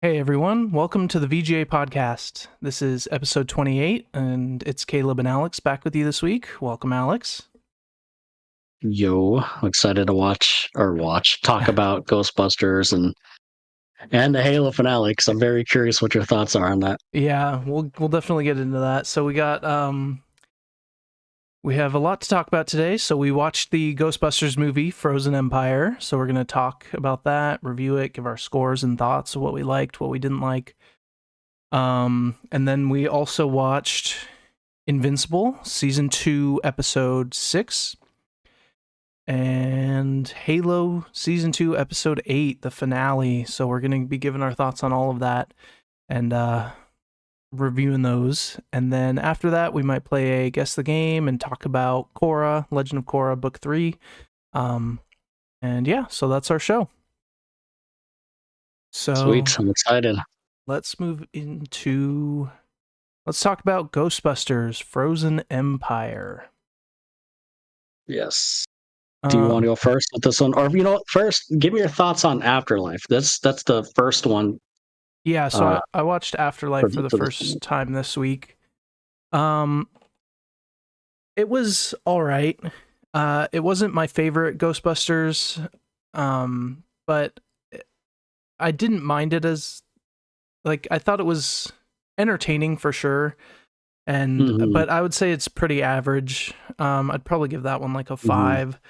Hey everyone, welcome to the VGA Podcast. This is episode 28, and it's Caleb and Alex back with you this week. Welcome, Alex. Yo, I'm excited to talk about Ghostbusters and the Halo finale because I'm very curious what your thoughts are on that. Yeah, we'll definitely get into that. So we have a lot to talk about today. So we watched the Ghostbusters movie, Frozen Empire. So we're gonna talk about that, review it, give our scores and thoughts of what we liked, what we didn't like. And then we also watched Invincible, season 2, episode 6. And Halo Season 2, Episode 8, the finale. So we're going to be giving our thoughts on all of that and reviewing those. And then after that, we might play a Guessthe.game and talk about Korra, Legend of Korra, Book 3. And yeah, so that's our show. So Sweet, I'm excited. Let's talk about Ghostbusters, Frozen Empire. Yes. Do you want to go first with this one? Or first give me your thoughts on Afterlife. That's the first one. Yeah, so I watched Afterlife for the first time this week. It was all right. It wasn't my favorite Ghostbusters, but I didn't mind it as I thought it was entertaining for sure. And but I would say it's pretty average. I'd probably give that one like a 5.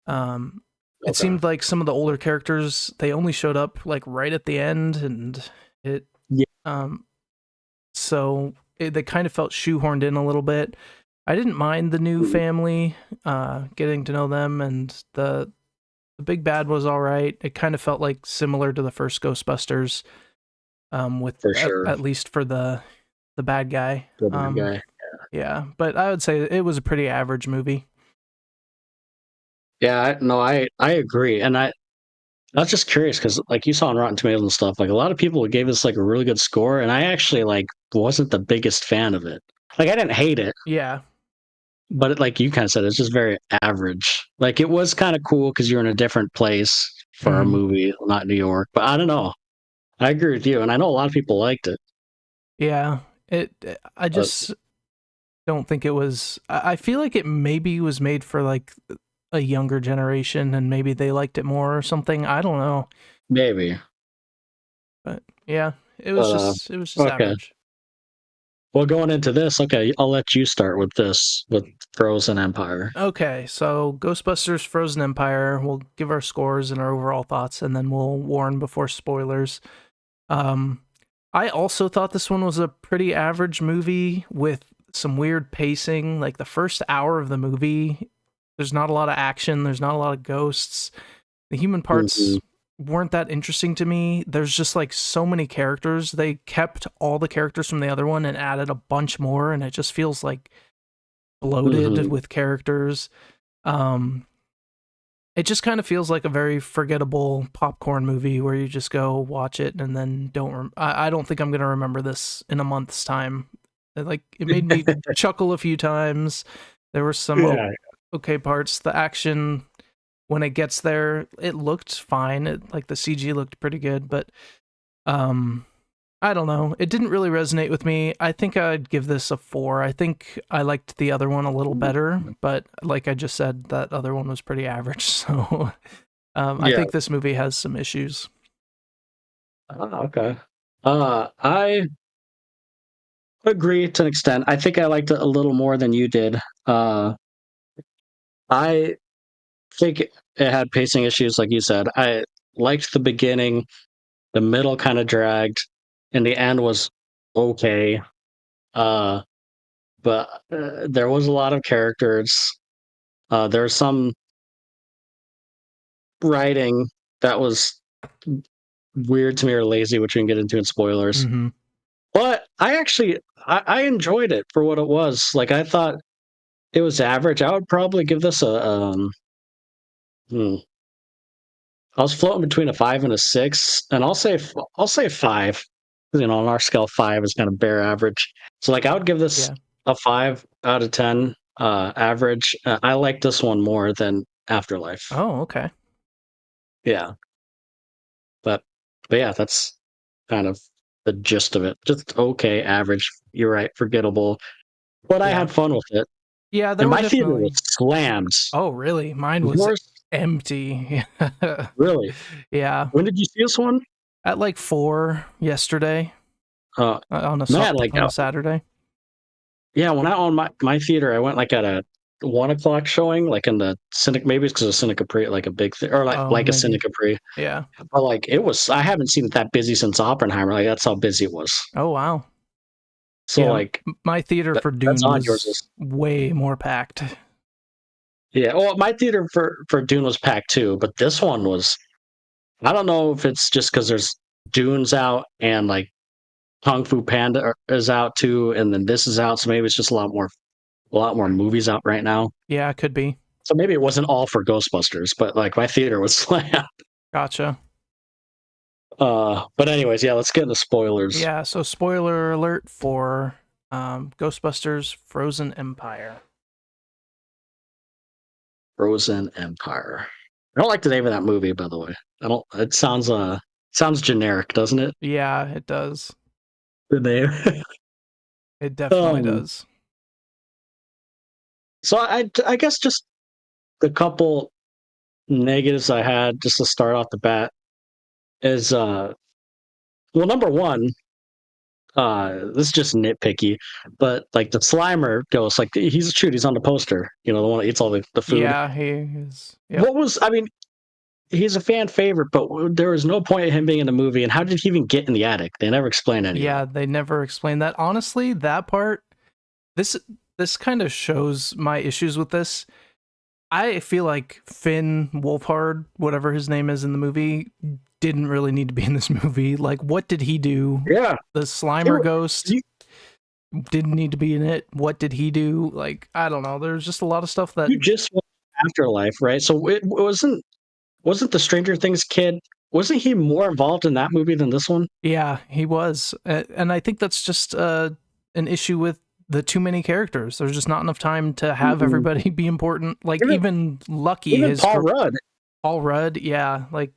It seemed like some of the older characters, they only showed up like right at the end, and so they kind of felt shoehorned in a little bit. I didn't mind the new family, getting to know them, and the big bad was all right. It kind of felt like similar to the first Ghostbusters, with at least for the bad guy. The bad guy. Yeah, but I would say it was a pretty average movie. Yeah, I agree. And I was just curious because like you saw on Rotten Tomatoes and stuff, like a lot of people gave this like a really good score, and I actually like wasn't the biggest fan of it. Like I didn't hate it. Yeah. But like you kind of said, it's just very average. Like it was kind of cool because you're in a different place for a movie, not New York. But I don't know. I agree with you, and I know a lot of people liked it. Yeah, I just don't think it was. I feel like it maybe was made for like a younger generation, and maybe they liked it more or something. I don't know. Maybe. But yeah, it was just okay. average. Well, going into this, okay, I'll let you start with Frozen Empire. Okay, so Ghostbusters Frozen Empire, we'll give our scores and our overall thoughts, and then we'll warn before spoilers. I also thought this one was a pretty average movie with some weird pacing. Like the first hour of the movie, there's not a lot of action, there's not a lot of ghosts. The human parts weren't that interesting to me. There's just like so many characters. They kept all the characters from the other one and added a bunch more, and it just feels like bloated with characters. It just kind of feels like a very forgettable popcorn movie where you just go watch it and then I don't think I'm going to remember this in a month's time. Like it made me chuckle a few times. There were some okay parts. The action, when it gets there, it looked fine. Like the CG looked pretty good, but I don't know. It didn't really resonate with me. I think I'd give this a 4. I think I liked the other one a little better, but like I just said, that other one was pretty average. So I think this movie has some issues. Okay. I agree to an extent. I think I liked it a little more than you did. I think it had pacing issues, like you said. I liked the beginning. The middle kind of dragged, and the end was okay. But there was a lot of characters. There's some writing that was weird to me or lazy, which we can get into in spoilers. But I enjoyed it for what it was. Like I thought it was average. I would probably give this a I was floating between a 5 and a 6, and I'll say 5. On our scale, 5 is kind of bare average. So like I would give this a 5 out of 10 average. I like this one more than Afterlife. Oh, okay. Yeah. But yeah, that's kind of the gist of it. Just okay, average. You're right, forgettable. But I Yeah. had fun with it. Yeah, there And were my theater was definitely. slammed. Oh, really? Mine was Yours? empty. Really? Yeah. When did you see this one? At like 4 yesterday on a Man, like, Saturday. yeah, when I owned my theater, I went like at a 1 o'clock showing, like in the Cine, maybe it's because of Cine Capri, like a big thing, or Oh, like a Cine maybe. Capri. Yeah. But like it was, I haven't seen it that busy since Oppenheimer. Like that's how busy it was. Oh, wow. So Yeah, like my theater for that's Dune odd. Yours was is, way more packed. yeah. Well, my theater for Dune was packed too, but this one was. I don't know if it's just because there's Dunes out and like Kung Fu Panda is out too, and then this is out, so maybe it's just a lot more movies out right now. Yeah, it could be. So maybe it wasn't all for Ghostbusters, but like my theater was slammed. Gotcha. But anyways, yeah, let's get into spoilers. Yeah, so spoiler alert for Ghostbusters Frozen Empire. Frozen Empire. I don't like the name of that movie, by the way. I don't. It sounds generic, doesn't it? Yeah, it does. The name. It definitely um. does. So I guess just the couple negatives I had just to start off the bat is well, number one, this is just nitpicky, but like the Slimer ghost, like he's true, he's on the poster, you know, the one that eats all the food. Yeah, he is. Yep. What was, I mean, he's a fan favorite, but there was no point in him being in the movie, and how did he even get in the attic? They never explained any of Yeah, that. they never explained that. Honestly, that part, this kind of shows my issues with this. I feel like Finn Wolfhard, whatever his name is in the movie, didn't really need to be in this movie. Like, what did he do? Yeah. The Slimer ghost didn't need to be in it. What did he do? Like, I don't know. There's just a lot of stuff that You just watched Afterlife, right? So it wasn't the Stranger Things kid, wasn't he more involved in that movie than this one? yeah, he was. And I think that's just an issue with the too many characters. There's just not enough time to have everybody be important. Like even Lucky, even Paul Rudd. Paul Rudd, yeah, like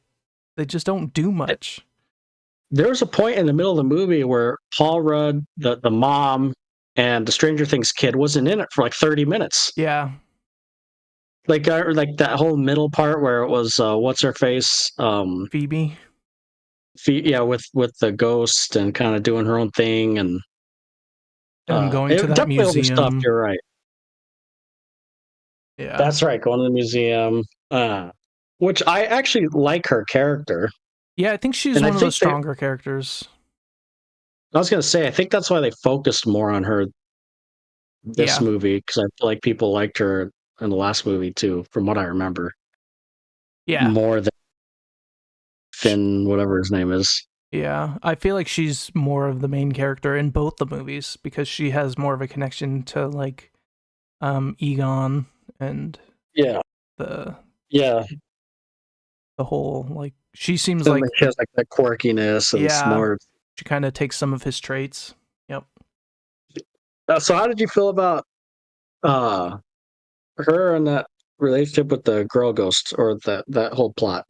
they just don't do much. There was a point in the middle of the movie where Paul Rudd, the mom, and the Stranger Things kid wasn't in it for like 30 minutes. Yeah. Like that whole middle part where it was what's her face, Phoebe. Yeah, with the ghost and kind of doing her own thing and going to that definitely museum. overstuffed. You're right. Yeah, that's right. Going to the museum, which I actually like her character. Yeah, I think she's one of the stronger characters. I was gonna say, I think that's why they focused more on her this movie, because I feel like people liked her in the last movie too, from what I remember. Yeah, more than Finn, whatever his name is. Yeah, I feel like she's more of the main character in both the movies because she has more of a connection to like Egon and the whole like she seems like she has like that quirkiness and smart. She kind of takes some of his traits. Yep. So how did you feel about her and that relationship with the girl ghost, or that whole plot?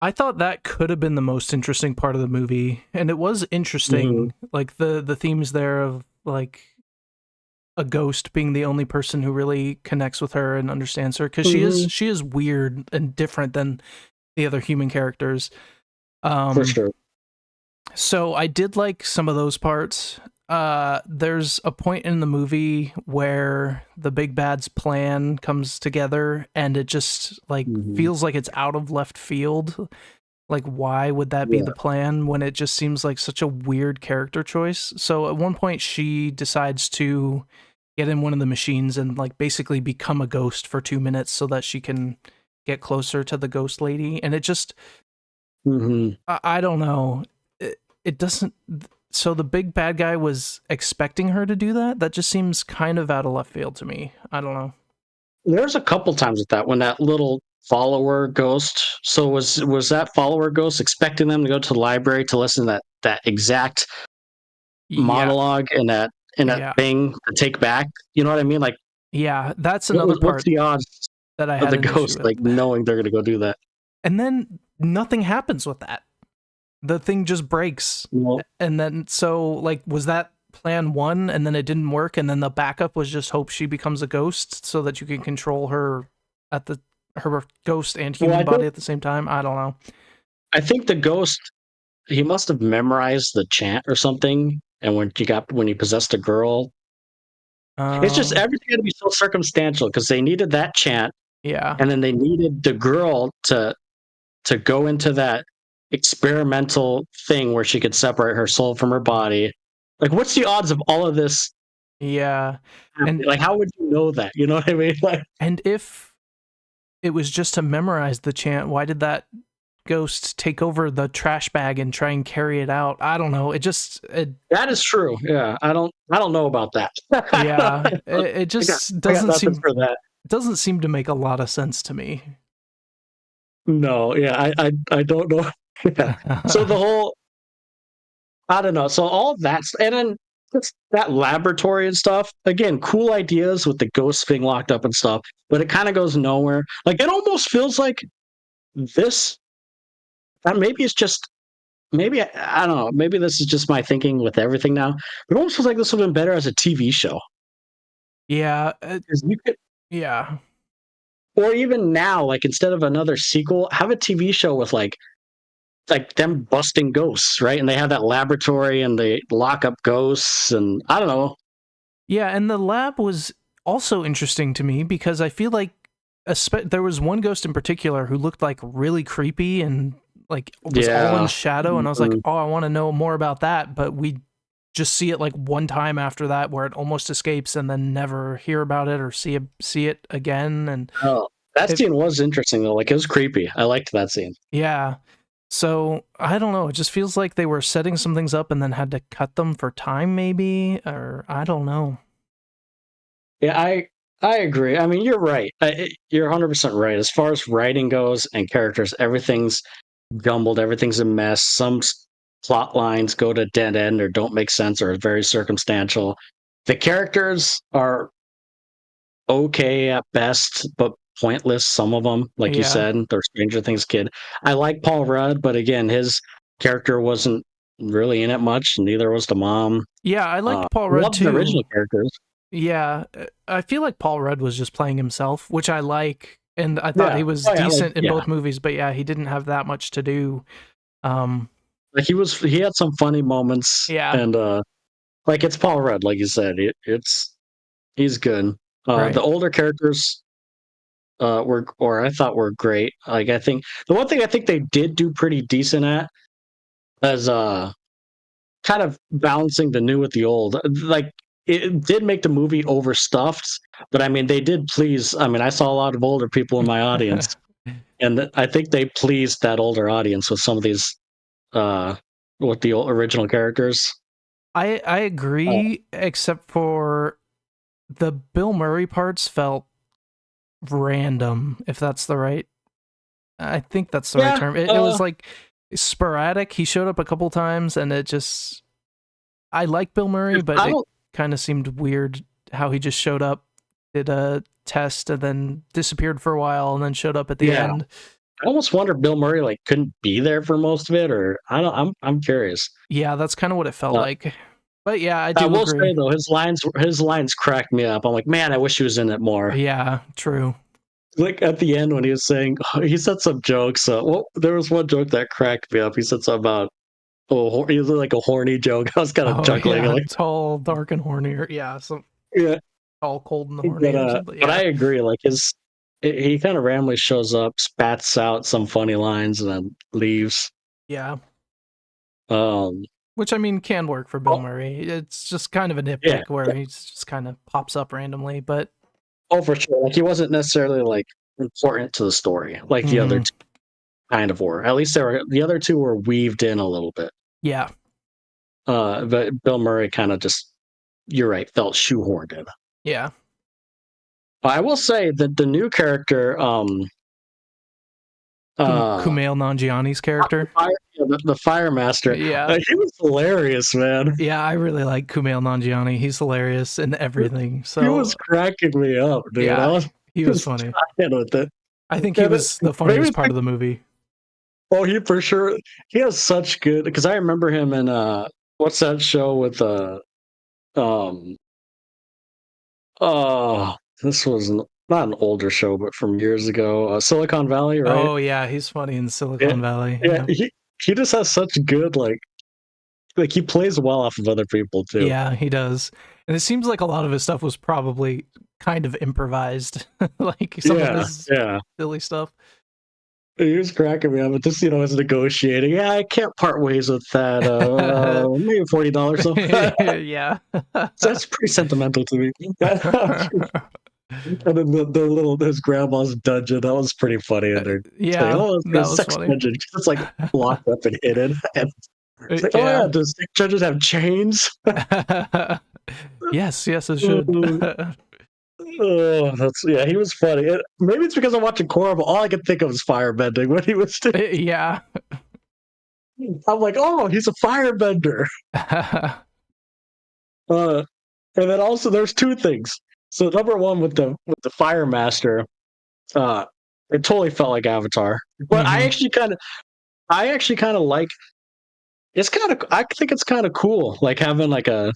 I thought that could have been the most interesting part of the movie, and it was interesting, like the themes there of like a ghost being the only person who really connects with her and understands her, because she is weird and different than the other human characters. For sure. So I did like some of those parts. There's a point in the movie where the big bad's plan comes together and it just like feels like it's out of left field. Like, why would that be the plan when it just seems like such a weird character choice? So at one point she decides to get in one of the machines and like basically become a ghost for 2 minutes so that she can get closer to the ghost lady. And it just, I don't know. It doesn't. So the big bad guy was expecting her to do that? That just seems kind of out of left field to me. I don't know. There's a couple times with that when that little follower ghost. So was that follower ghost expecting them to go to the library to listen to that exact monologue and that thing to take back? You know what I mean? Like, that's another part. What's the odds that I had of the ghost like knowing they're going to go do that? And then nothing happens with that. The thing just breaks. Well, And then, so, like, was that plan one and then it didn't work? And then the backup was just hope she becomes a ghost so that you can control her her ghost and human body at the same time? I don't know. I think the ghost, he must have memorized the chant or something. And when he possessed a girl, it's just everything had to be so circumstantial because they needed that chant, yeah. and then they needed the girl to go into that experimental thing where she could separate her soul from her body. Like, what's the odds of all of this? Yeah. And like, how would you know that? You know what I mean? Like, and if it was just to memorize the chant, why did that ghost take over the trash bag and try and carry it out? I don't know. That is true. Yeah, I don't know about that. Yeah, it just doesn't seem for that. Doesn't seem to make a lot of sense to me. No, yeah, I don't know. Yeah. So the whole, I don't know. So all of that, and then that laboratory and stuff. Again, cool ideas with the ghosts being locked up and stuff, but it kind of goes nowhere. Like, it almost feels like this. Maybe it's just, maybe I don't know. Maybe this is just my thinking with everything now. It almost feels like this would have been better as a TV show. Yeah, You could, yeah. or even now, like, instead of another sequel, have a TV show with like them busting ghosts, right? And they have that laboratory and they lock up ghosts, and I don't know. Yeah, and the lab was also interesting to me because I feel like there was one ghost in particular who looked like really creepy and like was all in shadow, and I was like, oh, I want to know more about that, but we just see it like one time after that where it almost escapes and then never hear about it or see it again. And that scene was interesting though. Like, it was creepy. I liked that scene. Yeah. So I don't know. It just feels like they were setting some things up and then had to cut them for time, maybe, or I don't know. Yeah, I agree. I mean, you're right. You're 100% right. As far as writing goes and characters, everything's jumbled. Everything's a mess. Some plot lines go to dead end or don't make sense or are very circumstantial. The characters are okay at best, but pointless. Some of them, like you said, they're Stranger Things kid. I like Paul Rudd, but again, his character wasn't really in it much. Neither was the mom. Yeah, I liked Paul Rudd too. The original characters. Yeah, I feel like Paul Rudd was just playing himself, which I like, and I thought he was decent in both movies. But yeah, he didn't have that much to do. Like, he had some funny moments. Yeah, and like, it's Paul Rudd, like you said. He's good. Right. The older characters I thought were great. Like, I think the one thing I think they did do pretty decent at is kind of balancing the new with the old. Like, it did make the movie overstuffed, but I mean, they did please. I mean, I saw a lot of older people in my audience, and I think they pleased that older audience with some of these with the original characters. I agree, except for the Bill Murray parts felt random, if that's the right. I think that's the right term. It was like sporadic. He showed up a couple times, and it just. I like Bill Murray, but it kind of seemed weird how he just showed up, did a test, and then disappeared for a while, and then showed up at the end. I almost wonder if Bill Murray like couldn't be there for most of it, or I'm curious. Yeah, that's kind of what it felt like. But yeah, I will agree. Say though, his lines cracked me up. I'm like, man, I wish he was in it more. Yeah, true. Like, at the end when he was saying, he said some jokes. There was one joke that cracked me up. He said something about, he was like a horny joke. I was kind of chuckling. Yeah, like, tall, dark, and horny. Yeah, tall, cold, and horny. But I agree. Like, he kind of randomly shows up, spats out some funny lines, and then leaves. Yeah. Which, I mean, can work for Bill Murray. It's just kind of a nitpick where he just kind of pops up randomly, but... Oh, for sure. Like, he wasn't necessarily, like, important to the story, like the other two kind of were. At least the other two were weaved in a little bit. Yeah. But Bill Murray kind of just, you're right, felt shoehorned in. Yeah. I will say that the new character... Kumail Nanjiani's character, the Fire Master. Yeah, he was hilarious, man. Yeah, I really like Kumail Nanjiani. He's hilarious in everything. So he was cracking me up, dude. Yeah, he was funny. With it. I think he was the funniest part of the movie. Oh, he for sure. He has such good because I remember him in what's that show with um oh this was not an older show but from years ago, Silicon Valley, right? Oh yeah, he's funny in Yeah, Silicon Valley. yeah. Yeah. He just has such good like he plays well off of other people too. Yeah, he does. And it seems like a lot of his stuff was probably kind of improvised, like some of Yeah, his yeah. silly stuff. He was cracking me up, but just his negotiating. Yeah, I can't part ways with that. Maybe $40. So Yeah. that's pretty sentimental to me. And then the little his grandma's dungeon, that was pretty funny. And they're saying, Yeah, "Oh, it's a that was sex funny. dungeon." It's like locked up and hidden. And it's like, "Oh yeah, Yeah. does sex dungeons have chains?" Yes, yes, it should. Oh, that's yeah. He was funny. Maybe it's because I'm watching Korra, but all I could think of was firebending when he was doing. Yeah. I'm like, oh, he's a firebender. And then also there's two things. So number one with the Fire Master, it totally felt like Avatar. But Mhm. I actually kind of like I think it's kind of cool, like having like a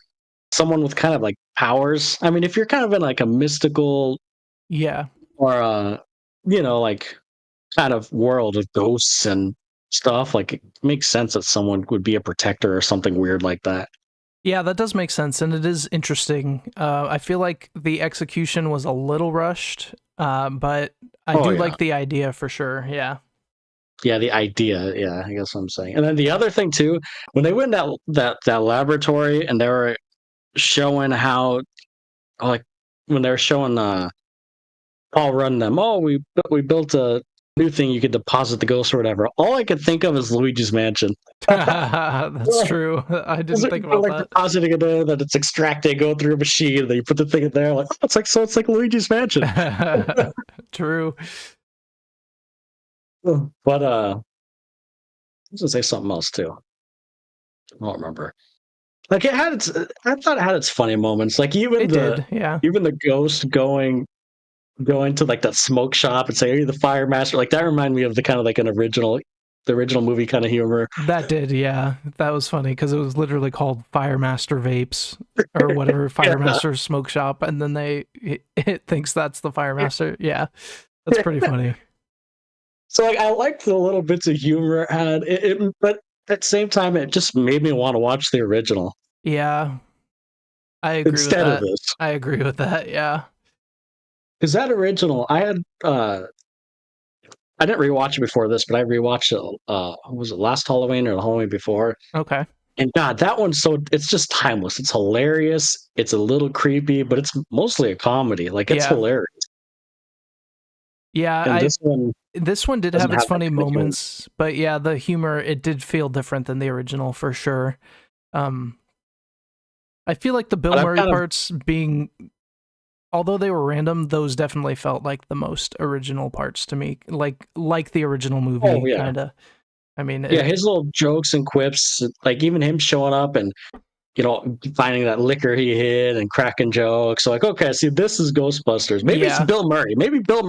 someone with kind of like powers. I mean, if you're kind of in like a mystical Yeah. or like kind of world of ghosts and stuff, like it makes sense that someone would be a protector or something weird like that. Yeah, that does make sense, and it is interesting. I feel like the execution was a little rushed, but I Oh do yeah. like the idea for sure. Yeah. Yeah, the idea. Yeah, I guess what I'm saying. And then the other thing too, when they went in that laboratory and they were showing how, like, when they were showing Paul running them, oh, we built a new thing you could deposit the ghost or whatever. All I could think of is Luigi's Mansion. That's true. I didn't think They're about like that. depositing it there, that it's extracting, go through a machine, then you put the thing in there, like, oh, it's like Luigi's Mansion. True. But I was gonna say something else too. I don't remember. Like it had its, I thought it had its funny moments. Like It did. Yeah. even the ghost going to like that smoke shop and say, "Are you the fire master?" Like that reminded me of the kind of like the original movie kind of humor. That did, yeah. That was funny because it was literally called Firemaster Vapes or whatever, Yeah. Firemaster Smoke Shop, and then it thinks that's the Firemaster. Yeah, that's pretty funny. So like I liked the little bits of humor it had, but at the same time, it just made me want to watch the original Yeah, I agree with instead of that. this. I agree with that. Yeah. Because that original, I didn't rewatch it before this, but I rewatched it. Was it last Halloween or the Halloween before? Okay. And God, that one's it's just timeless. It's hilarious. It's a little creepy, but it's mostly a comedy. Like it's Yeah. hilarious. Yeah. And This one did doesn't have its have that funny kind of humor. moments, but yeah, the humor it did feel different than the original for sure. Um, I feel like the Bill But I've Murray kind of parts being although they were random, those definitely felt like the most original parts to me, like the original oh movie, yeah. kind of. I mean, Yeah, his little jokes and quips, like even him showing up and finding that liquor he hid and cracking jokes. Like, okay, see, this is Ghostbusters. Maybe it's yeah, Bill Murray. Maybe the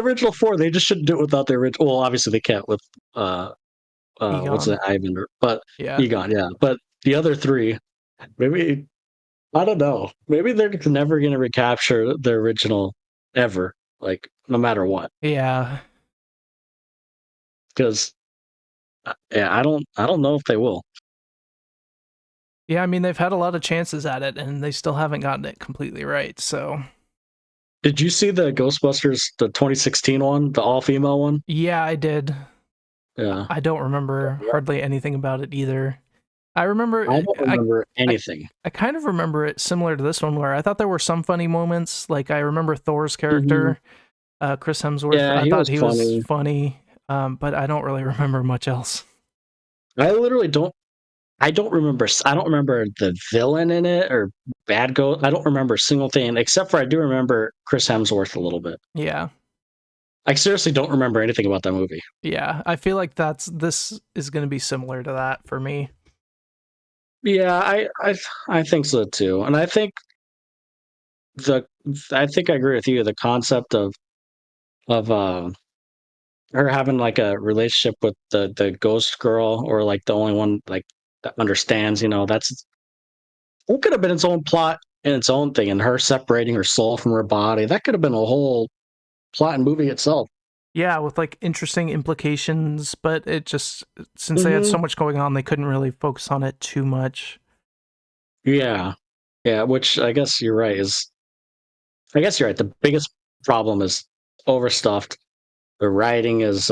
original four. They just shouldn't do it without the original. Well, obviously they can't with what's it, Egon, Ivan, but yeah, Egon, yeah. But the other three, maybe I don't know. Maybe they're never going to recapture the original ever, like no matter what. yeah, Because yeah, I don't know if they will. yeah. I mean, they've had a lot of chances at it, and they still haven't gotten it completely right. So, Did you see the Ghostbusters, the 2016 one, the all female one? yeah, I did. Yeah, I don't remember hardly anything about it either. I I remember, don't I, remember I, anything. I kind of remember it similar to this one, where I thought there were some funny moments. Like I remember Thor's Mhm. character, Chris Hemsworth. Yeah, I he thought was he was funny. funny, but I don't really remember much else. I literally don't. I don't remember the villain in it or bad ghost. I don't remember a single thing except for I do remember Chris Hemsworth a little bit. Yeah, I seriously don't remember anything about that movie. yeah. I feel like this is going to be similar to that for me. Yeah, I think so too, and the I think I agree with you. The concept of her having like a relationship with the ghost girl, or like the only one like that understands, that's it could have been its own plot and its own thing, and her separating her soul from her body. That could have been a whole plot and movie itself. Yeah, with like interesting implications, but it just, since they had so Hmm. much going on, they couldn't really focus on it too much. Yeah. Yeah, which I guess you're right. I guess you're right. The biggest problem is overstuffed. The writing is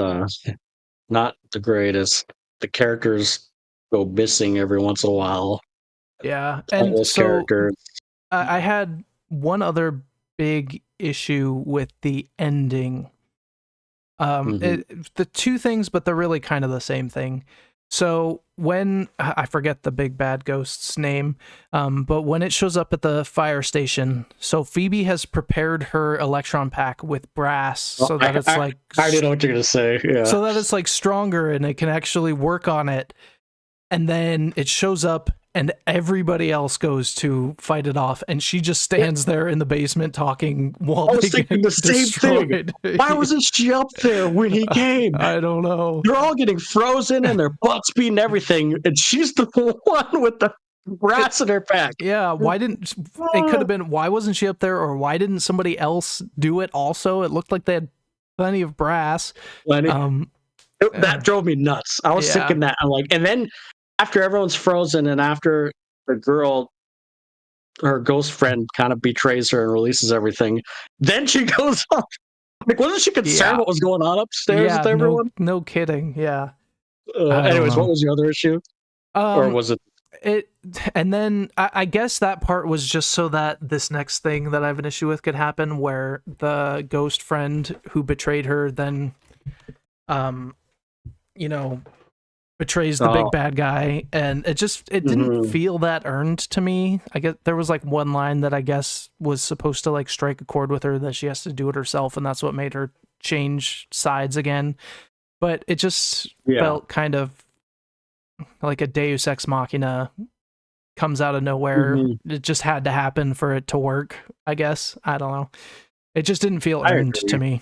not the greatest. The characters go missing every once in a while. Yeah, and Pointless so characters. I had one other big issue with the ending. Hmm. The two things, but they're really kind of the same thing. So when I forget the big bad ghost's name, but when it shows up at the fire station, so Phoebe has prepared her electron pack with brass Well, so that it's like I already know what you're gonna say. Yeah. so that it's like stronger and it can actually work on it. And then it shows up and everybody else goes to fight it off, and she just stands there in the basement talking while I was they thinking get the same thing. destroyed. Why wasn't she up there when he came? I don't know. They're all getting frozen and their butts beating everything, and she's the one with the brass in her pack. Yeah, why didn't it could have been why wasn't she up there, or why didn't somebody else do it also? It looked like they had plenty of brass. Lenny, Um that drove me nuts. I was yeah. thinking that. I'm like, and then after everyone's frozen, and after the girl, her ghost friend, kind of betrays her and releases everything, then she goes up. Like, wasn't she concerned Yeah. what was going on upstairs with everyone? No kidding. Yeah. I don't Anyways, know. what was the other issue? Or was it? It and then I guess that part was just so that this next thing that I have an issue with could happen, where the ghost friend who betrayed her then you know betrays the big Oh, bad guy, and it didn't mhm. feel that earned to me. I guess there was like one line that I guess was supposed to like strike a chord with her, that she has to do it herself, and that's what made her change sides again. But it just Yeah. felt kind of like a Deus Ex Machina, comes out of nowhere. Mhm. It just had to happen for it to work, I guess. I don't know. It just didn't feel I earned to agree. me.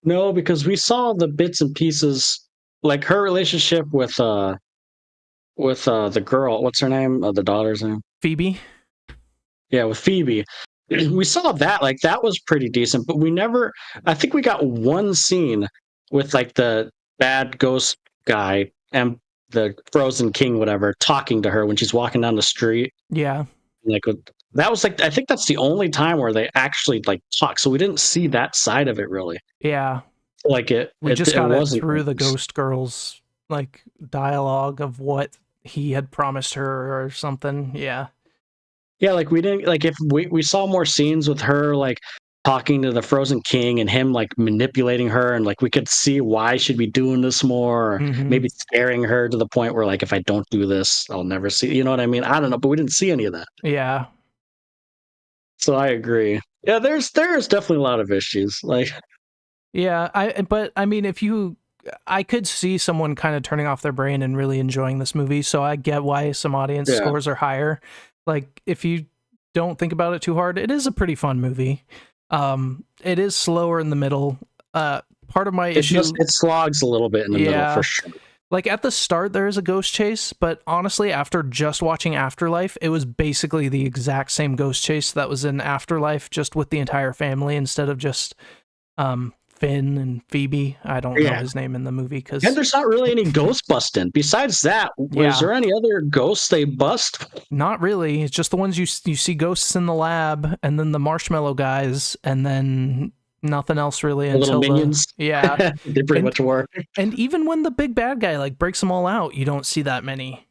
No, because we saw the bits and pieces, like her relationship with the girl. What's her name? The daughter's name. Phoebe? Yeah, with Phoebe. We saw that, like, that was pretty decent, but we never. I think we got one scene with like the bad ghost guy and the frozen king, whatever, talking to her when she's walking down the street. Yeah. Like, that was like, I think that's the only time where they actually like talk. So we didn't see that side of it really. Yeah. Like We just it got it wasn't. through the ghost girl's like dialogue of what he had promised her or something. Yeah. Yeah, like we didn't, like, if we saw more scenes with her like talking to the Frozen King and him like manipulating her, and like we could see why she'd be doing this more, or Hmm. maybe scaring her to the point where like, if I don't do this, I'll never see. You know what I mean? I don't know, but we didn't see any of that. Yeah. So I agree. Yeah, there's definitely a lot of issues. Like, Yeah. But I mean, I could see someone kind of turning off their brain and really enjoying this movie, so I get why some audience yeah, scores are higher. Like, if you don't think about it too hard, it is a pretty fun movie. It is slower in the middle. Part of my issue, it slogs a little bit in the middle for yeah, sure. like at the start there is a ghost chase, but honestly, after just watching Afterlife, it was basically the exact same ghost chase that was in Afterlife, just with the entire family instead of just Finn and Phoebe. I don't know Yeah. his name in the movie because And there's not really any ghost busting. Besides that, was yeah, there any other ghosts they bust? not really. It's just the ones you see ghosts in the lab, and then the marshmallow guys, and then nothing else really The little until minions? yeah. They pretty And much were. and even when the big bad guy like breaks them all out, you don't see that many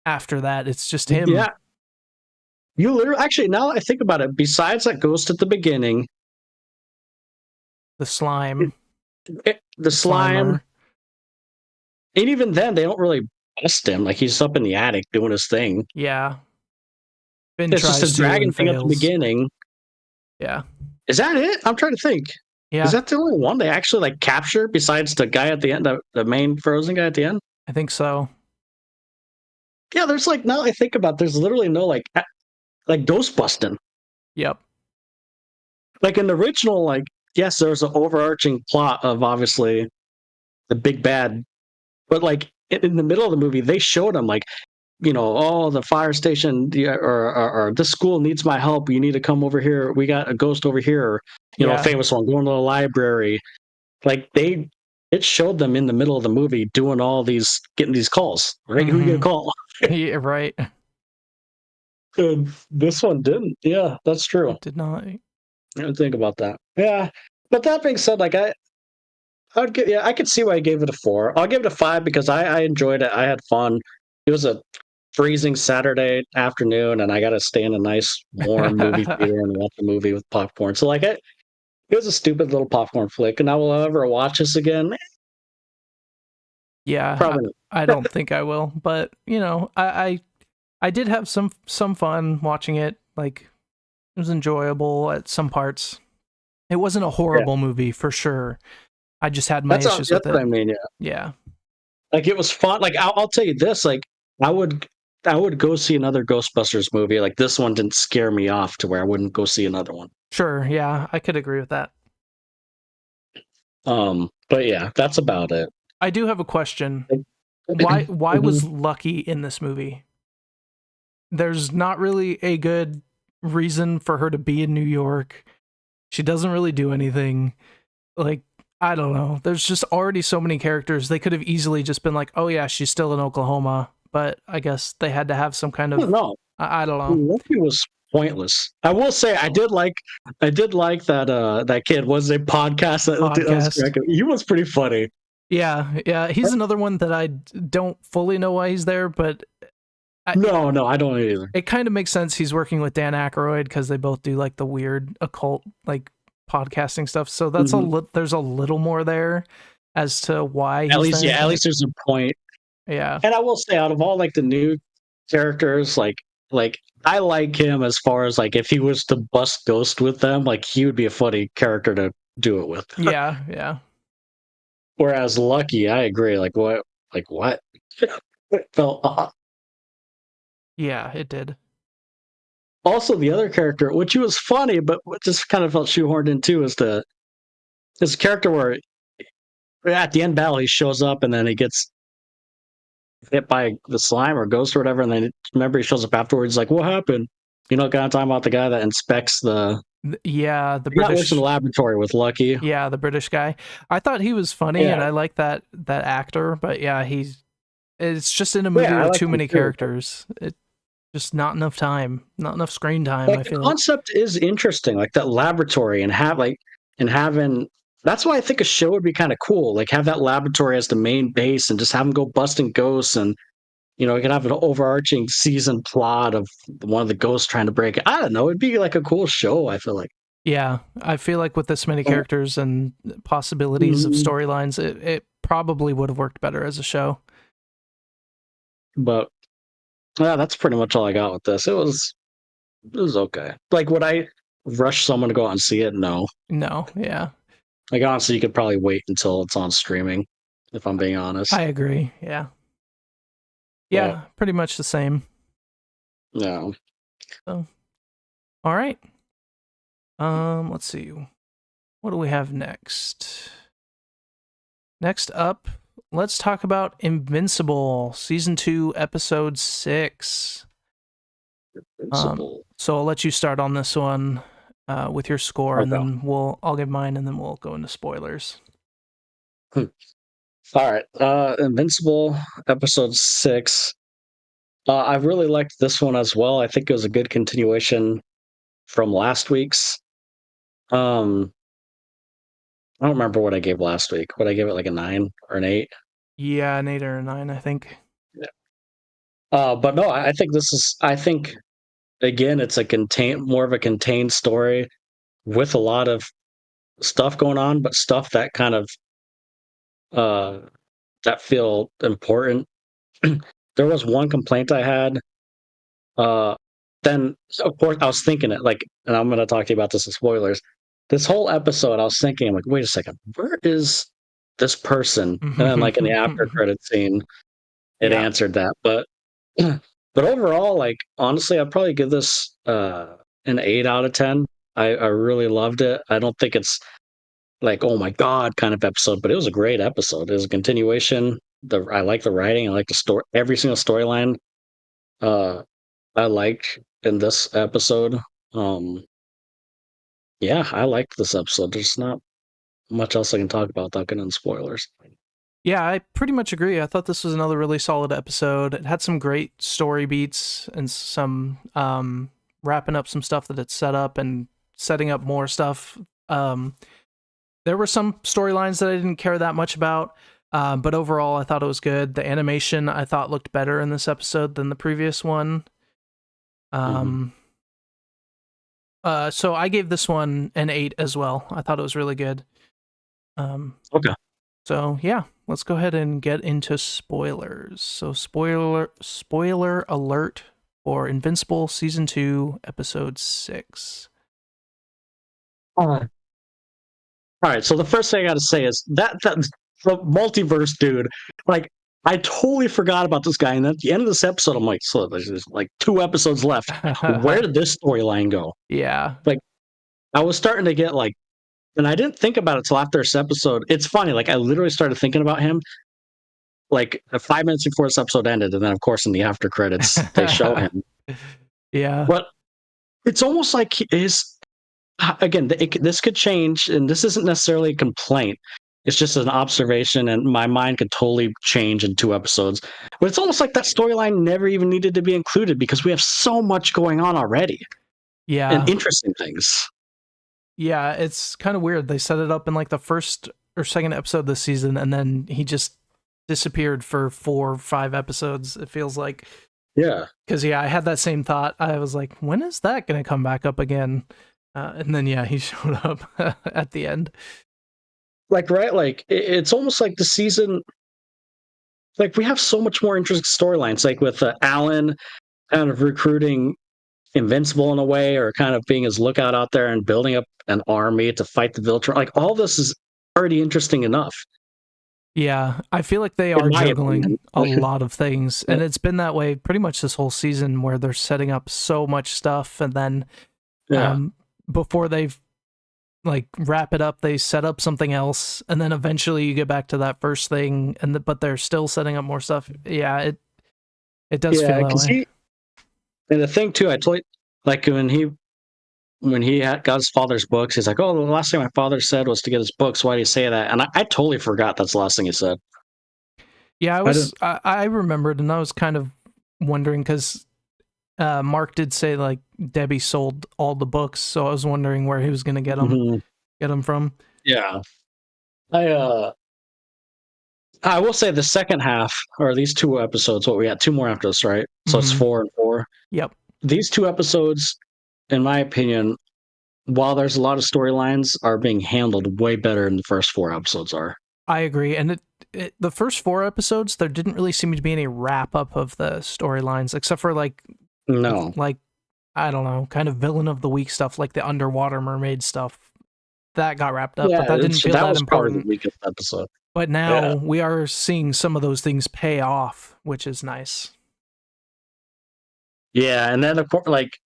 after that. It's just him. Yeah. You literally, actually, now that I think about it, besides that ghost at the beginning, The slime, the slime, Slimer. and even then, they don't really bust him. Like, he's up in the attic doing his thing. Yeah. Finn It's just tries a to dragon and thing at the fails. beginning. Yeah. Is that it? I'm trying to think. Yeah. Is that the only one they actually like capture besides the guy at the end, the main frozen guy at the end? I think so. Yeah, there's like, now I think about it, there's literally no like ghost busting. Yep. Like in the original, like yes, there's an overarching plot of obviously the big bad, but like in the middle of the movie, they showed him like, oh, the fire station, or this school needs my help. You need to come over here. We got a ghost over here. Or, a Yeah. famous one going to the library. Like it showed them in the middle of the movie doing all these, getting these calls. Right? Who you gonna call? Yeah, right. And this one didn't. Yeah, that's true. It did not. I didn't think about that. Yeah, but that being said, like I could see why I gave it a 4. I'll give it a 5 because I enjoyed it. I had fun. It was a freezing Saturday afternoon, and I got to stay in a nice warm movie theater and watch a movie with popcorn. So like it was a stupid little popcorn flick. And I will ever watch this again. Yeah, Probably not. I don't think I will, but I did have some fun watching it. Like it was enjoyable at some parts. It wasn't a horrible movie for sure. I just had my issues with it. That's what I mean. Yeah. Yeah. Like it was fun. Like I'll tell you this. Like I would go see another Ghostbusters movie. Like this one didn't scare me off to where I wouldn't go see another one. Sure. Yeah, I could agree with that. But yeah, that's about it. I do have a question. Why was Lucky in this movie? There's not really a good reason for her to be in New York. She doesn't really do anything. Like, I don't know. There's just already so many characters. They could have easily just been like, oh yeah, she's still in Oklahoma. But I guess they had to have some kind of... I don't know. Lucky was pointless. I will say I did like that that kid was a podcast. He was pretty funny. Yeah. He's another one that I don't fully know why he's there, but no, I don't either. It kind of makes sense. He's working with Dan Aykroyd because they both do like the weird occult like podcasting stuff. So that's there's a little more there as to why. At least there's a point. Yeah. And I will say, out of all like the new characters, like I like him as far as like if he was to bust Ghost with them, like he would be a funny character to do it with. Yeah. Whereas Lucky, I agree. Like what? It felt odd. Yeah, it did. Also, the other character, which was funny, but what just kind of felt shoehorned in too, is this character where at the end battle he shows up and then he gets hit by the slime or ghost or whatever, and then remember he shows up afterwards like, what happened? Kind of talking about the guy that inspects the British works in the laboratory with Lucky. Yeah, the British guy. I thought he was funny and I like that actor, but yeah, it's just in a movie with too many characters. It just not enough time, not enough screen time. Like, I feel the concept is interesting, like that laboratory and having. That's why I think a show would be kind of cool. Like have that laboratory as the main base and just have them go busting ghosts, and you can have an overarching season plot of one of the ghosts trying to break it. I don't know. It'd be like a cool show. I feel like. Yeah, I feel like with this many characters and possibilities of storylines, it probably would have worked better as a show. But yeah, that's pretty much all I got with this. It was okay. Like, would I rush someone to go out and see it? No. Yeah. Like, honestly, you could probably wait until it's on streaming, if I'm being honest. I agree. Yeah. Yeah, pretty much the same. No. So, all right. Let's see. What do we have next? Next up, let's talk about Invincible, Season 2, Episode 6. Invincible. So I'll let you start on this one with your score, and then I'll give mine, and then we'll go into spoilers. All right. Invincible, Episode 6. I really liked this one as well. I think it was a good continuation from last week's. I don't remember what I gave last week. Would I give it like a 9 or an 8? Yeah, an 8 or a 9, I think. Yeah. But no, I think again, it's more of a contained story with a lot of stuff going on, but stuff that kind of that feel important. There was one complaint I had. Then of course I was thinking it like, and I'm going to talk to you about this in spoilers. This whole episode, I was thinking, I'm like, wait a second, where is this person? And then, like in the after credit scene, it answered that. But overall, like honestly, I'd probably give this an 8 out of 10. I really loved it. I don't think it's like oh my god kind of episode, but it was a great episode. It was a continuation. I like the writing. I like the story. Every single storyline I liked in this episode. Yeah, I liked this episode. There's not much else I can talk about without getting into spoilers. Yeah, I pretty much agree. I thought this was another really solid episode. It had some great story beats and some wrapping up some stuff that it set up and setting up more stuff. There were some storylines that I didn't care that much about, but overall I thought it was good. The animation I thought looked better in this episode than the previous one. So I gave this one an 8 as well. I thought it was really good. Okay. So yeah, let's go ahead and get into spoilers. So spoiler alert for Invincible Season 2, Episode 6. All right, so the first thing I got to say is that the multiverse dude, like, I totally forgot about this guy, and at the end of this episode, I'm like, so there's like 2 episodes left. Where did this storyline go? Yeah. Like, I was starting to get like, and I didn't think about it till after this episode. It's funny, like I literally started thinking about him like 5 minutes before this episode ended, and then of course in the after credits they show him. Yeah. But it's almost like again, this could change, and this isn't necessarily a complaint. It's just an observation, and my mind could totally change in 2 episodes. But it's almost like that storyline never even needed to be included because we have so much going on already. Yeah. And interesting things. Yeah, it's kind of weird. They set it up in like the first or second episode this season, and then he just disappeared for 4 or 5 episodes, it feels like. Yeah. Because, yeah, I had that same thought. I was like, when is that going to come back up again? And then, yeah, he showed up at the end. Like, right? Like, it's almost like the season, like, we have so much more interesting storylines, like with Alan kind of recruiting Invincible in a way, or kind of being his lookout out there and building up an army to fight the Viltrum. Like, all this is already interesting enough. Yeah, I feel like they are juggling a lot of things, and it's been that way pretty much this whole season, where they're setting up so much stuff, and then before they've like wrap it up, they set up something else, and then eventually you get back to that first thing, and but they're still setting up more stuff. Yeah, it does feel that way. And the thing too, I told you, like when he got his father's books, he's like, "Oh, the last thing my father said was to get his books. Why do you say that?" And I totally forgot that's the last thing he said. Yeah, I remembered, and I was kind of wondering because Mark did say like Debbie sold all the books, so I was wondering where he was going to get them from. Yeah, I will say the second half, or these 2 episodes, what we got 2 more after this, right? So it's 4 and 4. Yep. These 2 episodes, in my opinion, while there's a lot of storylines, are being handled way better than the first 4 episodes are. I agree. And the first 4 episodes, there didn't really seem to be any wrap up of the storylines, except for like, I don't know, kind of villain of the week stuff, like the underwater mermaid stuff. That got wrapped up, but that didn't feel that important. Probably the weakest episode. But now we are seeing some of those things pay off, which is nice. Yeah, and then of course, like,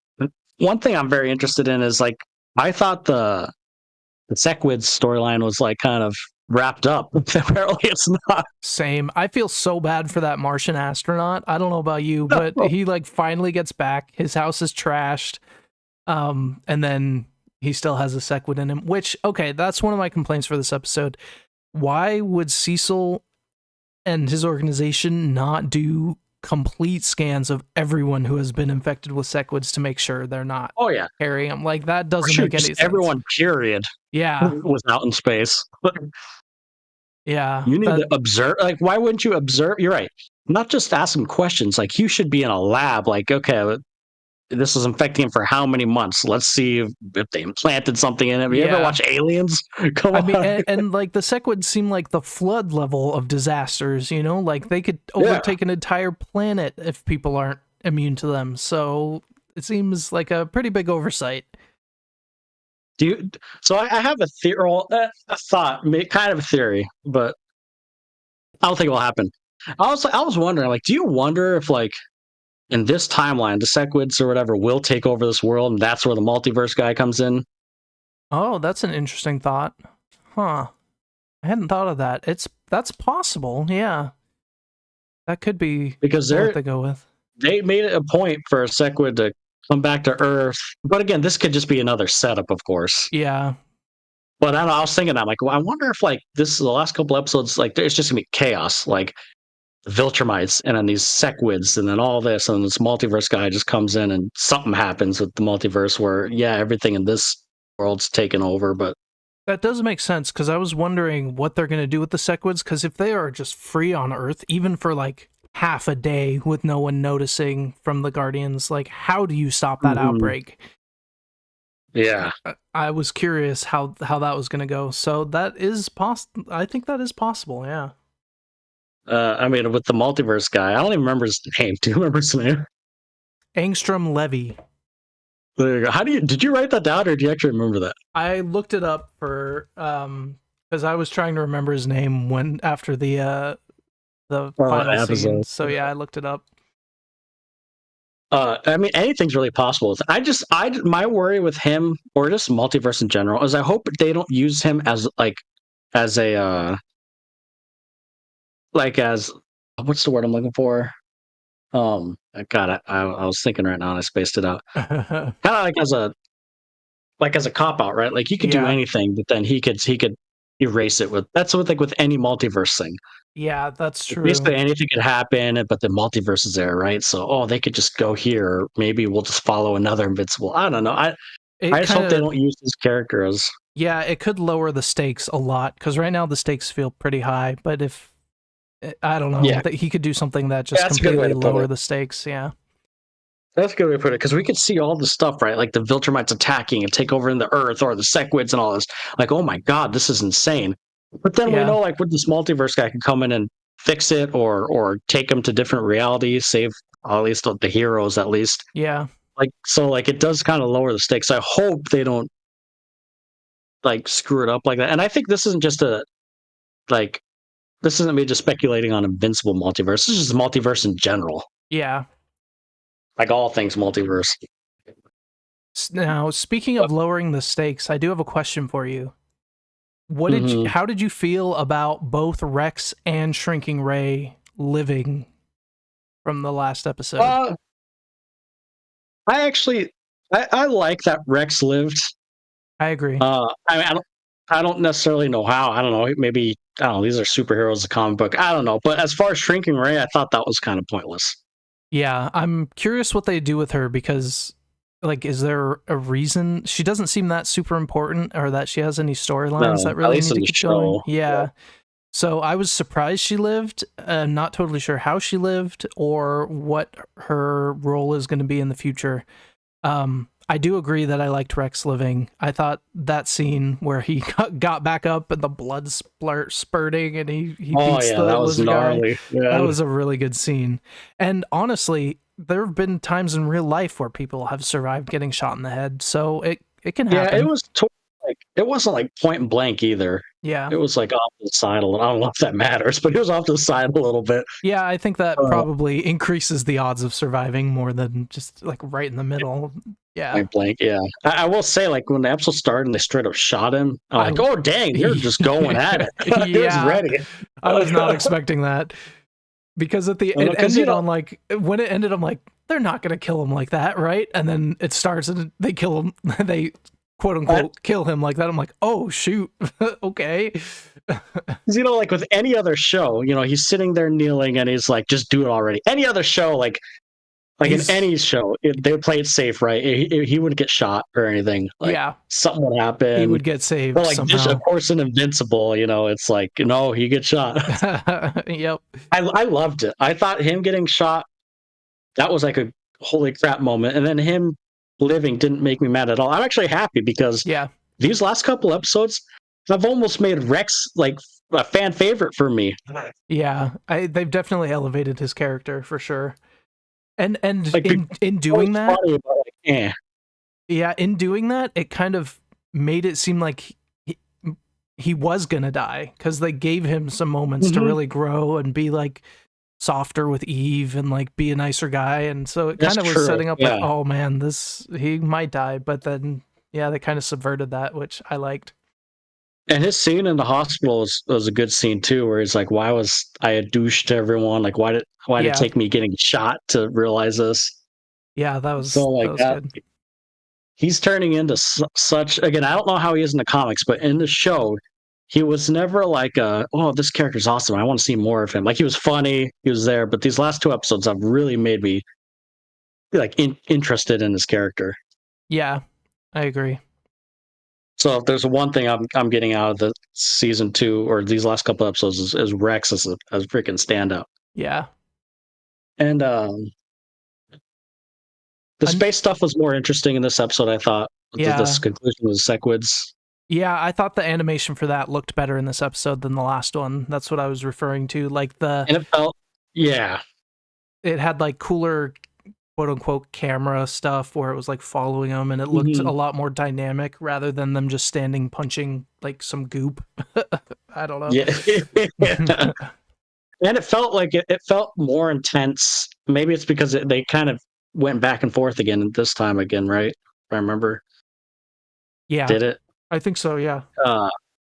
one thing I'm very interested in is like, I thought the Sequid storyline was like kind of wrapped up. Apparently, it's not. Same. I feel so bad for that Martian astronaut. I don't know about you, but he like finally gets back. His house is trashed, and then he still has a Sequid in him. Which, okay, that's one of my complaints for this episode. Why would Cecil and his organization not do complete scans of everyone who has been infected with Sequids to make sure they're not carrying them? Like, that doesn't make any sense. Everyone, period. Yeah. Was out in space. Yeah. You need to observe. Like, why wouldn't you observe? You're right. Not just ask them questions. Like, you should be in a lab. Like, okay, this is infecting him for how many months? Let's see if they implanted something in it. Have you ever watched Aliens? Come on. And like the Sequids seem like the flood level of disasters, you know? Like they could overtake an entire planet if people aren't immune to them. So it seems like a pretty big oversight. So I have a theory, a thought, kind of a theory, but I don't think it will happen. I was wondering, like, do you wonder if, like, in this timeline, the Sequids or whatever will take over this world, and that's where the multiverse guy comes in? Oh, that's an interesting thought. Huh. I hadn't thought of that. That's possible. Yeah. That could be because what they go with. they made it a point for Sequid to come back to Earth. But again, this could just be another setup, of course. Yeah. But I don't know, I was thinking that, like, well, I wonder if like this is the last couple episodes, like it's just gonna be chaos, like Viltrumites and then these Sequids and then all this, and this multiverse guy just comes in and something happens with the multiverse where everything in this world's taken over. But That does make sense, because I was wondering what they're going to do with the Sequids, because if they are just free on Earth, even for like half a day with no one noticing from the Guardians, like how do you stop that outbreak? Yeah. I was curious how that was going to go. So that is I think that is possible, yeah. I mean, with the multiverse guy, I don't even remember his name. Do you remember his name? Angstrom Levy. There you go. Did you write that down, or do you actually remember that? I looked it up for because I was trying to remember his name after the final scene. So yeah, I looked it up. I mean, anything's really possible. My worry with him, or just multiverse in general, is I hope they don't use him as what's the word I'm looking for? God, I was thinking right now and I spaced it out. Kind of like as a cop out, right? Like you could do anything, but then he could erase it that's with any multiverse thing. Yeah, that's true. Basically anything could happen, but the multiverse is there, right? So they could just go here. Maybe we'll just follow another Invincible. I don't know. I just hope they don't use this character as. Yeah, it could lower the stakes a lot, because right now the stakes feel pretty high. But if I don't know, that he could do something that just completely lower the stakes. Yeah. That's a good way to put it, because we could see all the stuff, right? Like the Viltrumites attacking and take over in the Earth, or the Sequids and all this. Like, oh my God, this is insane. But then we know, like, with this multiverse guy can come in and fix it, or take them to different realities, save at least the heroes, at least. Yeah. Like, so, like, it does kind of lower the stakes. I hope they don't, like, screw it up like that. And I think this isn't just this isn't me just speculating on Invincible multiverse. This is just multiverse in general. Yeah. Like all things multiverse. Now, speaking of lowering the stakes, I do have a question for you. How did you feel about both Rex and Shrinking Ray living from the last episode? I like that Rex lived. I agree. I don't necessarily know how. I don't know. Maybe, I don't know. These are superheroes, a comic book. I don't know. But as far as Shrinking Ray, I thought that was kind of pointless. Yeah, I'm curious what they do with her, because, like, is there a reason? She doesn't seem that super important, or that she has any storylines that really need to keep going. Yeah. So I was surprised she lived. Not totally sure how she lived or what her role is going to be in the future. I do agree that I liked Rex living. I thought that scene where he got back up and the blood spurting and he beats the that was gnarly. guy. Yeah. That was a really good scene. And honestly, there have been times in real life where people have survived getting shot in the head, so it can happen. Yeah, it was it wasn't like point blank either. Yeah, it was like off to the side a little. I don't know if that matters, but it was off to the side a little bit. Yeah, I think that probably increases the odds of surviving more than just like right in the middle. Yeah, point blank. Yeah, I will say, like, when the episode started and they straight up shot him, I'm like, oh dang, you're just going at it. He was ready. I was not expecting that, because at it ended on like, when it ended, I'm like, they're not gonna kill him like that, right? And then it starts and they kill him. They quote unquote kill him like that. I'm like, oh shoot. Okay. Like with any other show, he's sitting there kneeling and he's like, just do it already. Any other show, like in any show, they would play it safe, right? He wouldn't get shot or anything. Like, something would happen. He would get saved. But like somehow. This, of course, in Invincible, it's like, no, he gets shot. Yep. I loved it. I thought him getting shot, that was like a holy crap moment. And then him living didn't make me mad at all. I'm actually happy, because these last couple episodes have almost made Rex like a fan favorite for me. Yeah, they've definitely elevated his character for sure. And like, in doing that, in doing that, it kind of made it seem like he was gonna die, because they gave him some moments to really grow and be like softer with Eve and like be a nicer guy, and so it kind of was setting up like, oh man, he might die, but then they kind of subverted that, which I liked. And his scene in the hospital was a good scene too, where he's like, "Why was I a douche to everyone? Like, why did it Yeah. take me getting shot to realize this?" Yeah, So like that was that, good. he's turning into such. Again, I don't know how he is in the comics, but in the show, he was never like, "Oh, this character's awesome. I want to see more of him." Like he was funny, he was there, but these last two episodes have really made me like interested in his character. Yeah, I agree. So if there's one thing I'm getting out of the season 2 or these last couple episodes is Rex as a freaking standout. Yeah. And the Un- space stuff was more interesting in this episode, I thought. This yeah. conclusion with Sequids. Yeah, I thought the animation for that looked better in this episode than the last one. That's what I was referring to. Like And it felt, yeah. it had like cooler quote unquote camera stuff where it was like following them and it looked a lot more dynamic rather than them just standing punching like some goop. I don't know. Yeah. And it felt like it felt more intense. Maybe it's because they kind of went back and forth again this time again, right? If I remember. Yeah. Did it? I think so, yeah.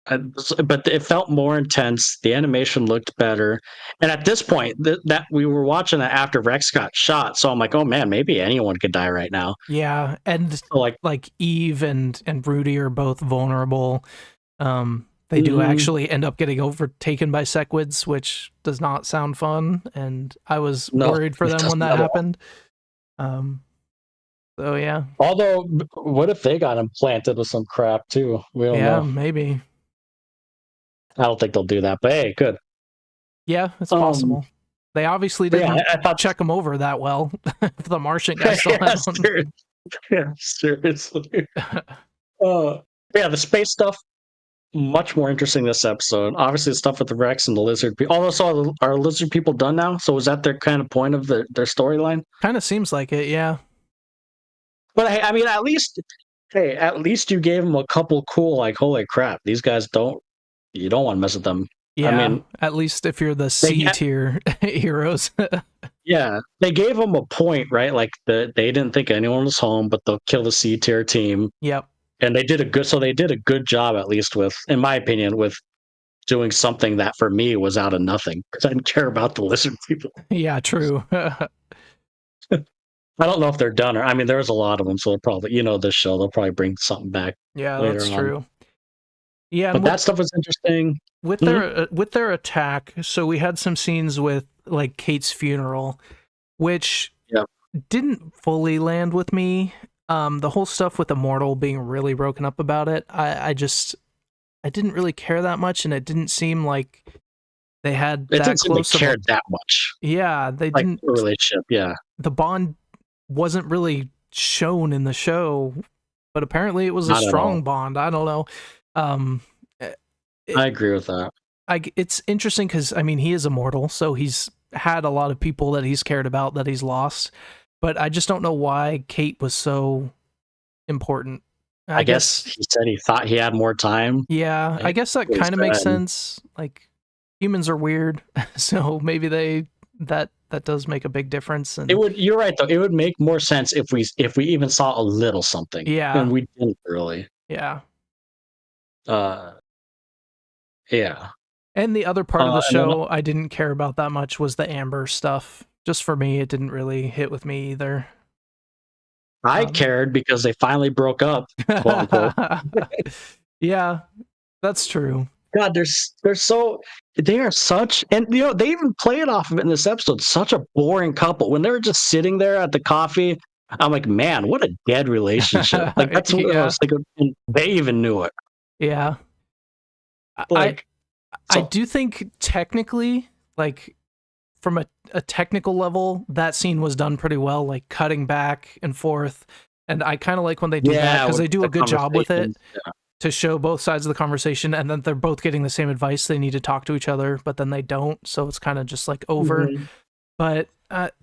But it felt more intense. The animation looked better, and at this point, that we were watching it after Rex got shot. So I'm like, oh man, maybe anyone could die right now. Yeah, and so like Eve and Rudy are both vulnerable. They do actually end up getting overtaken by Sequids, which does not sound fun, and I was worried for them when that happened. So yeah. Although, what if they got implanted with some crap too? We don't know. Maybe. I don't think they'll do that, but hey, good. Yeah, it's possible. They obviously didn't check them over that well. The Martian guy still had one. Yeah, seriously. Yeah, the space stuff, much more interesting this episode. Obviously, the stuff with the Rex and the lizard people. Although, are lizard people done now? So was that their kind of point of their storyline? Kind of seems like it, yeah. But hey, I mean, at least you gave them a couple cool, like, holy crap, these guys you don't want to mess with them. Yeah, I mean, at least if you're the C tier heroes. Yeah, they gave them a point, right? Like they didn't think anyone was home, but they'll kill the C tier team. Yep. And they did a good job, at least with, in my opinion, with doing something that for me was out of nothing because I didn't care about the lizard people. Yeah, true. I don't know if they're done or, I mean, there's a lot of them, so they'll probably, this show, they'll probably bring something back. Yeah, that's true. Yeah, but that stuff was interesting with their attack. So we had some scenes with like Kate's funeral, which didn't fully land with me. The whole stuff with Immortal being really broken up about it, I didn't really care that much, and it didn't seem like they had that close. Cared that much. Yeah, they didn't. The relationship, yeah. The bond wasn't really shown in the show, but apparently it was a strong bond. I don't know. I agree with that. It's interesting because I mean he is immortal, so he's had a lot of people that he's cared about that he's lost, but I just don't know why Kate was so important. I guess he said he thought he had more time. Yeah, I guess that kind of makes sense. Like humans are weird, so maybe that does make a big difference. And you're right though. It would make more sense if we even saw a little something. Yeah, and we didn't really. Yeah. Yeah. And the other part of the show I didn't care about that much was the Amber stuff. Just for me, it didn't really hit with me either. I cared because they finally broke up, quote unquote. Yeah, that's true. God, they are such, and they even play it off of it in this episode, such a boring couple. When they were just sitting there at the coffee, I'm like, man, what a dead relationship. Like that's what I was thinking, and they even knew it. Yeah. I do think technically, like from a technical level, that scene was done pretty well, like cutting back and forth. And I kind of like when they do that because they do a good job with it to show both sides of the conversation. And then they're both getting the same advice. They need to talk to each other, but then they don't. So it's kind of just like over. Mm-hmm. But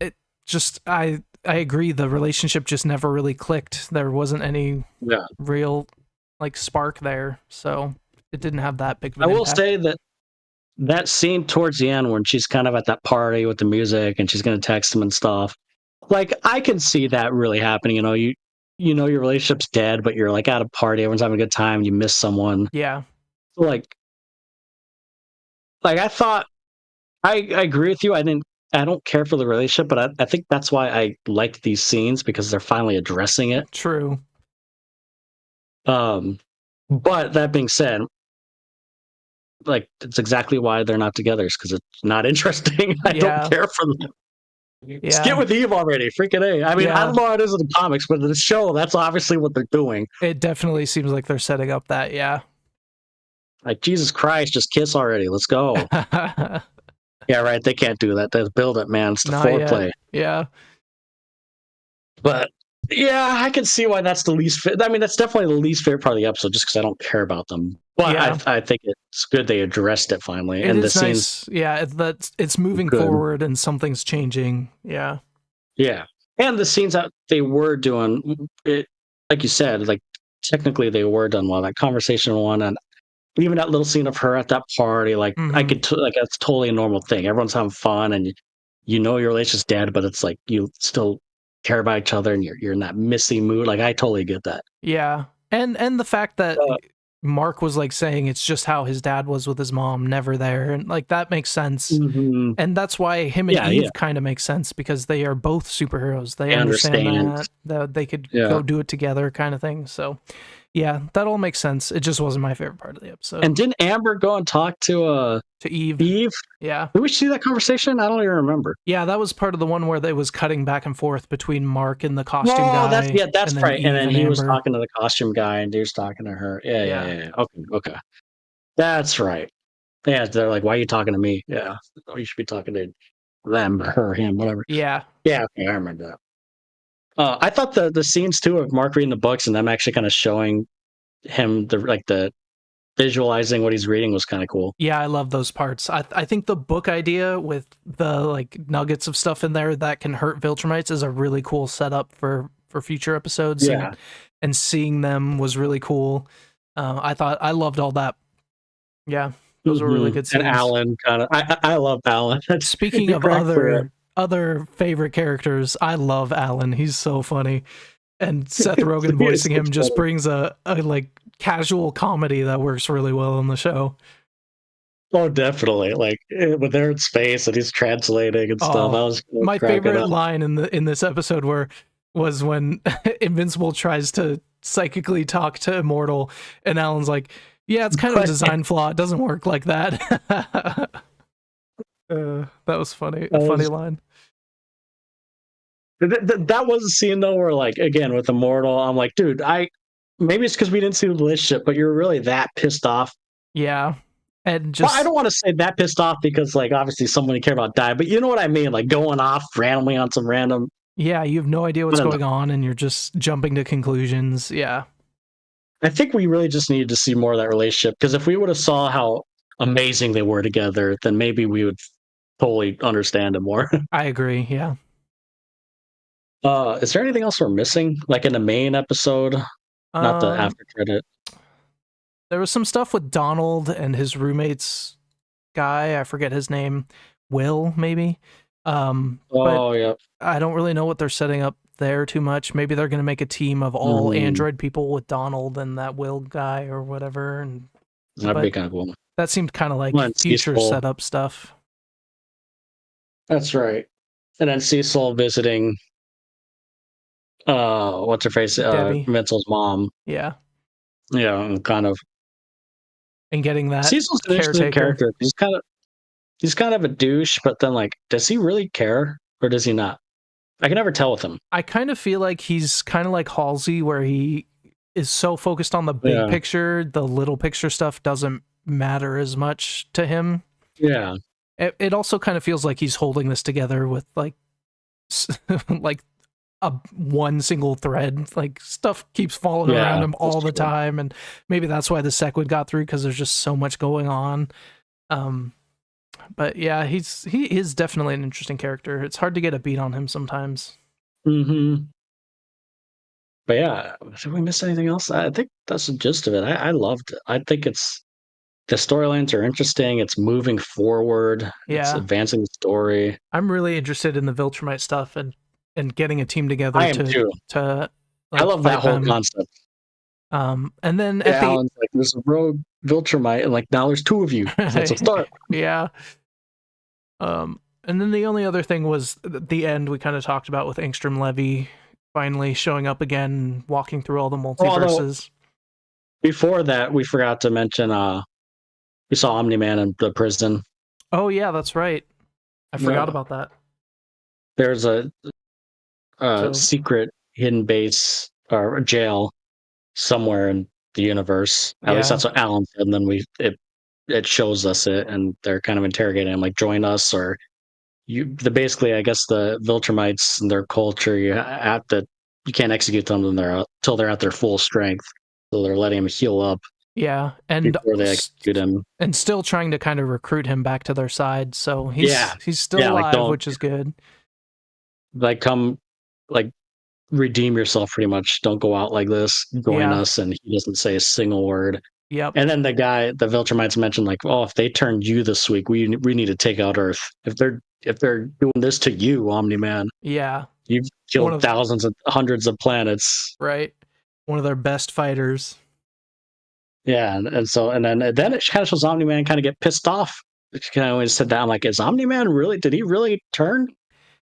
it just, I agree. The relationship just never really clicked. There wasn't any real like spark there. So it didn't have that big of an impact. I will say that scene towards the end when she's kind of at that party with the music and she's going to text him and stuff, like I can see that really happening. You know your relationship's dead, but you're like at a party, everyone's having a good time, you miss someone. Yeah. like I thought I agree with you. I don't care for the relationship, but I think that's why I liked these scenes because they're finally addressing it. True. But that being said, like it's exactly why they're not together, is because it's not interesting. I Yeah. don't care for them. Just Yeah. get with Eve already. Freaking A. I mean, I Yeah. don't know how it is in the comics, but in the show, that's obviously what they're doing. It definitely seems like they're setting up that, yeah. Like, Jesus Christ, just kiss already. Let's go. Yeah, right. They can't do that. They build it, man. It's the Not foreplay. yet. Yeah. But yeah, I can see why that's the least. I mean, that's definitely the least favorite part of the episode, just because I don't care about them. But Yeah. I think it's good they addressed it finally, It and the is scenes. nice. Yeah, it's moving Good. forward and something's changing. Yeah. Yeah, and the scenes that they were doing, it like you said, like technically they were done well. That conversation one, and even that little scene of her at that party, like I Mhm. could like that's totally a normal thing. Everyone's having fun, and you know your relationship's dead, but it's like you still care about each other, and you're in that missy mood. Like I totally get that. Yeah. And the fact that Uh, Mark was like saying it's just how his dad was with his mom, never there, and like that makes sense. mhm. And that's why him and Yeah, Eve yeah. kind of make sense because they are both superheroes. They I understand understand. that they could Yeah. go do it together kind of thing. So, yeah, that all makes sense. It just wasn't my favorite part of the episode. And didn't Amber go and talk to to Eve. Eve? Yeah. Did we see that conversation? I don't even remember. Yeah, that was part of the one where they was cutting back and forth between Mark and the costume guy. That's and then right. Eve And then he was Amber. talking to the costume guy, and he was talking to her. Yeah. Yeah. Okay. That's right. Yeah, they're like, "Why are you talking to me?" Yeah, oh, you should be talking to them, her, him, whatever. Yeah. Yeah, okay, I remember that. I thought the scenes too of Mark reading the books and them actually kind of showing him the visualizing what he's reading was kind of cool. Yeah, I love those parts. I think the book idea with the like nuggets of stuff in there that can hurt Viltrumites is a really cool setup for future episodes. Yeah. And seeing them was really cool. I loved all that. Yeah, those were really good scenes. And Alan kind of, I love Alan. Speaking of other favorite characters, I love Alan. He's so funny. And Seth Rogen voicing him just brings a like casual comedy that works really well on the show. Oh, definitely. Like when they're in space and he's translating and stuff. I was my favorite line in this episode was when Invincible tries to psychically talk to Immortal, and Alan's like, "Yeah, it's kind of a design flaw. It doesn't work like that." That was funny. A funny line. That was a scene though where, like, again with Immortal, I'm like, dude, maybe it's because we didn't see the relationship, but you're really that pissed off. Yeah. And just I don't want to say that pissed off because, like, obviously someone you care about died, but you know what I mean, like going off randomly on some random. Yeah, you have no idea what's going on, and you're just jumping to conclusions. Yeah. I think we really just needed to see more of that relationship, because if we would have saw how amazing they were together, then maybe we would totally understand it more. I agree. Yeah. Is there anything else we're missing, like in the main episode? Not the after credit. There was some stuff with Donald and his roommate's guy. I forget his name. Will, maybe. Yeah. I don't really know what they're setting up there too much. Maybe they're going to make a team of all android people with Donald and that Will guy or whatever. And that'd be kind of cool. That seemed kind of like future setup stuff. That's right. And then Cecil visiting what's her face? Invincible's mom. Yeah. Yeah, and kind of. And getting that Cecil's an interesting character. He's kind of a douche, but then, like, does he really care or does he not? I can never tell with him. I kind of feel like he's kind of like Halsey, where he is so focused on the big picture, the little picture stuff doesn't matter as much to him. Yeah. It also kind of feels like he's holding this together with like a one single thread. Like stuff keeps falling around him all the time, and maybe that's why the Sequid got through, because there's just so much going on. But yeah, he is definitely an interesting character. It's hard to get a beat on him sometimes. But yeah, did we miss anything else? I think that's the gist of it. I loved it. I think the storylines are interesting. It's moving forward. Yeah. It's advancing the story. I'm really interested in the Viltrumite stuff and getting a team together I am too. to I love that whole concept. And then Yeah, at the Alan's like, there's a rogue Viltrumite, and like now there's two of you. So that's a start. yeah. And then the only other thing was the end we kind of talked about with Angstrom Levy finally showing up again, walking through all the Although multiverses. before that, we forgot to mention we saw Omni-Man in the prison. Oh yeah, that's right. I forgot Yeah. about that. There's a So secret hidden base or a jail somewhere in the universe. At least yeah, that's what Alan said. And then it shows us it, and they're kind of interrogating him, like, join us, or basically, I guess the Viltrumites and their culture, you can't execute them until they're at their full strength. So they're letting him heal up yeah, and before they execute him. and still trying to kind of recruit him back to their side. So Yeah, he's still yeah, like, alive, don't, which is good. like, come, like, redeem yourself, pretty much. Don't go out like this. Join Yeah. us. And he doesn't say a single word. Yep. And then the Viltrumites mentioned, like, oh, if they turn you this week, we need to take out Earth. If they're doing this to you, Omni-Man, Yeah. you've killed thousands and hundreds of planets. Right. One of their best fighters. Yeah, and then it kind of shows Omni-Man kind of get pissed off. It kind of always sit down, like, is Omni-Man did he really turn?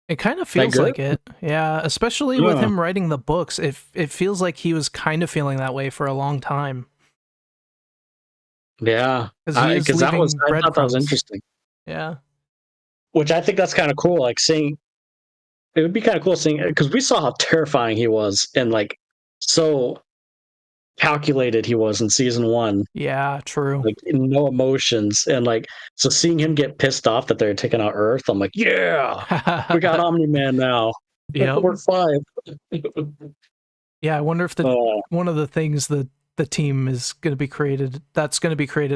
It kind of feels like it. Yeah, especially with him writing the books. It feels like he was kind of feeling that way for a long time. Yeah, because I thought that was interesting. Yeah, which I think that's kind of cool. Like, seeing, it would be kind of cool seeing, because we saw how terrifying he was, and like so calculated he was in season 1. Yeah, true. Like, no emotions, and like, so seeing him get pissed off that they're taking out Earth, I'm like, yeah, we got Omni-Man now. Yep. We're fine. Yeah, I wonder if one of the things that the team is going to be created to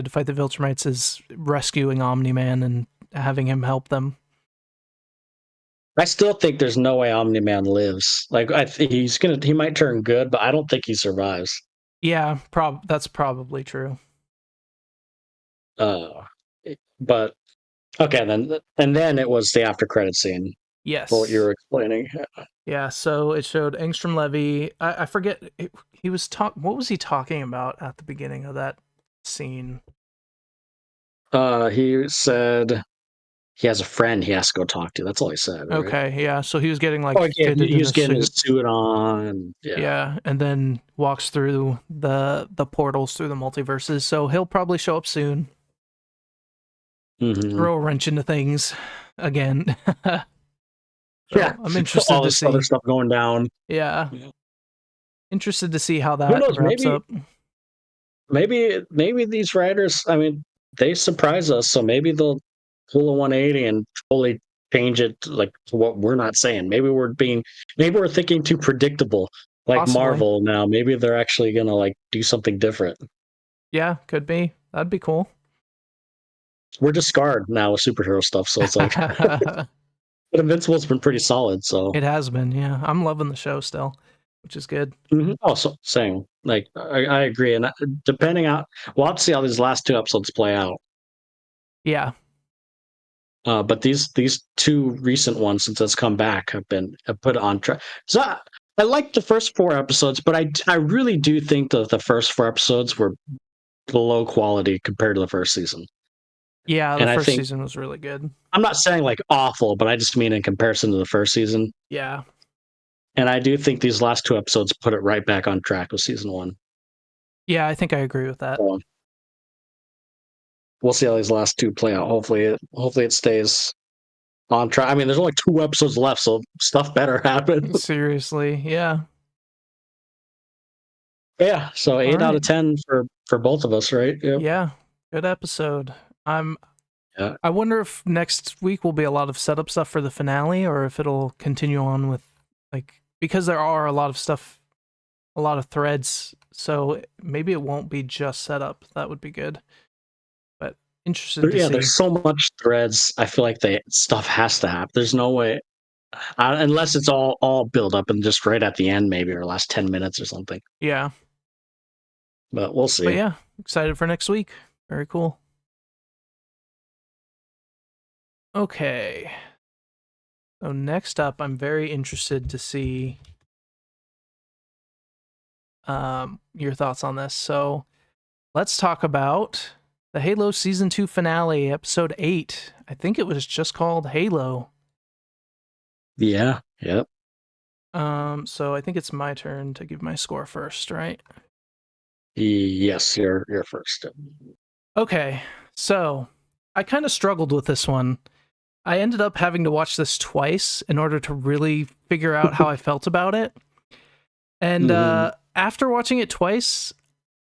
fight the Viltrumites is rescuing Omni-Man and having him help them. I still think there's no way Omni-Man lives. Like, he might turn good, but I don't think he survives. Yeah, that's probably true. But okay, then it was the after credit scene. Yes. What you were explaining. Yeah, so it showed Angstrom Levy. I forget, he was what was he talking about at the beginning of that scene? He said he has a friend he has to go talk to. That's all he said. Right? Okay, yeah. So he was getting like fitted he was getting his suit on. Yeah, and then walks through the portals through the multiverses. So he'll probably show up soon. Mm-hmm. Throw a wrench into things again. Yeah, I'm interested all to this see other stuff going down. Yeah. Interested to see how that wraps up. Maybe these writers, I mean, they surprise us, so maybe they'll pull a 180 and fully change it, like, to what we're not saying. Maybe we're thinking too predictable, like possibly. Marvel now. Maybe they're actually gonna, like, do something different. Yeah, could be. That'd be cool. We're just scarred now with superhero stuff, so it's like. But Invincible's been pretty solid, so. It has been, yeah. I'm loving the show still, which is good. Mm-hmm. Also, same. Like, I agree, and depending on, we'll have to see how these last 2 episodes play out. Yeah. But these 2 recent ones, since it's come back, have been put on track. So I liked the first 4 episodes, but I really do think that the first 4 episodes were low quality compared to the first season. Yeah, the first season was really good. I'm not saying like awful, but I just mean in comparison to the first season. Yeah. And I do think these last 2 episodes put it right back on track with season 1. Yeah, I think I agree with that. So, we'll see how these last 2 play out. Hopefully it stays on track. I mean, there's only 2 episodes left, so stuff better happen. Seriously, yeah. Yeah, so 8 out of 10 for both of us, right? Yep. Yeah, good episode. I wonder if next week will be a lot of setup stuff for the finale, or if it'll continue on with, like, because there are a lot of threads, so maybe it won't be just setup. That would be good. But interested to see. Yeah, there's so much threads. I feel like stuff has to happen. There's no way, unless it's all build up and just right at the end, maybe, or last 10 minutes or something. Yeah. But we'll see. But yeah, excited for next week. Very cool. Okay. So next up, I'm very interested to see your thoughts on this. So let's talk about the Halo Season 2 finale, Episode 8. I think it was just called Halo. Yeah. Yep. So I think it's my turn to give my score first, right? Yes, you're first. Okay, so I kind of struggled with this one. I ended up having to watch this twice in order to really figure out how I felt about it. And after watching it twice,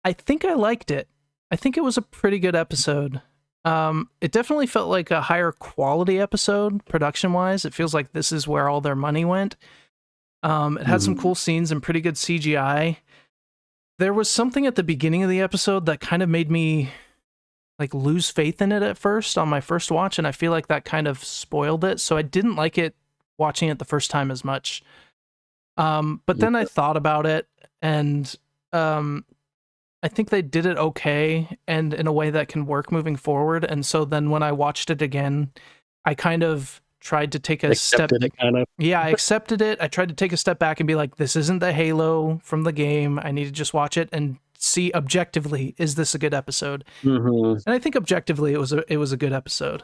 I think I liked it. I think it was a pretty good episode. It definitely felt like a higher quality episode, production-wise. It feels like this is where all their money went. It had some cool scenes and pretty good CGI. There was something at the beginning of the episode that kind of made me like lose faith in it at first on my first watch, and I feel like that kind of spoiled it. So I didn't like it watching it the first time as much. But then I thought about it, and I think they did it okay and in a way that can work moving forward. And so then when I watched it again, I kind of tried to take a step. Yeah, I accepted it. I tried to take a step back and be like, this isn't the Halo from the game. I need to just watch it and see objectively, is this a good episode? And I think objectively it was a good episode.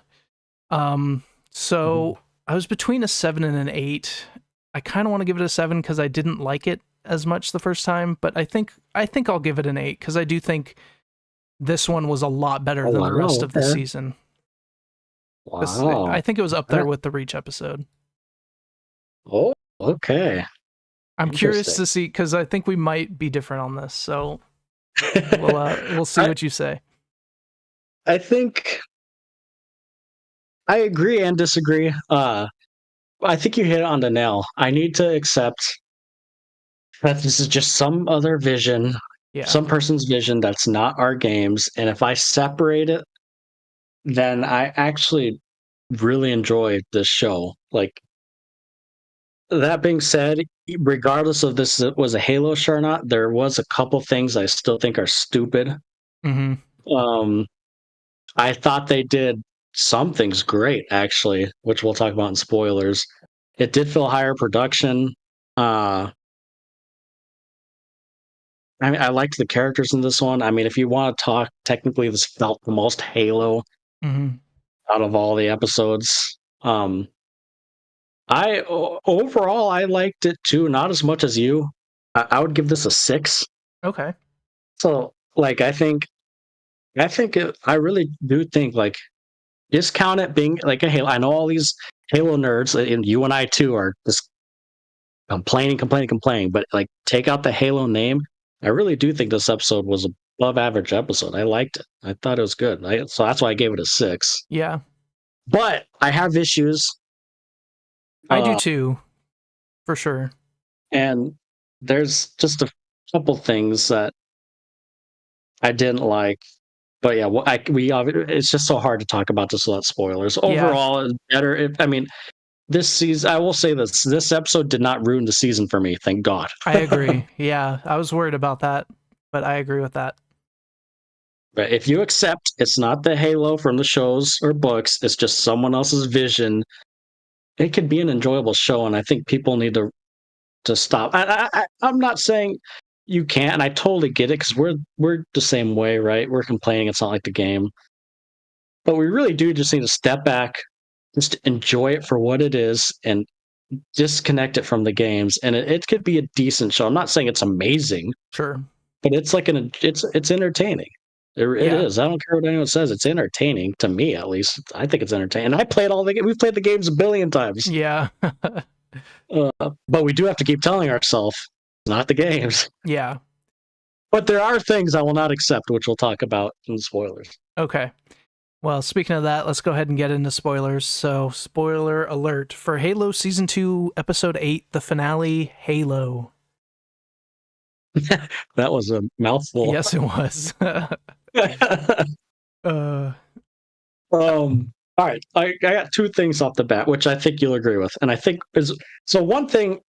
So I was between a 7 and an 8. I kind of want to give it a 7 because I didn't like it as much the first time, but I think I'll give it an 8 because I do think this one was a lot better than the rest of the season. Wow. I think it was up there with the Reach episode. Oh, okay. I'm curious to see, because I think we might be different on this, so we'll see what you say. I think I agree and disagree. I think you hit it on the nail. I need to accept that this is just some other vision, some person's vision that's not our games, and if I separate it, then I actually really enjoyed this show. Like, that being said, regardless of this was a Halo show or not, there was a couple things I still think are stupid. I thought they did some things great, actually, which we'll talk about in spoilers. It did feel higher production. I mean, I liked the characters in this one. I mean, if you want to talk, technically, this felt the most Halo out of all the episodes. Overall, I liked it too. Not as much as you. I would give this a 6. Okay. So, like, I really do think, like, discount it being like a Halo. I know all these Halo nerds, and you and I too, are just complaining, but like, take out the Halo name. I really do think this episode was a above average episode. I liked it. I thought it was good. So that's why I gave it a 6. Yeah. But I have issues. I do too, for sure. And there's just a couple things that I didn't like. But yeah, it's just so hard to talk about just without spoilers. Overall, it's better. This season, I will say this episode did not ruin the season for me. Thank God. I agree. Yeah, I was worried about that, but I agree with that. But if you accept it's not the Halo from the shows or books, it's just someone else's vision, it could be an enjoyable show, and I think people need to stop. I'm not saying you can't, and I totally get it, because we're the same way, right? We're complaining it's not like the game. But we really do just need to step back, just enjoy it for what it is, and disconnect it from the games. And it could be a decent show. I'm not saying it's amazing. Sure. But it's like it's entertaining. It is. I don't care what anyone says. It's entertaining to me, at least. I think it's entertaining. And I played we've played the games a billion times. Yeah. But we do have to keep telling ourselves, not the games. Yeah. But there are things I will not accept, which we'll talk about in the spoilers. Okay. Well, speaking of that, let's go ahead and get into spoilers. So, spoiler alert for Halo Season 2, Episode 8, the finale, Halo. That was a mouthful. Yes, it was. All right. I got 2 things off the bat, which I think you'll agree with. And I think one thing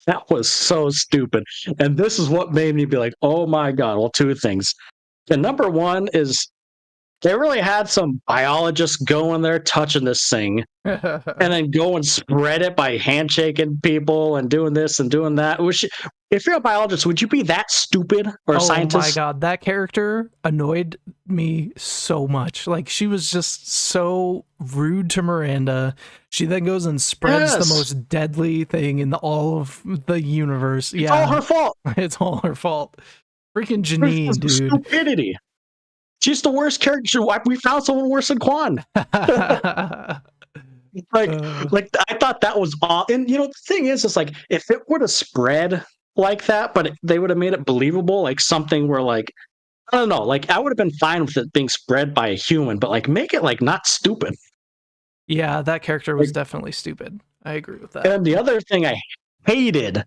that was so stupid, and this is what made me be like, oh my God. Well, 2 things. And number one is they really had some biologists go in there touching this thing and then go and spread it by handshaking people and doing this and doing that. If you're a biologist, would you be that stupid or a scientist? Oh my god, that character annoyed me so much. Like, she was just so rude to Miranda. She then goes and spreads the most deadly thing in all of the universe. It's all her fault. It's all her fault. Freaking Janine, dude. Stupidity. She's the worst character. We found someone worse than Quan. like I thought that was all. And the thing is, it's like if it would have spread like that, but they would have made it believable, like something where like I don't know, like I would have been fine with it being spread by a human, but like make it like not stupid. Yeah, that character was definitely stupid. I agree with that. And the other thing I hated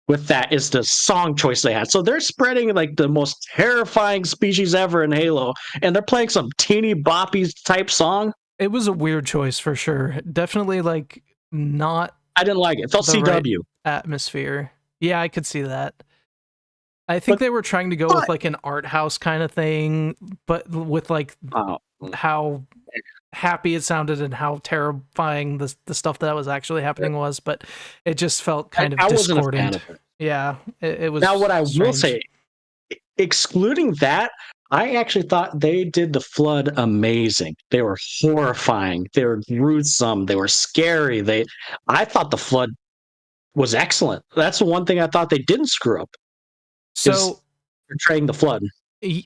with that is the song choice they had. So they're spreading like the most terrifying species ever in Halo, and they're playing some teeny boppy type song. It was a weird choice for sure. Definitely like not. I didn't like it. It felt CW right atmosphere. Yeah, I could see that. I think they were trying to go with like an art house kind of thing, but with like how happy it sounded and how terrifying the stuff that was actually happening was, but it just felt kind of discordant. Wasn't a fan of it. Yeah, it was. Now, what I will say, excluding that, I actually thought they did the Flood amazing. They were horrifying. They were gruesome. They were scary. I thought the Flood was excellent. That's the one thing I thought they didn't screw up. So portraying the Flood.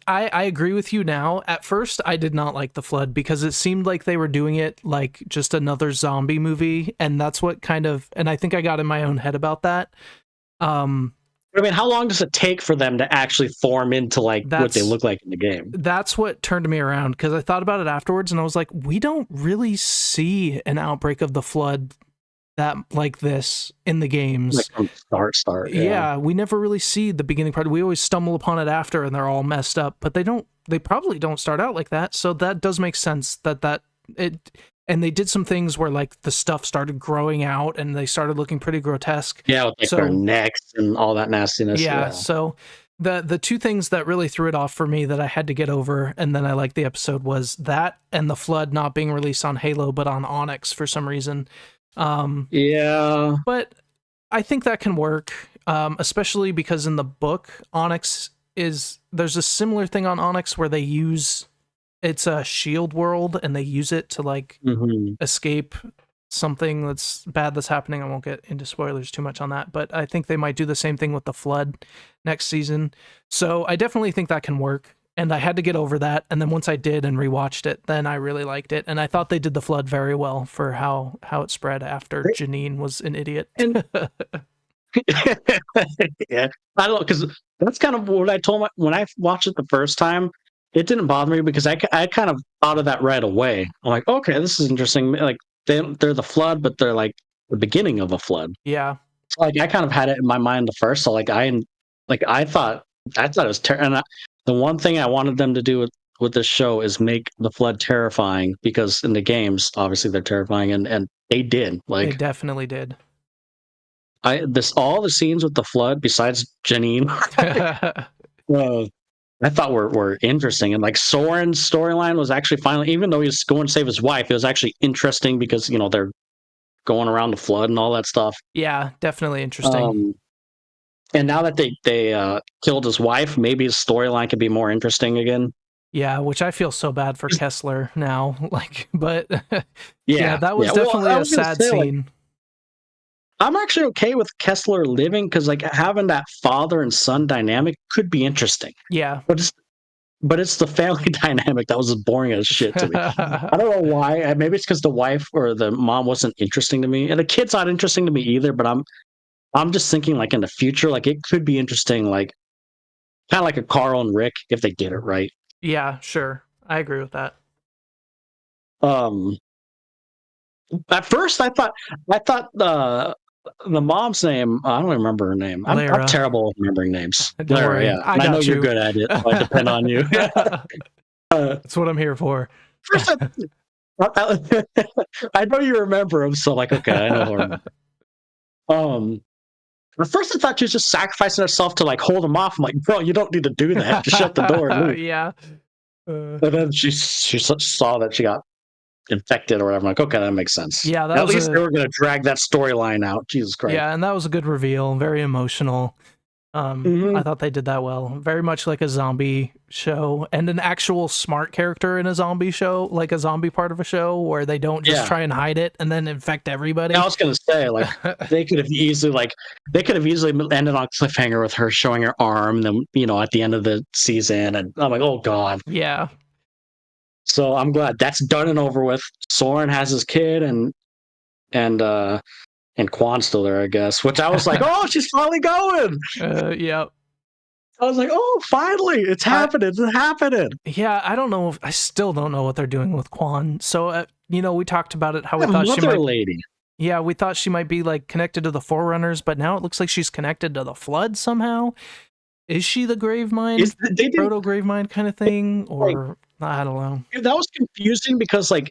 I agree with you now. At first, I did not like the Flood because it seemed like they were doing it like just another zombie movie, and that's what kind of. And I think I got in my own head about that. I mean, how long does it take for them to actually form into like what they look like in the game? That's what turned me around, because I thought about it afterwards, and I was like, we don't really see an outbreak of the Flood that like this in the games. Like from start. Yeah, we never really see the beginning part. We always stumble upon it after, and they're all messed up. But they probably don't start out like that. So that does make sense and they did some things where like the stuff started growing out and they started looking pretty grotesque. Yeah, with like their necks and all that nastiness. Yeah. So the two things that really threw it off for me that I had to get over, and then I liked the episode, was that and the Flood not being released on Halo but on Onyx for some reason. Yeah, but I think that can work, especially because in the book, Onyx there's a similar thing on Onyx where it's a shield world and they use it to like escape something that's bad that's happening. I won't get into spoilers too much on that, but I think they might do the same thing with the Flood next season. So I definitely think that can work. And I had to get over that. And then once I did and rewatched it, then I really liked it. And I thought they did the Flood very well for how it spread after Janine was an idiot. And yeah, I don't know, because that's kind of what I told when I watched it the first time. It didn't bother me because I kind of thought of that right away. I'm like, okay, this is interesting. Like they're the Flood, but they're like the beginning of a flood. Yeah. So like I kind of had it in my mind the first. So like I thought it was terrible. The one thing I wanted them to do with this show is make the Flood terrifying, because in the games, obviously they're terrifying, and they did. Like they definitely did. All the scenes with the Flood, besides Janine, I thought were interesting. And like Soren's storyline was actually finally, even though he was going to save his wife, it was actually interesting because they're going around the Flood and all that stuff. Yeah, definitely interesting. And now that they killed his wife, maybe his storyline could be more interesting again. Yeah, which I feel so bad for Kessler now. Like, but yeah, that was definitely a sad scene. Like, I'm actually okay with Kessler living, because like having that father and son dynamic could be interesting. Yeah, but it's the family dynamic that was just boring as shit to me. I don't know why. Maybe it's because the wife or the mom wasn't interesting to me, and the kid's not interesting to me either. But I'm just thinking, like, in the future, like, it could be interesting, like, kind of like a Carl and Rick if they did it right. Yeah, sure. I agree with that. At first, I thought the mom's name, I don't remember her name. I'm terrible at remembering names. Lara, yeah. I know you're good at it, so I depend on you. That's what I'm here for. First, I know you remember him, so like, okay, I know her. At first, I thought she was just sacrificing herself to like hold him off. I'm like, bro, you don't need to do that. Just shut the door. Yeah. And then she saw that she got infected or whatever. I'm like, okay, that makes sense. Yeah, that At was least they were going to drag that storyline out. Jesus Christ. Yeah, and that was a good reveal. Very emotional. I thought they did that well. Very much like a zombie show, and an actual smart character in a zombie show, like a zombie part of a show, where they don't just try and hide it and then infect everybody. I was gonna say, like, they could have easily ended on a cliffhanger with her showing her arm, then at the end of the season, and I'm like, oh god. Yeah. So I'm glad that's done and over with. Soren has his kid, and Quan's still there, I guess. Which I was like, oh, she's finally going. Yeah. I was like, oh, finally, it's happening. It's happening. Yeah, I still don't know what they're doing with Quan. So, we talked about it, how we thought she might. Lady. Yeah, we thought she might be like connected to the Forerunners, but now it looks like she's connected to the Flood somehow. Is she the Gravemind, proto Gravemind kind of thing, or I don't know. That was confusing because it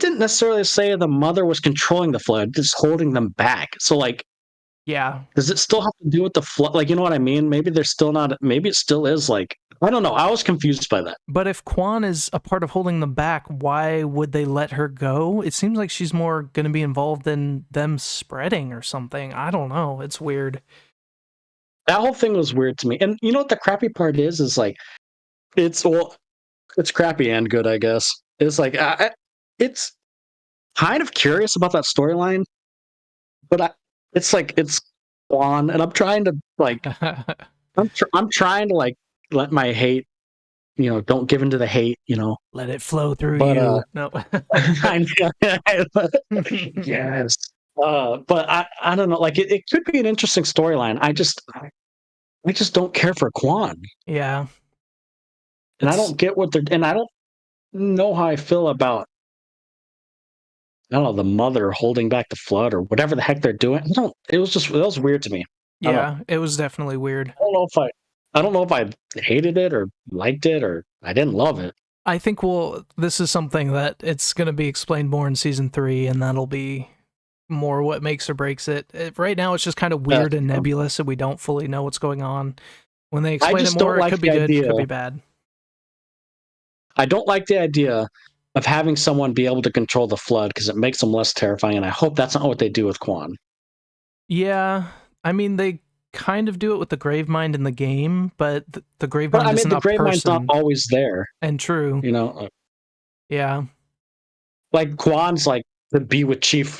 didn't necessarily say the mother was controlling the Flood, just holding them back. So yeah, does it still have to do with the Flood? Like, you know what I mean? Maybe they're still not. Maybe it still is I don't know. I was confused by that. But if Quan is a part of holding them back, why would they let her go? It seems like she's more going to be involved in them spreading or something. I don't know. It's weird. That whole thing was weird to me. And you know what the crappy part is it's crappy and good, I guess. It's it's kind of curious about that storyline, but it's on, and I'm trying to I'm trying to let my hate, don't give into the hate, let it flow through you. No, yes. But I don't know. It could be an interesting storyline. I just don't care for Quan. Yeah, and I don't get and I don't know how I feel about. I don't know, the mother holding back the Flood or whatever the heck they're doing. It was weird to me. Yeah, it was definitely weird. I don't know if I hated it or liked it or I didn't love it. I think this is something that it's going to be explained more in season 3, and that'll be more what makes or breaks it. Right now, it's just kind of weird and nebulous, and we don't fully know what's going on. When they explain it more, it could be good, it could be bad. I don't like the idea of having someone be able to control the Flood because it makes them less terrifying, and I hope that's not what they do with Quan. Yeah, I mean, they kind of do it with the Gravemind in the game, but the Gravemind isn't a person. The Gravemind's not always there. And true. Yeah. Like, Quan's to be with Chief,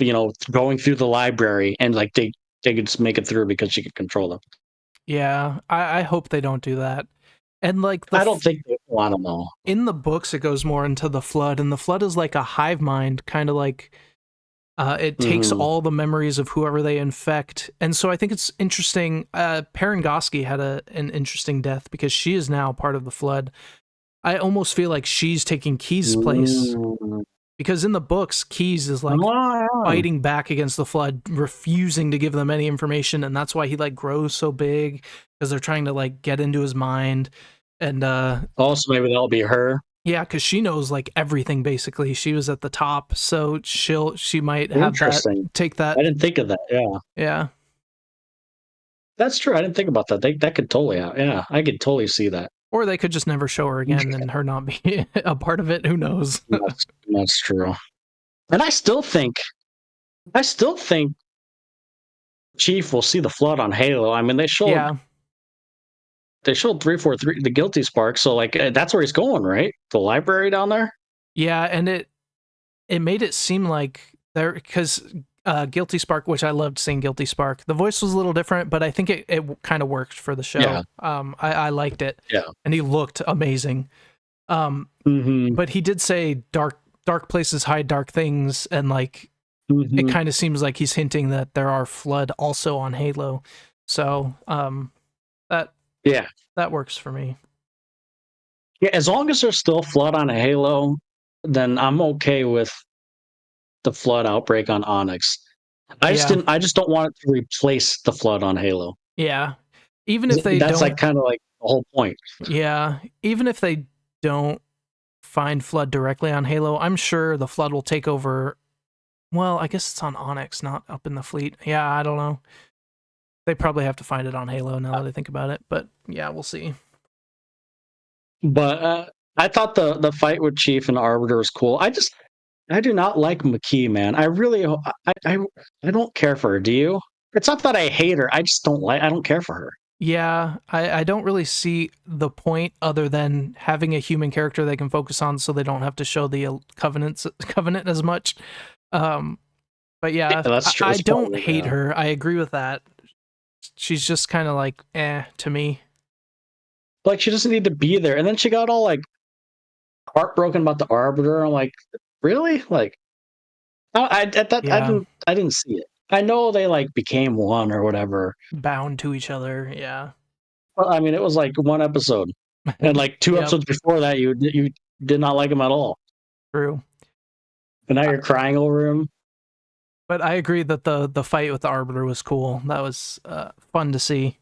going through the library, and they could just make it through because she could control them. Yeah, I hope they don't do that. And I don't think they want them all. In the books, it goes more into the Flood, and the Flood is like a hive mind, kind of it takes all the memories of whoever they infect. And so I think it's interesting. Perrin Goski had an interesting death because she is now part of the Flood. I almost feel like she's taking Key's place. Because in the books, Keyes is fighting back against the Flood, refusing to give them any information, and that's why he grows so big, because they're trying to get into his mind. And also maybe that'll be her. Yeah, because she knows everything basically. She was at the top, so she might have take that. I didn't think of that. Yeah. Yeah. That's true. I didn't think about that. That could totally happen. Yeah, I could totally see that. Or they could just never show her again and her not be a part of it. Who knows? That's true. And I still think Chief will see the Flood on Halo. I mean, they showed 343, the Guilty Spark. So that's where he's going, right? The library down there. Yeah, and it made it seem like there, because Guilty Spark, which I loved seeing Guilty Spark. The voice was a little different, but I think it kind of worked for the show. Yeah. I liked it. Yeah. And he looked amazing. But he did say dark places hide dark things, and it kind of seems like he's hinting that there are Flood also on Halo. So that works for me. Yeah, as long as there's still Flood on a Halo, then I'm okay with the Flood outbreak on Onyx. I just don't want it to replace the Flood on Halo. Yeah. Even if they that's don't, kind of the whole point. Yeah. Even if they don't find Flood directly on Halo, I'm sure the Flood will take over. Well, I guess it's on Onyx, not up in the fleet. Yeah, I don't know. They probably have to find it on Halo now that I think about it. But yeah, we'll see. But I thought the fight with Chief and Arbiter was cool. I do not like McKee, man. I really I don't care for her. Do you? It's not that I hate her. I don't care for her. Yeah, I don't really see the point other than having a human character they can focus on so they don't have to show the covenant as much. But yeah, that's true. I don't hate her. I agree with that. She's just kind of like, to me. Like, she doesn't need to be there. And then she got all, like, heartbroken about the Arbiter. I'm like, really? Like, I didn't see it. I know they, like, became one or whatever. Bound to each other, yeah. Well, I mean, it was, like, one episode. And, like, 2 episodes before that, you did not like him at all. True. And now you're crying over him. But I agree that the fight with the Arbiter was cool. That was fun to see.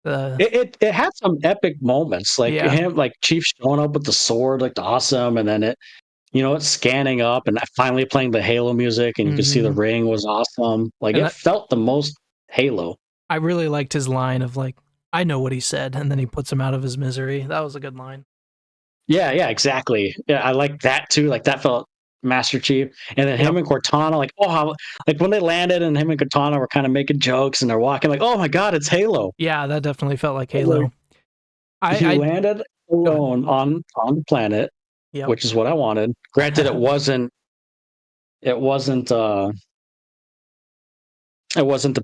It had some epic moments, like him, like Chief showing up with the sword, like awesome, and then it's scanning up and finally playing the Halo music, and you could see the ring was awesome. Like, it felt the most Halo. I really liked his line of like, "I know what he said," and then he puts him out of his misery. That was a good line. Yeah, exactly. Yeah, I like that too. Like, that felt Master Chief, and then him and Cortana, like, like when they landed and him and Cortana were kind of making jokes and they're walking, like, oh my god, it's Halo. Yeah, that definitely felt like Halo. He landed alone on the planet, which is what I wanted. Granted, it wasn't the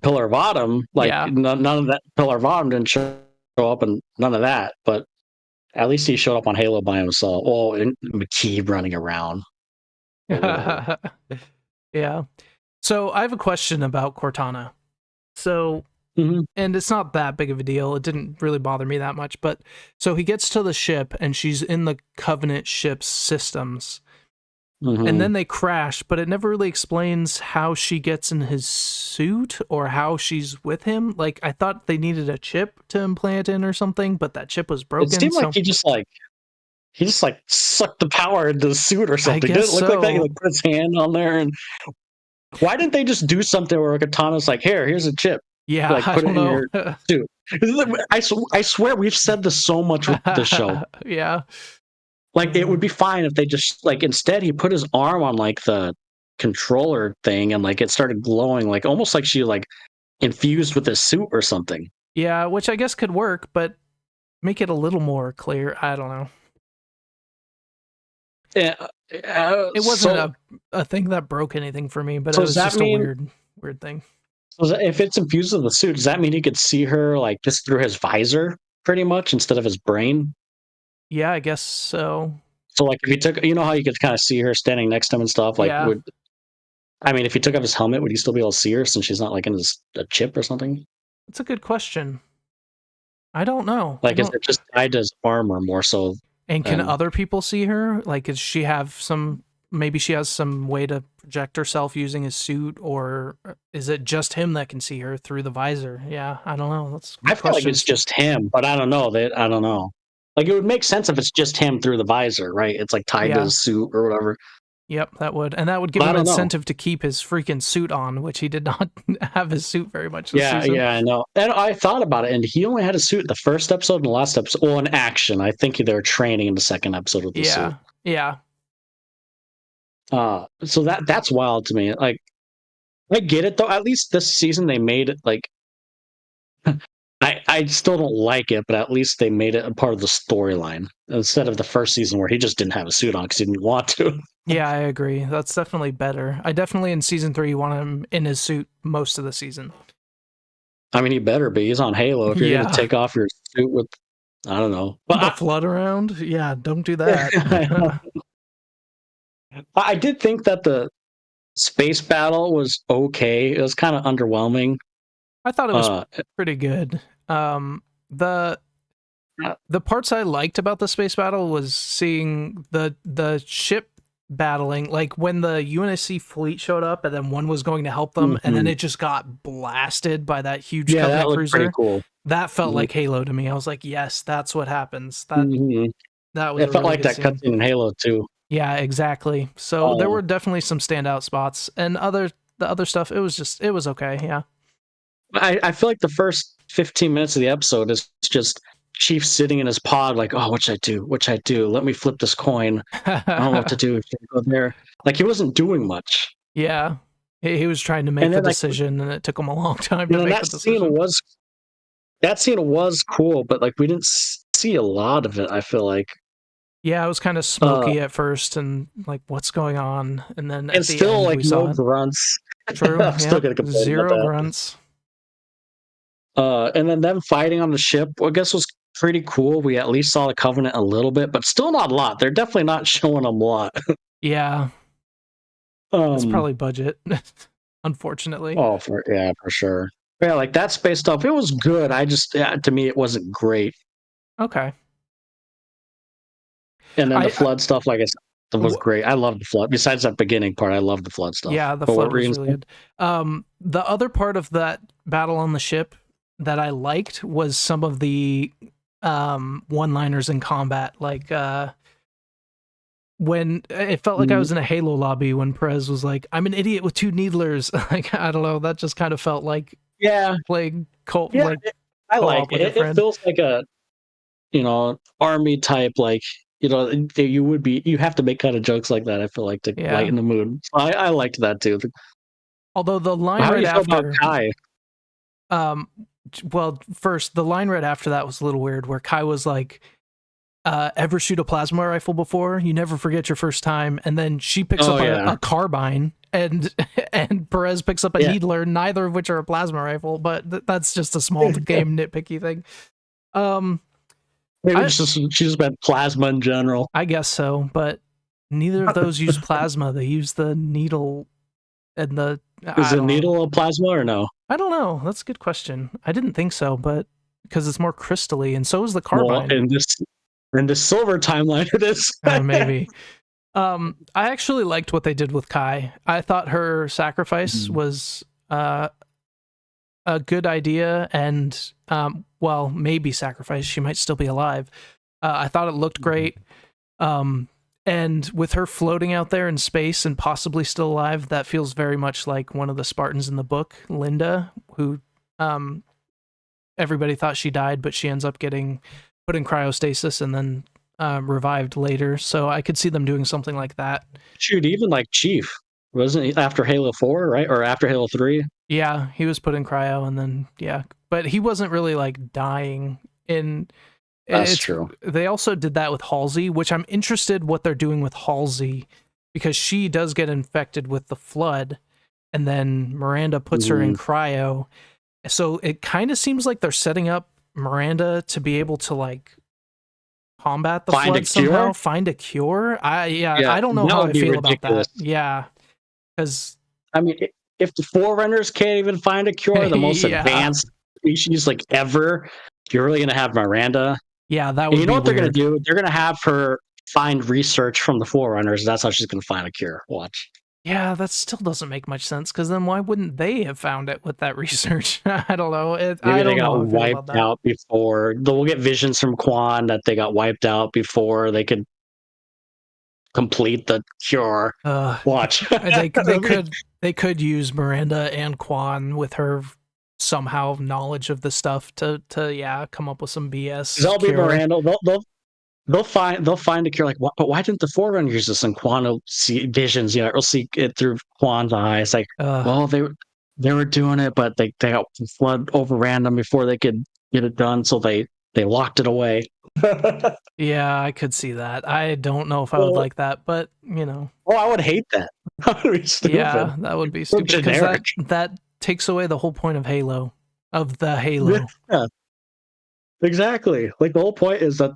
Pillar of Autumn. Like, none of that Pillar of Autumn didn't show up, and none of that. But at least he showed up on Halo by himself. Oh, and McKee running around. Yeah. So I have a question about Cortana. So, and it's not that big of a deal. It didn't really bother me that much. But so he gets to the ship and she's in the Covenant ship's systems. And then they crash, but it never really explains how she gets in his suit or how she's with him. Like, I thought they needed a chip to implant in or something, but that chip was broken. It seemed like he just sucked the power into the suit or something. Didn't it look like that? He put his hand on there, and why didn't they just do something where Katana's like, here's a chip. Yeah, like, put it in your suit. I swear we've said this so much with the show. Yeah. Like, it would be fine if they just, like, instead he put his arm on, like, the controller thing and, like, it started glowing, like, almost like she, like, infused with his suit or something. Yeah, which I guess could work, but make it a little more clear. I don't know. Yeah, it wasn't a thing that broke anything for me, but it was just a weird thing. So if it's infused with the suit, does that mean he could see her, like, just through his visor, pretty much, instead of his brain? Yeah, I guess so. So, like, if he took, you know how you could kind of see her standing next to him and stuff? Like, if he took off his helmet, would he still be able to see her since she's not, like, in a chip or something? That's a good question. I don't know. Like, is it just tied to his armor more so? And can other people see her? Like, does she have maybe she has some way to project herself using his suit, or is it just him that can see her through the visor? Yeah, I don't know. I feel like it's just him, but I don't know. I don't know. Like, it would make sense if it's just him through the visor, right? It's, like, tied to his suit or whatever. Yep, that would. And that would give him incentive to keep his freaking suit on, which he did not have his suit very much this season. Yeah, I know. And I thought about it, and he only had a suit in the first episode and the last episode. Well, in action. I think they were training in the second episode with the suit. Yeah. So that's wild to me. Like, I get it, though. At least this season they made it, like... I still don't like it, but at least they made it a part of the storyline instead of the first season where he just didn't have a suit on because he didn't want to. Yeah, I agree. That's definitely better. I definitely, in season 3, want him in his suit most of the season. I mean, he better be. He's on Halo. If you're going to take off your suit with, I don't know. The flood around? Yeah, don't do that. I did think that the space battle was okay. It was kind of underwhelming. I thought it was pretty good. The parts I liked about the space battle was seeing the ship battling, like when the UNSC fleet showed up and then one was going to help them, and then it just got blasted by that huge Covenant cruiser. Pretty cool. That felt like Halo to me. I was like, yes, that's what happens. That was. It felt like that cutscene in Halo too. Yeah, exactly. So there were definitely some standout spots, and the other stuff, it was okay. Yeah. I feel like the first 15 minutes of the episode is just Chief sitting in his pod, like, oh, what should I do? What should I do? Let me flip this coin. I don't know what to do. Should I go there? Like, he wasn't doing much. Yeah. He was trying to make And the then, like, decision, and it took him a long time to and make the decision. that scene was cool, but like we didn't see a lot of it. I feel like. Yeah, it was kind of smoky at first, and like, what's going on? And then at And the still, end, like, we saw no it. grunts. True. I'm still gonna complain Zero about that. grunts. And then them fighting on the ship, I guess, was pretty cool. We at least saw the Covenant a little bit, but still not a lot. They're definitely not showing them a lot. Yeah, it's probably budget, unfortunately. Oh, for sure. Yeah, like that space stuff, it was good. I just, to me, it wasn't great. Okay. And then the flood stuff, like I said, it was great. I love the flood. Besides that beginning part, I love the flood stuff. Yeah, the flood was really good. The other part of that battle on the ship that I liked was some of the one-liners in combat, like when it felt like I was in a Halo lobby when Perez was like, "I'm an idiot with 2 needlers." Like, I don't know, that just kind of felt like playing Colt. Yeah, like, I like it. It feels like a army type, like, you have to make kind of jokes like that, I feel like, to lighten the mood. So I liked that too. Although the line How right do you feel after about Kai? Well, first, the line right after that was a little weird, where Kai was like, ever shoot a plasma rifle before? You never forget your first time. And then she picks up a carbine, and Perez picks up a needler, neither of which are a plasma rifle, but that's just a small game nitpicky thing. Maybe she just meant plasma in general. I guess so, but neither of those use plasma. They use the needle and the... Is the needle a plasma or no? I don't know. That's a good question. I didn't think so, but because it's more crystally, and so is the carbine. Well, in this silver timeline, it is. Maybe. I actually liked what they did with Kai. I thought her sacrifice was a good idea, and well, maybe sacrifice. She might still be alive. I thought it looked great. And with her floating out there in space and possibly still alive, that feels very much like one of the Spartans in the book, Linda, who everybody thought she died, but she ends up getting put in cryostasis and then revived later. So I could see them doing something like that. Shoot, even like Chief, wasn't he after Halo 4, right? Or after Halo 3? Yeah, he was put in cryo, and then, but he wasn't really like dying in... That's true. They also did that with Halsey, which I'm interested what they're doing with Halsey, because she does get infected with the flood, and then Miranda puts her in cryo. So it kind of seems like they're setting up Miranda to be able to like combat the flood somehow, find a cure. I don't know how I feel about that. Yeah, because I mean, if the Forerunners can't even find a cure, the most advanced species like ever, you're really gonna have Miranda. Yeah, that would be you know what weird. They're going to do? They're going to have her find research from the Forerunners. That's how she's going to find a cure. Watch. Yeah, that still doesn't make much sense, because then why wouldn't they have found it with that research? I don't know. Maybe they got wiped out before. We'll get visions from Quan that they got wiped out before they could complete the cure. Watch. They could use Miranda and Quan with her somehow knowledge of the stuff to come up with some BS. They'll be Miranda. They'll find a cure. Like, but why didn't the Forerunners use this? And Quan will see visions. We'll see it through Quan's eyes. Like, well, they were doing it, but they got flood overran them before they could get it done, so they locked it away. Yeah, I could see that. I don't know if I would like that, but Well, I would hate that. That would be stupid. Yeah, that would be stupid, because that takes away the whole point of Halo. Yeah, exactly. Like, the whole point is that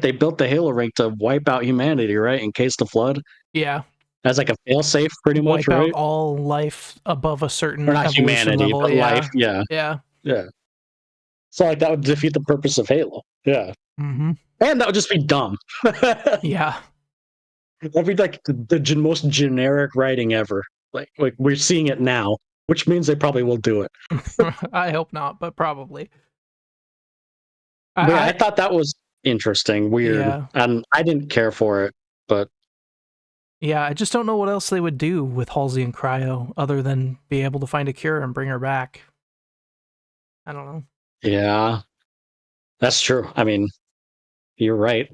they built the Halo ring to wipe out humanity, right? In case the flood. Yeah. As like a failsafe, pretty much, right? Wipe out all life above a certain or not humanity, level. but life. Yeah. So like that would defeat the purpose of Halo. Yeah. Mm-hmm. And that would just be dumb. Yeah. That'd be like the most generic writing ever. Like we're seeing it now, which means they probably will do it. I hope not, but probably. I thought that was interesting, weird, and I didn't care for it, but yeah, I just don't know what else they would do with Halsey and Cryo other than be able to find a cure and bring her back. I don't know. Yeah. That's true. I mean, you're right.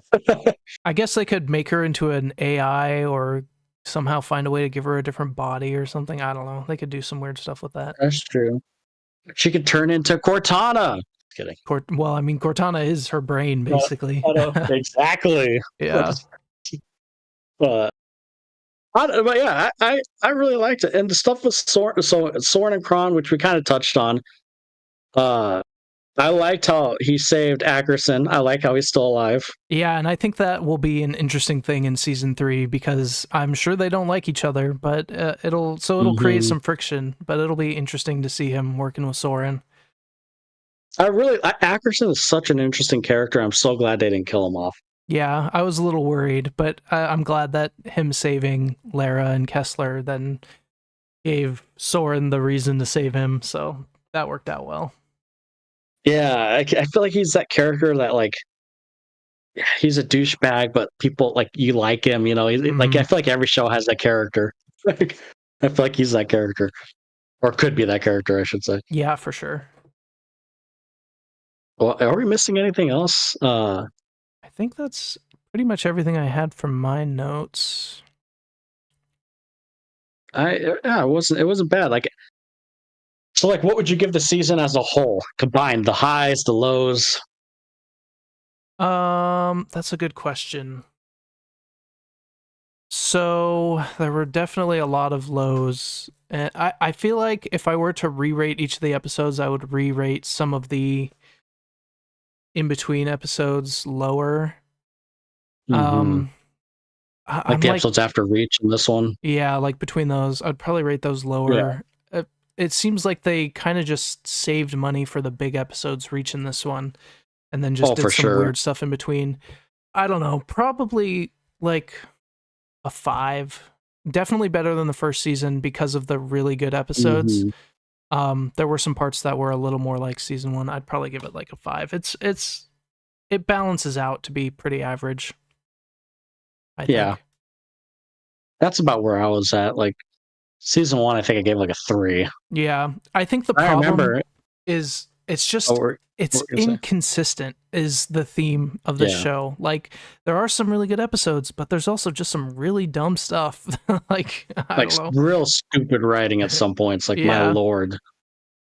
I guess they could make her into an AI or somehow find a way to give her a different body or something. I don't know. They could do some weird stuff with that. That's true. She could turn into Cortana. Just kidding. Well, I mean, Cortana is her brain, basically. Exactly. Yeah. But but yeah, I really liked it, and the stuff with Soren and Kron, which we kind of touched on. I liked how he saved Ackerson. I like how he's still alive. Yeah, and I think that will be an interesting thing in season 3 because I'm sure they don't like each other, but it'll create some friction. But it'll be interesting to see him working with Soren. Ackerson is such an interesting character. I'm so glad they didn't kill him off. Yeah, I was a little worried, but I'm glad that him saving Lara and Kessler then gave Soren the reason to save him. So that worked out well. Yeah, I feel like he's that character that like he's a douchebag, but people like you like him. You know, like I feel like every show has that character. I feel like he's that character, or could be that character, I should say. Yeah, for sure. Well, are we missing anything else? I think that's pretty much everything I had from my notes. It wasn't bad. Like, so like, what would you give the season as a whole, combined, the highs, the lows? That's a good question. So there were definitely a lot of lows. And I feel like if I were to re-rate each of the episodes, I would re-rate some of the in-between episodes lower. Like the episodes after Reach and this one? Yeah, like between those, I'd probably rate those lower. Yeah. It seems like they kind of just saved money for the big episodes, Reach and this one, and then just did some weird stuff in between. I don't know, probably like a 5. Definitely better than the first season because of the really good episodes. There were some parts that were a little more like season 1. I'd probably give it like a 5. It balances out to be pretty average, I think. That's about where I was at. Like season 1, I think I gave like a 3. Yeah, I think the problem is it's just it's inconsistent is the theme of the show. Like there are some really good episodes, but there's also just some really dumb stuff. like I don't know. Real stupid writing at some points. Like my lord.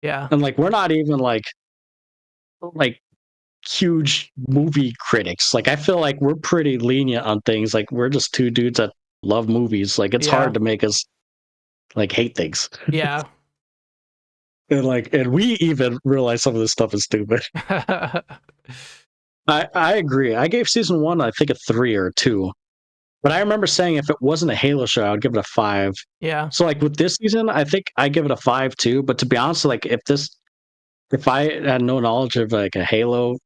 Yeah, and like we're not even like huge movie critics. Like I feel like we're pretty lenient on things. Like we're just two dudes that love movies. Like it's hard to make us like hate things. Yeah. and we even realize some of this stuff is stupid. I agree. I gave season 1, I think, a 3 or a 2. But I remember saying if it wasn't a Halo show, I would give it a 5. Yeah. So like with this season, I think I give it a 5 too. But to be honest, like if I had no knowledge of like a Halo,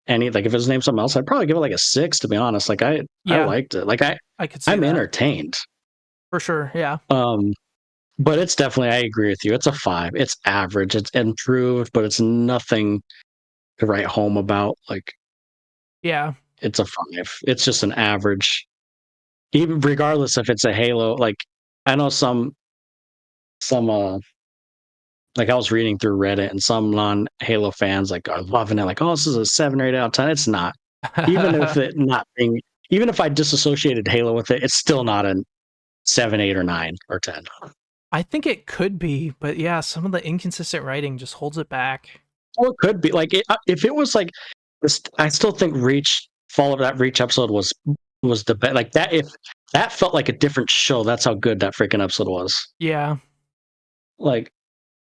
like if his name's something else, I'd probably give it like a 6. To be honest, like I liked it. Like I could see I'm that. Entertained for sure. Yeah. But it's definitely, I agree with you. It's a 5. It's average. It's improved, but it's nothing to write home about. Like, yeah, it's a 5. It's just an average. Even regardless if it's a Halo, like I know some like I was reading through Reddit and some non-Halo fans like are loving it, like, oh, this is a 7 or 8 out of 10. It's not. Even if I disassociated Halo with it, it's still not a 7, 8, or 9 or 10. I think it could be, but yeah, some of the inconsistent writing just holds it back. Oh, it could be. Like if it was like this, I still think Reach, follow that Reach episode was the best. Like that, if that felt like a different show, that's how good that freaking episode was. Yeah. Like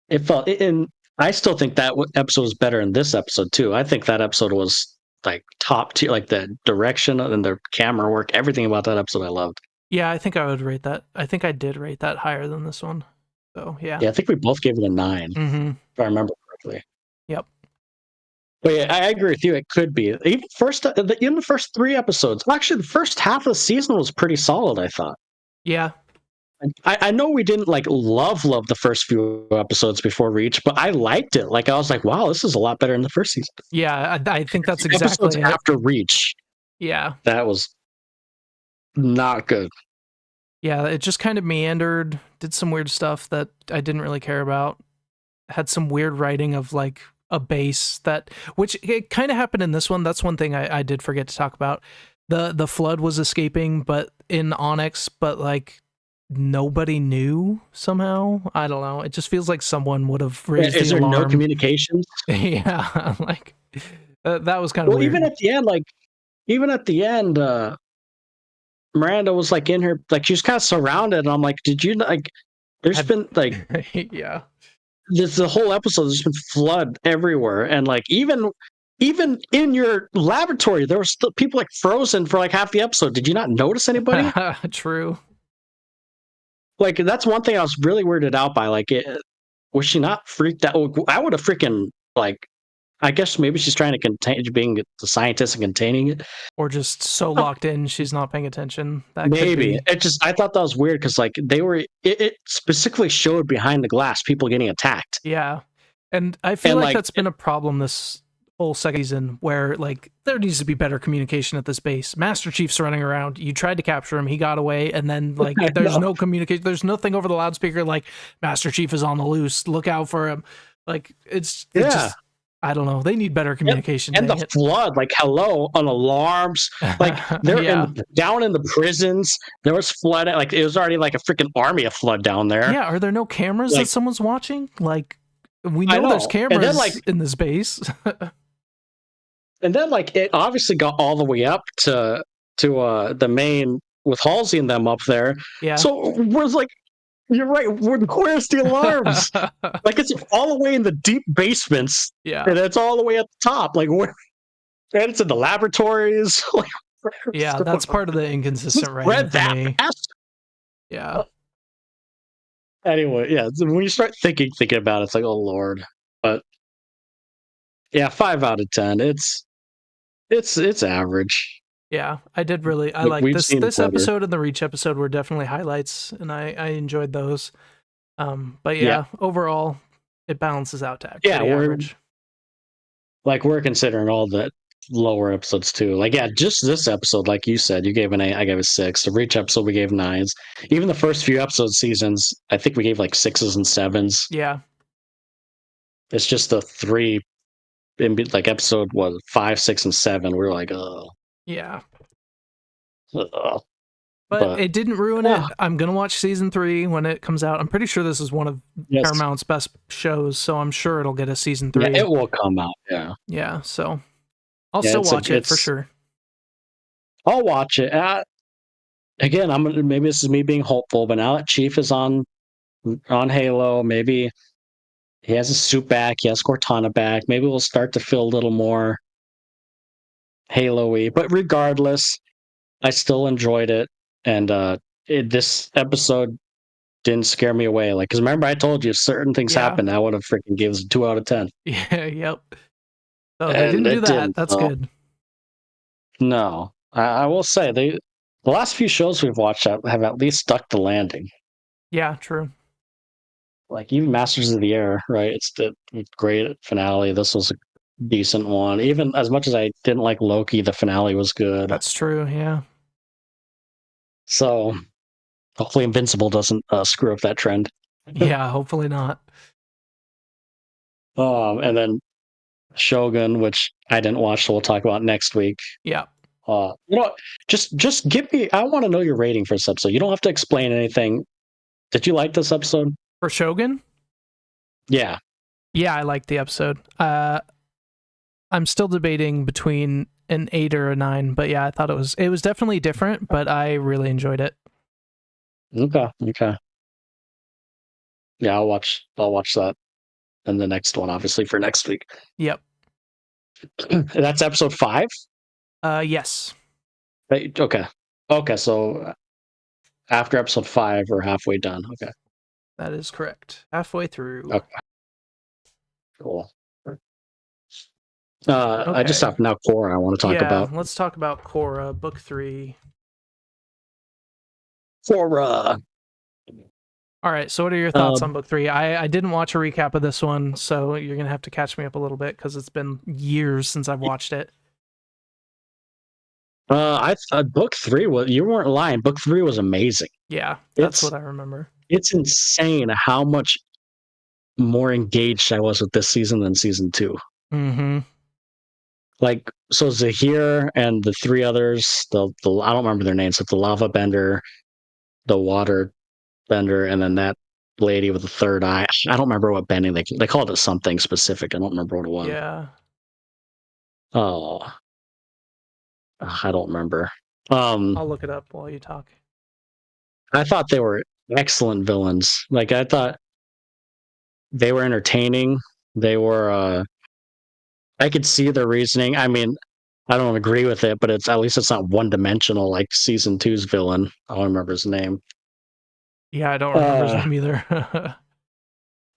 it felt, and I still think that episode was better than this episode too. I think that episode was like top tier, like the direction and the camera work, everything about that episode I loved. Yeah, I think I would rate that. I think I did rate that higher than this one. So yeah. Yeah, I think we both gave it a 9, if I remember correctly. Yep. But yeah, I agree with you. It could be. Even the first 3 episodes. Actually, the first half of the season was pretty solid, I thought. Yeah. I know we didn't like love the first few episodes before Reach, but I liked it. Like I was like, wow, this is a lot better than the first season. Yeah, I think that's exactly it. After Reach. Yeah. That was not good. Yeah, it just kind of meandered, did some weird stuff that I didn't really care about. Had some weird writing of like a base that, which it kind of happened in this one. That's one thing I did forget to talk about. The flood was escaping, but in Onyx, but like nobody knew somehow. I don't know. It just feels like someone would have raised Is the there alarm. no communications? Yeah, like that was kind of Well, weird. even at the end, Miranda was like in her, like she was kind of surrounded, and I'm like, did you like? There's been like yeah. this the whole episode. There's been flood everywhere, and like even in your laboratory, there were still people like frozen for like half the episode. Did you not notice anybody? True. Like that's one thing I was really weirded out by. Like, was she not freaked out? I would have freaking like. I guess maybe she's trying to contain being the scientist and containing it, or just so locked in she's not paying attention. That maybe it just. I thought that was weird because like they were. It specifically showed behind the glass people getting attacked. Yeah, and I feel like that's been a problem this whole second season, where like there needs to be better communication at this base. Master Chief's running around. You tried to capture him, he got away, and then like there's no communication. There's nothing over the loudspeaker like Master Chief is on the loose. Look out for him. Like it's just, I don't know. They need better communication. And the flood, like hello, on alarms, like they're down in the prisons. There was flood, like it was already like a freaking army of flood down there. Yeah, are there no cameras that someone's watching? Like we know there's cameras then, like, in this base. And then like it obviously got all the way up to the main with Halsey and them up there. Yeah. So we're like, you're right. Where's the alarms? Like it's all the way in the deep basements. Yeah. And it's all the way at the top. Like where? And it's in the laboratories. Like, yeah, that's part of the inconsistent writing for me. Yeah. Anyway, yeah. When you start thinking about it, it's like, oh Lord. But yeah, 5 out of 10. It's average. Yeah, I did really. I like this episode and the Reach episode were definitely highlights, and I enjoyed those. But yeah, overall, it balances out to average. Like we're considering all the lower episodes too. Like just this episode, like you said, you gave an 8, I gave a 6. The Reach episode we gave 9s. Even the first few episode seasons, I think we gave like 6s and 7s. Yeah, it's just the 3. In like episode 5, 6, and 7, we were like, oh. Yeah. But it didn't ruin it. I'm gonna watch season 3 when it comes out. I'm pretty sure this is one of Paramount's best shows, so I'm sure it'll get a season 3. Yeah, it will come out. Yeah. Yeah. So I'll still watch it for sure. I'll watch it. Again, maybe this is me being hopeful, but now that Chief is on Halo, maybe he has his suit back. He has Cortana back. Maybe we'll start to feel a little more Halo-y. But regardless, I still enjoyed it. And this episode didn't scare me away. Like, because remember I told you if certain things happened, I would have freaking gave us a 2 out of 10. Yeah, yep. Oh, they didn't do that. That's good. No. I will say, the last few shows we've watched have at least stuck the landing. Yeah, true. Like even Masters of the Air, right? It's the great finale. This was a decent one. Even as much as I didn't like Loki, the finale was good. That's true, yeah. So hopefully Invincible doesn't screw up that trend. Yeah, hopefully not. And then Shogun, which I didn't watch, so we'll talk about next week. Yeah. Just give me. I want to know your rating for this episode. You don't have to explain anything. Did you like this episode? For Shogun? Yeah. Yeah, I liked the episode. I'm still debating between an 8 or a 9, but yeah, I thought it was definitely different, but I really enjoyed it. Okay. Yeah, I'll watch that and the next one, obviously, for next week. Yep. That's episode 5? Yes. Okay, so after episode 5, we're halfway done. Okay. That is correct. Halfway through. Okay. Cool. I just have now Korra I want to talk about. Let's talk about Korra, book 3. Korra. All right, so what are your thoughts on book 3? I didn't watch a recap of this one, so you're going to have to catch me up a little bit because it's been years since I've watched it. I thought book 3 was, you weren't lying, book 3 was amazing. Yeah, that's what I remember. It's insane how much more engaged I was with this season than season 2. Mm-hmm. Like, so Zahir and the 3 others, the I don't remember their names, but the lava bender, the water bender, and then that lady with the third eye. I don't remember what bending they called it something specific. I don't remember what it was. Yeah. Oh, I don't remember. I'll look it up while you talk. I thought they were excellent villains. Like, I thought they were entertaining. They were. I could see their reasoning. I mean, I don't agree with it, but at least it's not one dimensional like season 2's villain. I don't remember his name. Yeah, I don't remember his name either.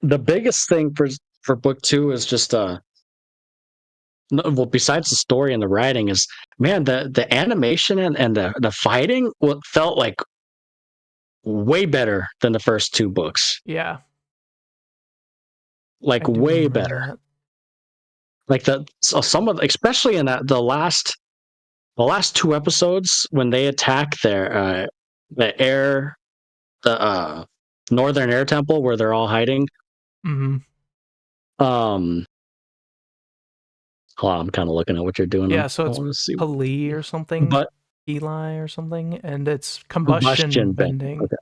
The biggest thing for book 2 is just well, besides the story and the writing, is, man, the animation and the fighting felt like way better than the first 2 books. Yeah. Like, way better. That. Like some of, especially in the last 2 episodes when they attack the Northern Air Temple where they're all hiding. Mm-hmm. Hold on, I'm kind of looking at what you're doing. Yeah, so it's Pali or something, but Eli or something, and it's combustion bending. Okay.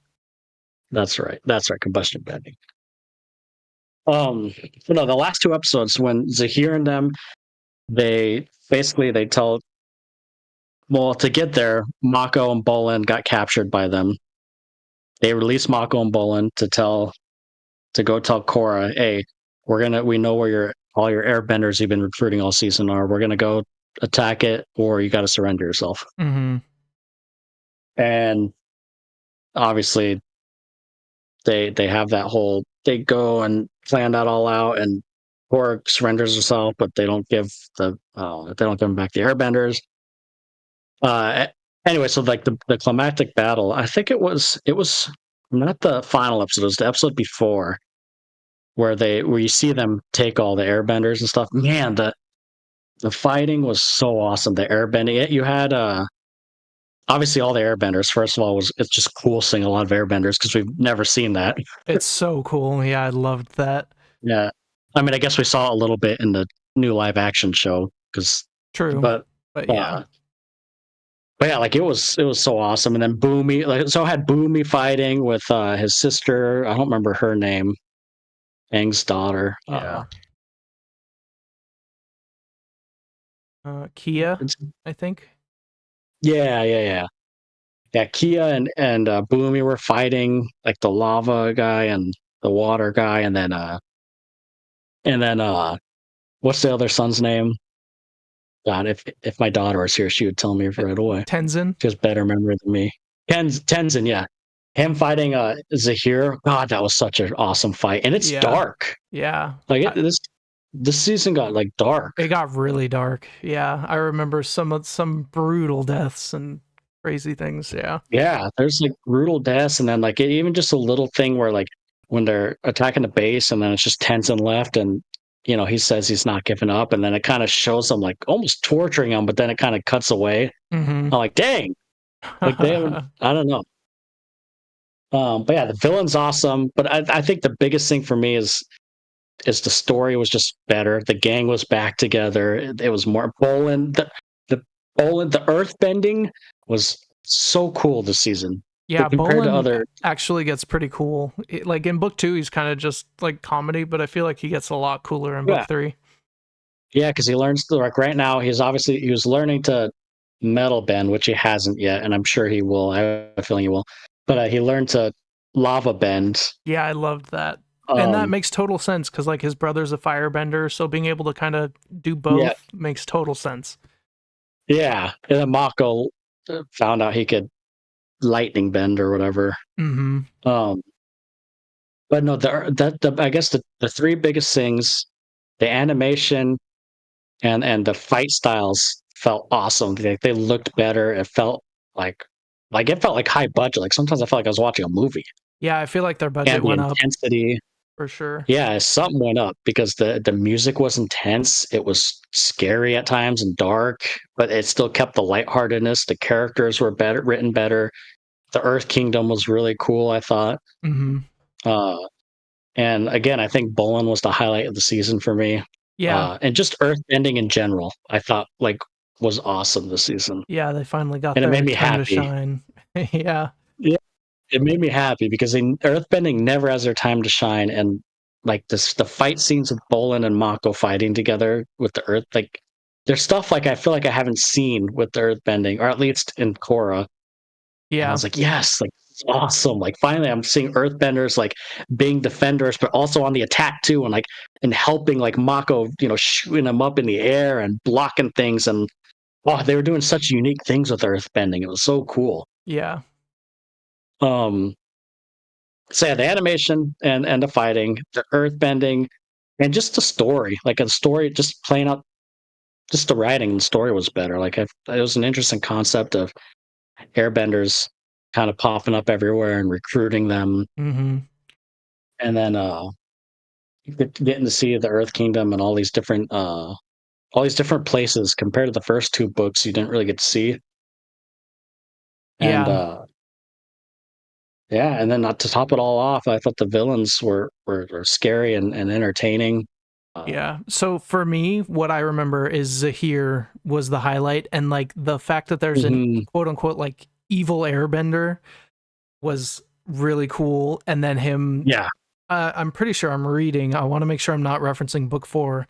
That's right, combustion bending. No, the last 2 episodes when Zahir and them, they tell, well, to get there, Mako and Bolin got captured by them. They released Mako and Bolin to go tell Korra, hey, we know where all your airbenders you've been recruiting all season are. We're gonna go attack it, or you got to surrender yourself. Mm-hmm. And obviously, they have that whole, they go and plan that all out, and Korra surrenders herself, but they don't give them back the airbenders. Anyway, so like the climactic battle, I think it was not the final episode, it was the episode before, where you see them take all the airbenders and stuff. Man, the fighting was so awesome. The airbending, you had obviously all the airbenders. First of all, it's just cool seeing a lot of airbenders because we've never seen that. It's so cool. Yeah, I loved that. Yeah, I mean, I guess we saw a little bit in the new live action show because true, but yeah. But yeah, like it was so awesome. And then Boomy, so I had Boomy fighting with his sister. I don't remember her name. Aang's daughter. Yeah. Kia, I think. Yeah. Kia and Boomy were fighting, like the lava guy and the water guy, and then what's the other son's name? God, if my daughter was here, she would tell me right away. Tenzin. She has better memory than me. Tenzin, yeah. Him fighting Zahir. God, that was such an awesome fight. And it's dark. Yeah. Like this season got like dark. It got really dark. Yeah. I remember some brutal deaths and crazy things. Yeah. Yeah, there's like brutal deaths, and then like even just a little thing where like when they're attacking the base and then it's just Tenzin left, and he says he's not giving up, and then it kind of shows them like almost torturing him, but then it kind of cuts away. Mm-hmm. I'm like, dang. Like they haven't, I don't know. But yeah, the villain's awesome. But I think the biggest thing for me is the story was just better. The gang was back together. It was more Bolin. The earth bending was so cool this season. Yeah, compared to other, actually gets pretty cool. Like in book 2, he's kind of just like comedy, but I feel like he gets a lot cooler in book 3. Yeah, because he learns like right now he was learning to metal bend, which he hasn't yet, and I'm sure he will. I have a feeling he will. But he learned to lava bend. Yeah, I loved that. And that makes total sense because like his brother's a firebender, so being able to kind of do both makes total sense. Yeah, and then Mako found out he could lightning bend or whatever. Mm-hmm. But no, I guess the 3 biggest things, the animation and the fight styles felt awesome. They looked better. It felt like high budget. Like sometimes I felt like I was watching a movie. Yeah, I feel like their budget went up. Intensity. For sure. Yeah, something went up because the music was intense. It was scary at times and dark, but it still kept the lightheartedness. The characters were written better. The Earth Kingdom was really cool, I thought. Mm-hmm. And again, I think Bolin was the highlight of the season for me. Yeah. And just earthbending in general, I thought like was awesome this season. Yeah, they finally got And it their made me time to happy. shine. Yeah. Yeah, it made me happy because earthbending never has their time to shine. And like this, the fight scenes of Bolin and Mako fighting together with the earth, like there's stuff like I feel like I haven't seen with the earthbending, or at least in Korra. And I Yeah. was like, yes, like it's awesome. Like finally I'm seeing earthbenders like being defenders, but also on the attack too, and like and helping like Mako, shooting them up in the air and blocking things. And oh, they were doing such unique things with earthbending. It was so cool. Yeah. Um so yeah, the animation and the fighting, the earthbending, and just the story. Like the story just playing out just the writing and story was better. Like it was an interesting concept of airbenders kind of popping up everywhere and recruiting them, Mm-hmm. and then getting to see the Earth Kingdom and all these different places compared to the first two books you didn't really get to see. And Yeah. yeah, and then to top it all off, I thought the villains were scary and entertaining. Yeah. So for me, what I remember is Zahir was the highlight, and like the fact that there's an Mhm. quote unquote like evil airbender was really cool. And then him, Yeah. I'm pretty sure I'm reading. I want to make sure I'm not referencing book 4,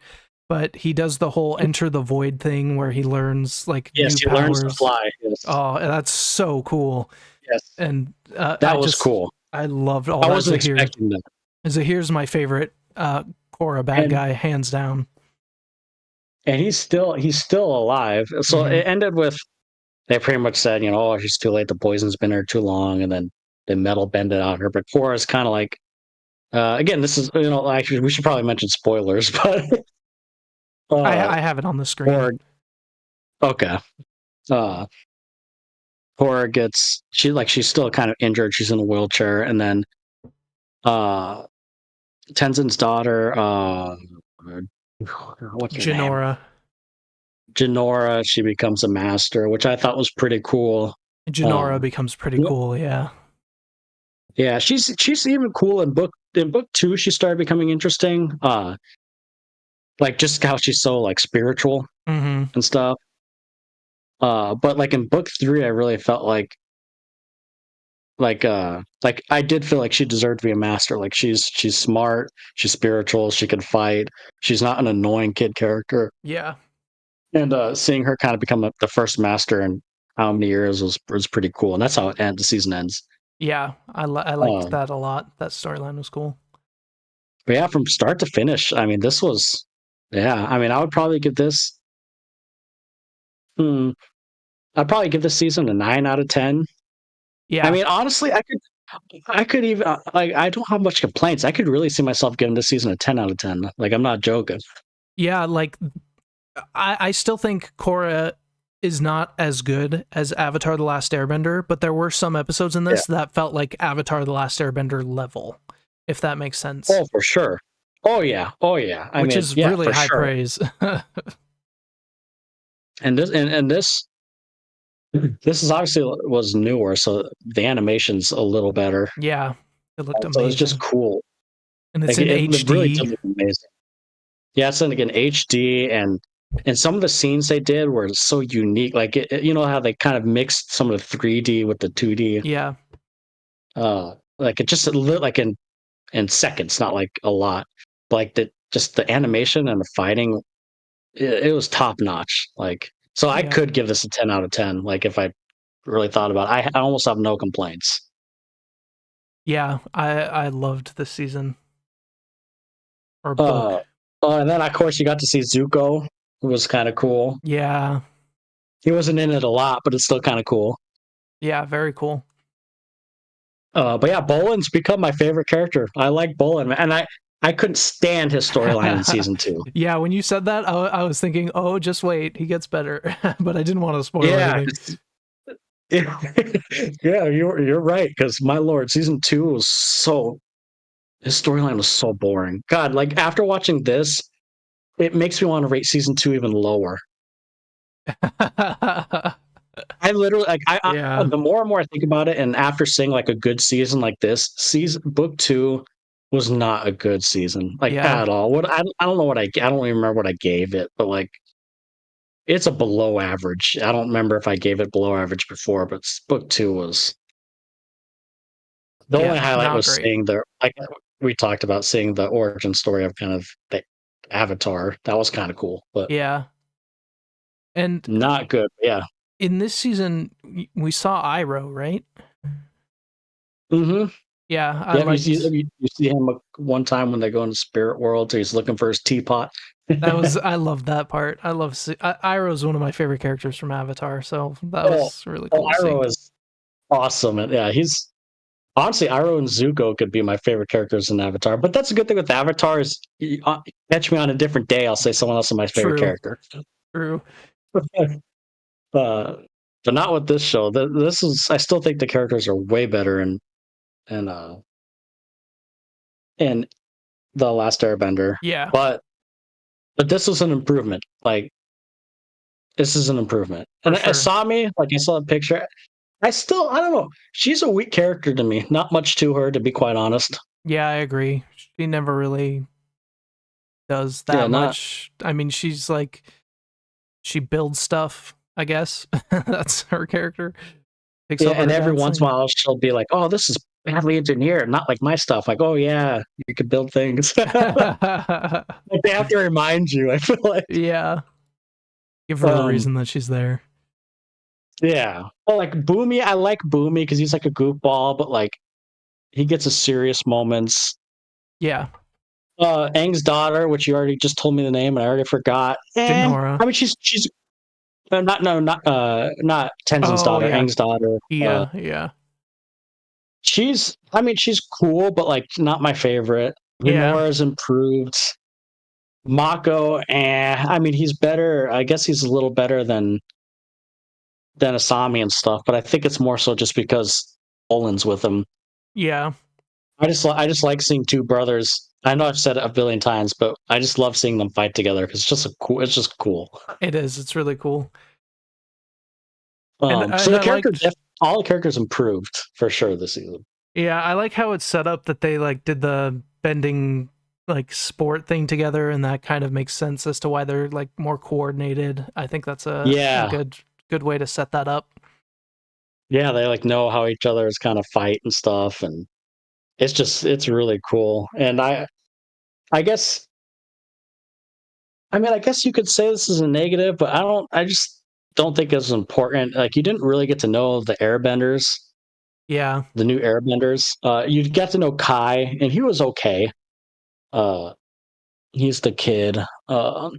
but he does the whole enter the void thing where he learns like Yes, new he learns to powers. fly. Yes. Oh, that's so cool. Yes. And That was cool. I loved all I that wasn't Zahir. expecting that. Zahir's my favorite Korra bad And guy, hands down. and he's still alive. So Mhm. it ended with they pretty much said, oh, she's too late. The poison's been there too long, and then the metal bended out her. But Korra's kind of like, again, this is actually we should probably mention spoilers, but I have it on the screen. Korra, okay, uh, Korra she's still kind of injured. She's in a wheelchair, and then uh, Tenzin's daughter, what's her name? Jinora. Jinora, she becomes a master, which I thought was pretty cool. Jinora becomes pretty cool, yeah. Yeah, she's even cool in book 2. She started becoming interesting. Like just how she's so like spiritual Mm-hmm. and stuff. But like in book 3, I really felt like I did feel like she deserved to be a master. Like she's smart, she's spiritual, she can fight. She's not an annoying kid character. Yeah. And seeing her kind of become the first master in how many years was pretty cool. And that's how the season ends. Yeah, I liked that a lot. That storyline was cool. But yeah, from start to finish, I mean, this was, yeah. I mean, I would probably give this. I'd probably give this season a 9 out of 10. Yeah. I mean, honestly, I could even like I don't have much complaints. I could really see myself giving this season a 10 out of 10. Like I'm not joking. Yeah, like I still think Korra is not as good as Avatar The Last Airbender, but there were some episodes in this that felt like Avatar The Last Airbender level, if that makes sense. Oh, for sure. Oh yeah. Which is really high praise. And this is obviously was newer, so the animation's a little better. Yeah, it looked amazing. So it's just cool, and it's in HD. It really did look amazing. Yeah, it's in like an HD, and some of the scenes they did were so unique. Like you know how they kind of mixed some of the 3D with the 2D. Yeah. Like it just lit like in seconds, not like a lot. Like the animation and the fighting, it was top notch. Like so, I could give this a 10 out of 10. Like if I really thought about it, I almost have no complaints. Yeah, I loved this season or book. And then of course you got to see Zuko, who was kind of cool. Yeah, he wasn't in it a lot, but it's still kind of cool. Yeah, very cool. But yeah, Bolin's become my favorite character. I like Bolin, and I couldn't stand his storyline in season 2. Yeah, when you said that, I was thinking, oh, just wait, he gets better. But I didn't want to spoil anything. Yeah, you're right. Because my lord, season 2 was his storyline was so boring. God, like after watching this, it makes me want to rate season 2 even lower. I literally like the more and more I think about it, and after seeing like a good season like this, book 2 was not a good season, like Yeah. at all. What I don't know what I don't even remember what I gave it, but like it's a below average. I don't remember if I gave it below average before, but book 2 was the Yeah. only highlight Not was great. seeing the like we talked about seeing the origin story of kind of the Avatar. That was kind of cool, but Yeah. And not good. Yeah. in this season, we saw Iroh, right? Mm-hmm. Yeah, I Yeah, liked you see him one time when they go into spirit world, so he's looking for his teapot. that. Was I love that part. I love Iroh's one of my favorite characters from Avatar, so that Oh, was really oh, cool to see. Iroh is awesome, and yeah, he's honestly Iroh and Zuko could be my favorite characters in Avatar. But that's a good thing with Avatar is catch me on a different day, I'll say someone else is my favorite True, character. true. uh, but not with this show. This is I still think the characters are way better in in the Last Airbender, Yeah, but this was an improvement. Like this is an improvement. for And sure. I saw a picture. I don't know. She's a weak character to me. Not much to her, to be quite honest. Yeah, I agree. She never really does Yeah, that not much. I mean, she's like she builds stuff, I guess. That's her character. Takes yeah. over And her every dad's once in a thing. while, she'll be like, "Oh, this is badly engineered, not like my stuff." Like, "Oh yeah, you could build things." Like they have to remind you. I feel like, Yeah, give her a um, reason that she's there. yeah. Well, like Boomy, I like Boomy because he's like a goofball, but like he gets a serious moments. Yeah, Aang's daughter, which you already just told me the name, and I already forgot. Jinora. I mean, she's not no not Tenzin's Oh daughter, yeah, Aang's daughter. yeah, yeah, I mean, she's cool, but like not my favorite. yeah, Minora's improved. Mako, I mean, he's better. I guess he's a little better than Asami and stuff, but I think it's more so just because Olin's with him. yeah. I just like seeing two brothers. I know I've said it a billion times, but I just love seeing them fight together because it's just cool. It is. It's really cool. And So and the I character, liked. all the characters improved for sure this season. Yeah, I like how it's set up that they like did the bending like sport thing together, and that kind of makes sense as to why they're like more coordinated. I think that's a Yeah, good way to set that up. yeah, they like know how each other is kind of fight and stuff, and it's really cool. And I guess I guess you could say this is a negative, but I just don't think it's important. Like you didn't really get to know the Airbenders, Yeah. the new Airbenders. You get to know Kai, and he was okay. Uh, he's the kid, the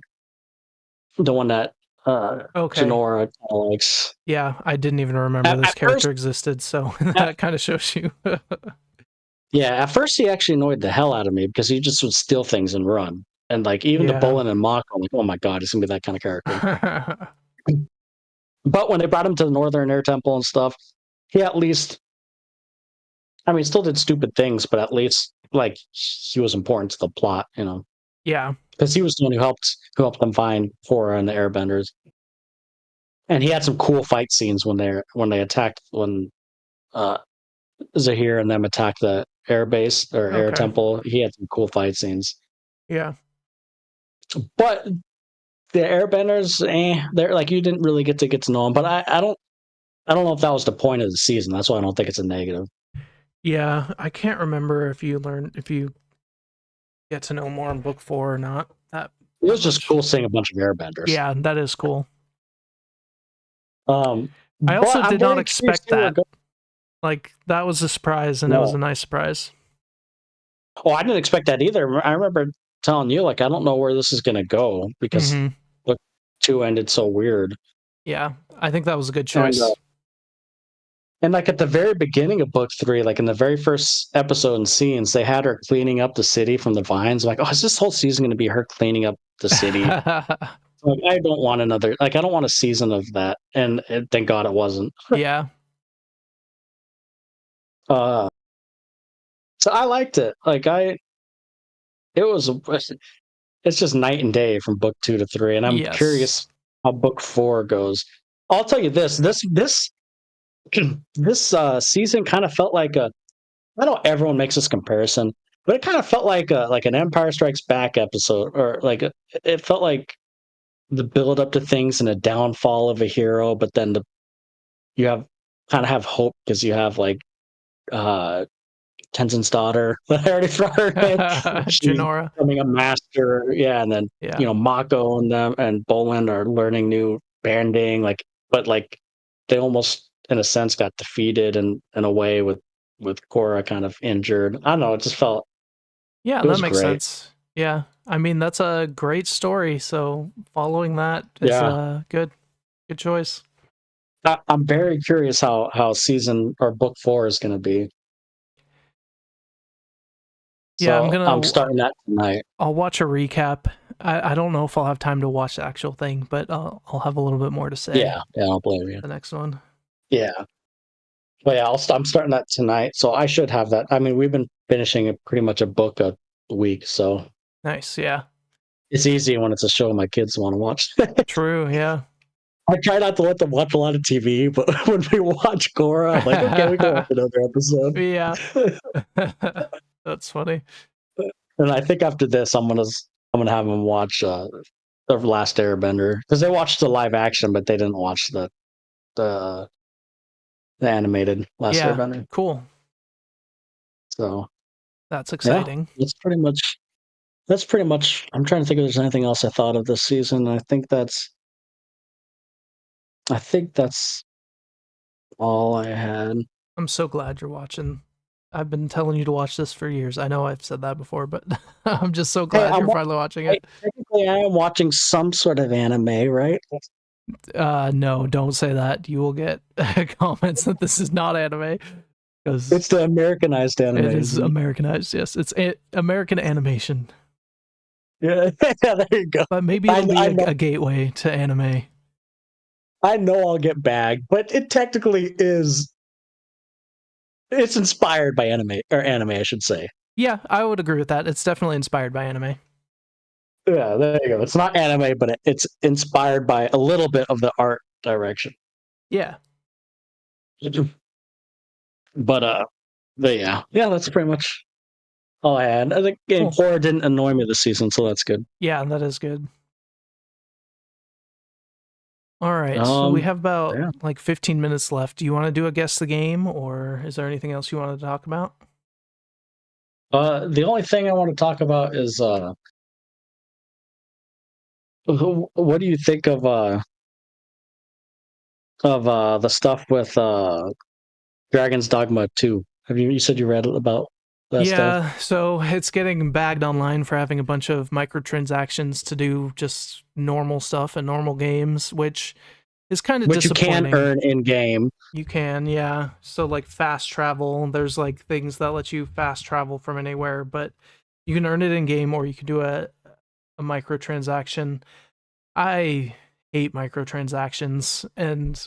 one that Okay. Janora likes. Yeah, I didn't even remember this At first, character existed, so at, that kind of shows you. yeah, at first he actually annoyed the hell out of me because he just would steal things and run. And like even to Yeah. Bolin and Mako, I'm like, oh my god, he's gonna be that kind of character. But when they brought him to the Northern Air Temple and stuff, he at least, I mean, still did stupid things, but at least like he was important to the plot, Yeah. because he was the one who helped them find Korra and the Airbenders, and he had some cool fight scenes when they attacked when uh, Zahir and them attacked the air base or air Okay. temple. He had some cool fight scenes, Yeah. but the Airbenders, they're like you didn't really get to know them. But I don't know if that was the point of the season. That's why I don't think it's a negative. Yeah, I can't remember if you get to know more in book 4 or not. It That was just much. cool seeing a bunch of Airbenders. Yeah, that is cool. I also But I'm did not very curious expect to see where it that. goes. Like that was a surprise, and it was No. a nice surprise. Oh, I didn't expect that either. I remember telling you, like, I don't know where this is going to go because Mhm. book 2 ended so weird. Yeah, I think that was a good And choice. like at the very beginning of book 3, like in the very first episode and scenes, they had her cleaning up the city from the vines. I'm like, oh, is this whole season going to be her cleaning up the city? Like, I don't want another, like, I don't want a season of that. And thank God it wasn't. Yeah. Uh, so I liked it. Like, it was, it's just night and day from book 2 to 3. And I'm Yes. curious how book 4 goes. I'll tell you this this season kind of felt like I know everyone makes this comparison, but it kind of felt like an Empire Strikes Back episode, or it felt like the build up to things and a downfall of a hero, but then you have hope because you have like Tenzin's daughter that I already brought her in. She's Janora. becoming a master, yeah, and then Yeah. Mako and them and Boland are learning new banding, but they almost in a sense got defeated in a way with Korra kind of injured. I don't know, it just felt Yeah, it that was makes great. sense. Yeah. I mean, that's a great story, so following that is Yeah. a good choice. I'm very curious how season or book 4 is going to be. Yeah, So I'm starting that tonight. I'll watch a recap. I don't know if I'll have time to watch the actual thing, but I'll have a little bit more to say. Yeah, I don't blame you. The next one. Yeah. But yeah, I'm starting that tonight, so I should have that. I mean, we've been finishing pretty much a book a week, so Nice, yeah. it's easy when it's a show my kids want to watch. True, yeah. I try not to let them watch a lot of TV, but when we watch Korra, I'm like, okay, we can watch another episode. Yeah. That's funny. And I think after this, I'm gonna have them watch the Last Airbender, because they watched the live action, but they didn't watch the animated Last Airbender. Cool. So that's exciting. Yeah, that's pretty much. I'm trying to think if there's anything else I thought of this season. I think that's all I had. I'm so glad you're watching. I've been telling you to watch this for years. I know I've said that before, but I'm just so glad you're finally watching it. Technically, I am watching some sort of anime, right? No, don't say that. You will get comments that this is not anime. It's the Americanized anime. It is Americanized, yes. It's American animation. Yeah, there you go. But maybe it'll be a gateway to anime. I know I'll get bagged, but it technically is. It's inspired by anime, I should say. Yeah, I would agree with that. It's definitely inspired by anime. Yeah, there you go. It's not anime, but it's inspired by a little bit of the art direction. Yeah. But yeah, that's pretty much all I had. I think horror didn't annoy me this season, so that's good. Yeah, that is good. All right, so we have about 15 minutes left. Do you want to do a guess the game, or is there anything else you want to talk about? The only thing I want to talk about is what do you think of the stuff with Dragon's Dogma 2? You said you read about that stuff? Yeah, so it's getting bagged online for having a bunch of microtransactions to do just normal stuff and normal games, which is kind of disappointing. You can earn in game. You can, yeah. So like fast travel, there's like things that let you fast travel from anywhere, but you can earn it in game, or you can do a microtransaction. I hate microtransactions, and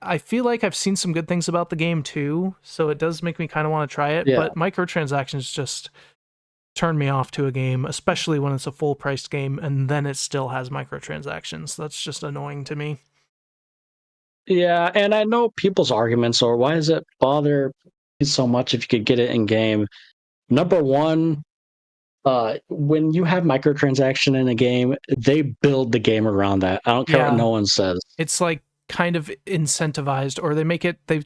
I feel like I've seen some good things about the game too, so it does make me kind of want to try it, but microtransactions just turn me off to a game, especially when it's a full-priced game and then it still has microtransactions. That's just annoying to me. Yeah, and I know people's arguments are, why does it bother so much if you could get it in game? Number one, when you have microtransaction in a game, they build the game around that. I don't care what no one says. It's like kind of incentivized, or they make it they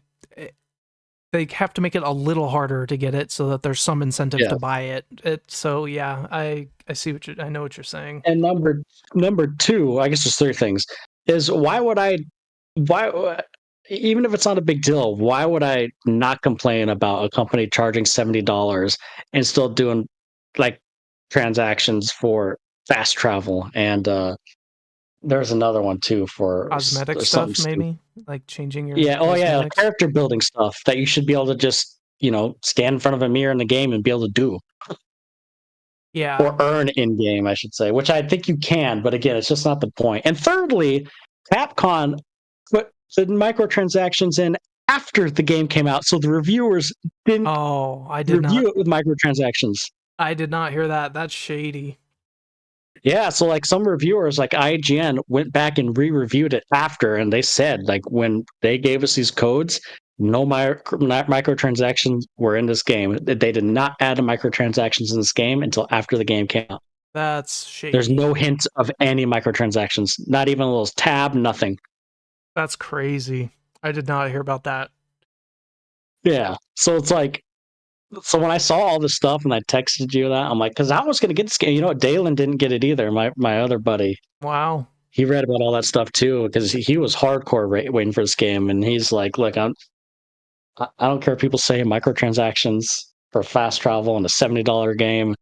have to make it a little harder to get it so that there's some incentive to buy it. So yeah, I see I know what you're saying. And number two, I guess there's three things, is why even if it's not a big deal, why would I not complain about a company charging $70 and still doing like transactions for fast travel? And there's another one too for cosmetic stuff, maybe like changing your like character building stuff that you should be able to just stand in front of a mirror in the game and be able to do. Yeah, or earn in game, I should say, which I think you can, but again, it's just not the point. And thirdly, Capcom put the microtransactions in after the game came out, so the reviewers didn't review it with microtransactions. I did not hear that. That's shady. Yeah, so like some reviewers, like IGN, went back and re-reviewed it after, and they said like when they gave us these codes, microtransactions were in this game. They did not add the microtransactions in this game until after the game came out. That's shady. There's no hint of any microtransactions, not even a little tab, nothing. That's crazy. I did not hear about that. Yeah. So it's like, so when I saw all this stuff and I texted you that, I'm like, because I was going to get this game. You know what? Dalen didn't get it either. My other buddy. Wow. He read about all that stuff too because he was hardcore waiting for this game, and he's like, "Look, I don't care if people say microtransactions for fast travel in a $70 game,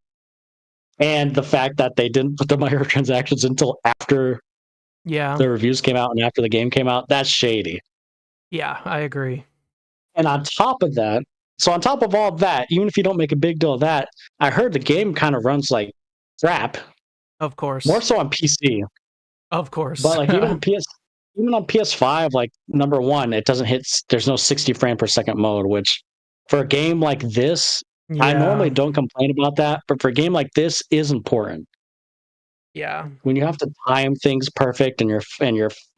and the fact that they didn't put the microtransactions until after the reviews came out and after the game came out, that's shady." Yeah, I agree. And on top of that, so on top of all that, even if you don't make a big deal of that, I heard the game kind of runs like crap. Of course. More so on PC. Of course. But like even on PS5, like number one, it doesn't hit. There's no 60 frame per second mode, which for a game like this, I normally don't complain about that, but for a game like this is important. Yeah. When you have to time things perfect and you're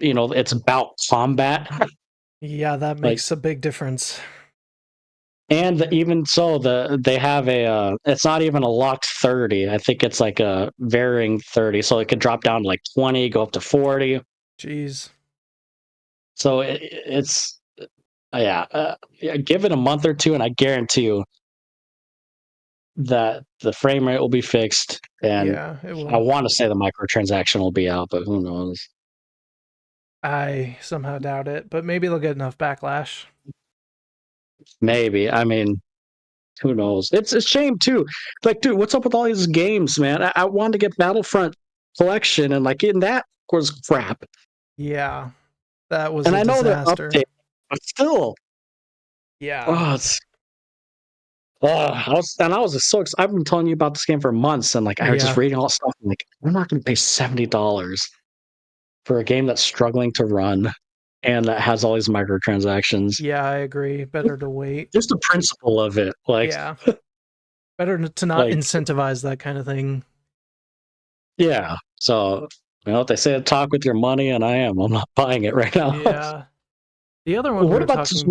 it's about combat. Yeah, that makes a big difference. And even so, they have it's not even a locked 30. I think it's like a varying 30, so it could drop down to like 20, go up to 40. Jeez. So it's give it a month or two, and I guarantee you that the frame rate will be fixed. And it will. I want to say the microtransaction will be out, but who knows? I somehow doubt it, but maybe they'll get enough backlash. Maybe. I mean, who knows? It's a shame too. Like, dude, what's up with all these games, man? I wanted to get Battlefront Collection, and like, in that was crap. Yeah, that was. And I know they're updated, but still. Yeah. I was so excited. I've been telling you about this game for months, and like I was just reading all this stuff. I'm like, I'm not going to pay $70 for a game that's struggling to run and that has all these microtransactions. Yeah, I agree. Better to wait. Just the principle of it, like, better to not incentivize that kind of thing. Yeah. So you know what they say: talk with your money, and I'm not buying it right now. Yeah. The other one. What about? I was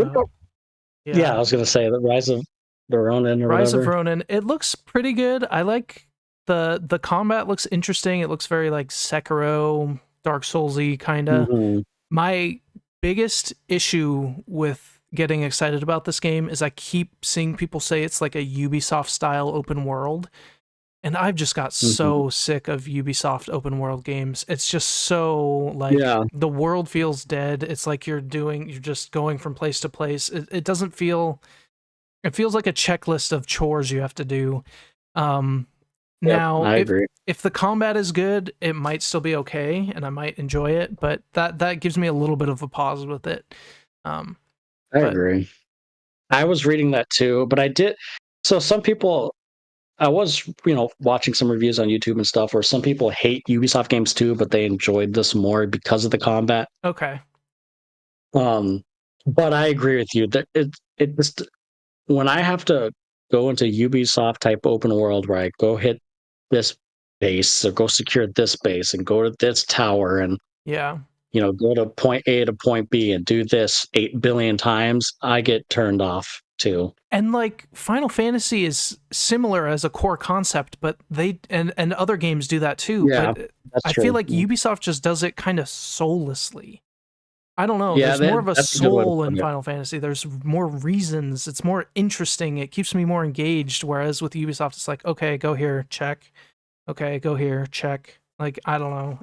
going to say the Rise of the Ronin or Rise whatever. of Ronin. It looks pretty good. I like the combat. Looks interesting. It looks very like Sekiro, Dark Soulsy kind of. Mm-hmm. My biggest issue with getting excited about this game is I keep seeing people say it's like a Ubisoft style open world, and I've just got so sick of Ubisoft open world games. It's just so like the world feels dead. It's like you're just going from place to place. It doesn't feel. It feels like a checklist of chores you have to do. Now, if the combat is good, it might still be okay, and I might enjoy it. But that gives me a little bit of a pause with it. I agree. I was reading that too, but I did. So some people, I was watching some reviews on YouTube and stuff where some people hate Ubisoft games too, but they enjoyed this more because of the combat. Okay. But I agree with you that it just when I have to go into Ubisoft type open world where I go hit this base or go secure this base and go to this tower and go to point A to point B and do this 8 billion times, I get turned off too. And like Final Fantasy is similar as a core concept, but they and other games do that too. Yeah, but I feel like Ubisoft just does it kind of soullessly. I don't know. Yeah, there's more of a soul in Final Fantasy. There's more reasons. It's more interesting. It keeps me more engaged. Whereas with Ubisoft, it's like, okay, go here, check. Okay, go here, check. Like, I don't know.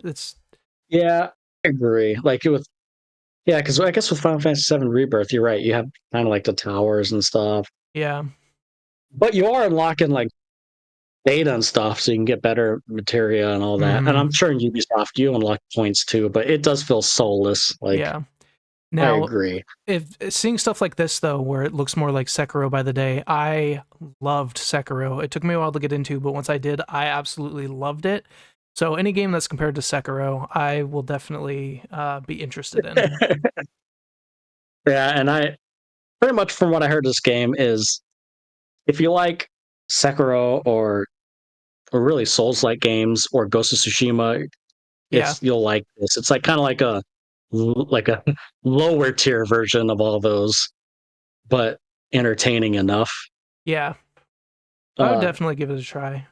I agree. Like because I guess with Final Fantasy VII Rebirth, you're right. You have kind of like the towers and stuff. Yeah. But you are unlocking like data and stuff, so you can get better materia and all that. And I'm sure in Ubisoft you unlock points too, but it does feel soulless. Like, now, I agree. If seeing stuff like this though, where it looks more like Sekiro by the day, I loved Sekiro. It took me a while to get into, but once I did, I absolutely loved it. So any game that's compared to Sekiro, I will definitely be interested in. And I pretty much from what I heard, this game is if you like Sekiro or really Souls-like games or Ghost of Tsushima, you'll like this. It's like kind of like a lower tier version of all those. but entertaining enough. Yeah, I would Uh, definitely give it a try.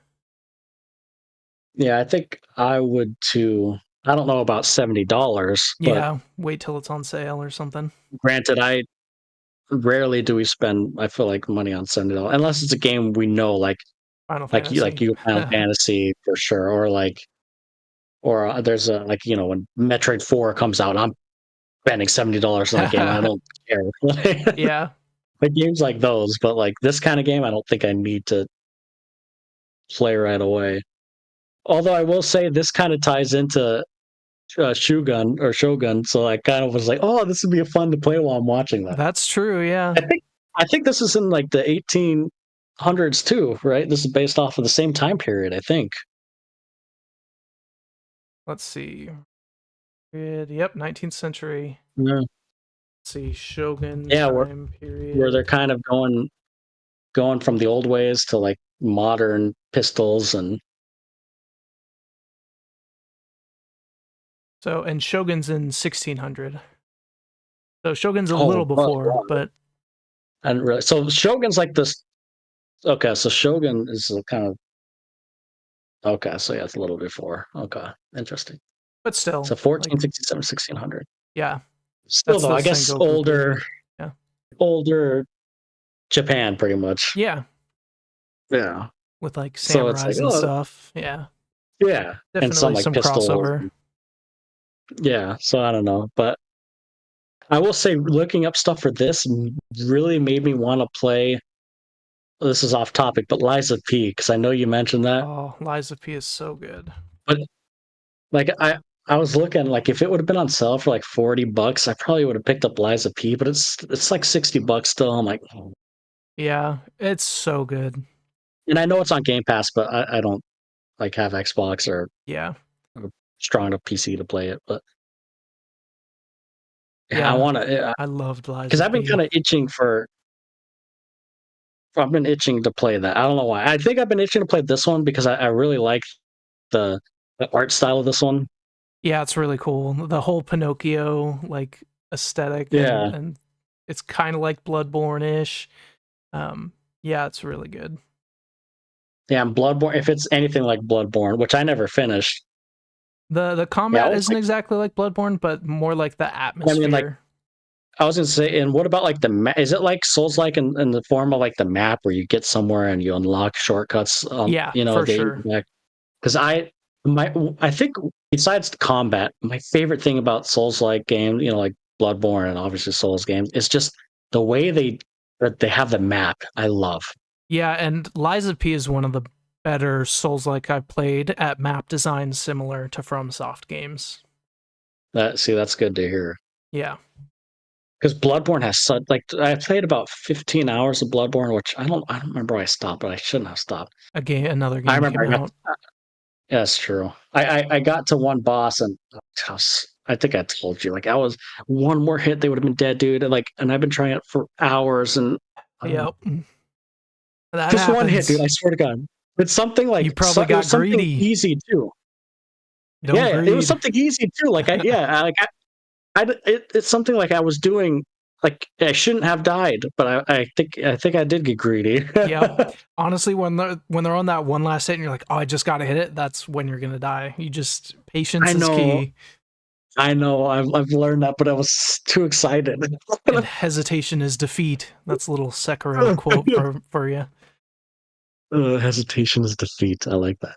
yeah, I think I would too. I don't know about $70, but Yeah, wait till it's on sale or something. granted, I rarely do we spend. I feel like money on $70 unless it's a game we know, Final like Fantasy. you Final Fantasy for sure, or there's a when Metroid 4 comes out, I'm spending $70 on a game. I don't care. Yeah, Like games like those, but like this kind of game, I don't think I need to play right away. Although I will say this kind of ties into Shogun, so I kind of was like, oh, this would be fun to play while I'm watching that. that's true. Yeah. I think I think this is in like the 1800s too, right? This is based off of the same time period, I think. Let's see. Yep, 19th century. Yeah, Let's see, Shogun yeah, time where they're period. kind of going from the old ways to like modern pistols and So, and Shogun's in 1600. So Shogun's a oh, little before, but and really, so Shogun's like this. Okay, so Shogun is kind of okay. So yeah, it's a little before. Okay, interesting. still, So like, 1467, 1600. yeah, Still that's though, the I guess Sengoku period. Yeah. older Japan, pretty much. Yeah, Yeah. with like So it's like, samurais and oh, stuff. Yeah, yeah, and some definitely like some pistols. crossover. Yeah, so I don't know, but I will say looking up stuff for this really made me want to play. This is off topic, but Lies of P, because I know you mentioned that. Oh, Lies of P is so good. But like I was looking like if it would have been on sale for like $40, I probably would have picked up Lies of P, but it's like $60 still. I'm like, oh. Yeah, it's so good. And I know it's on Game Pass, but I don't like have Xbox or Yeah, a strong enough PC to play it. But yeah, I yeah, want to I loved Lies because of I've been kind P. of itching for. I've been itching to play that. I don't know why. I think I've been itching to play this one because I really like the the art style of this one. Yeah, it's really cool. The whole Pinocchio like aesthetic Yeah, and it's kind of like Bloodborne-ish. Um, yeah, it's really good. yeah. And Bloodborne, if it's anything like Bloodborne, which I never finished. The Yeah, I combat was isn't like, exactly like Bloodborne, but more like the I mean, like atmosphere. I was gonna say, and what about like is it like Souls like in the form of like the map where you get somewhere and you unlock shortcuts? Yeah, for sure. Because I think besides the combat, my favorite thing about Souls like games, like Bloodborne and obviously Souls games, is just the way they have the map. I love Yeah, and Lies of P is one of the better Souls-like I've played at map design similar to FromSoft games. that. See, that's good to hear. Yeah. Because Bloodborne has such like I played about 15 hours of Bloodborne, which I don't remember why I stopped, but I shouldn't have stopped. Another I game remember came out. yeah, that's true. I got to one boss and I think I told you like I was one more hit they would have been dead, dude. And I've been trying it for hours and Yep. That just one hit, dude. happens. I swear to God. It's something You like probably it was got something greedy. easy too. Don't Yeah, it was greed. something easy too. Like it's something like I was doing. Like I shouldn't have died, but I think I did get greedy. Yep. Honestly, when they're on that one last hit and you're like, oh, I just gotta hit it, that's when you're gonna die. You just patience I is know, key, I know. I've learned that, but I was too excited. and hesitation is defeat. That's a little Sekiro quote for you. Hesitation is defeat. I like that.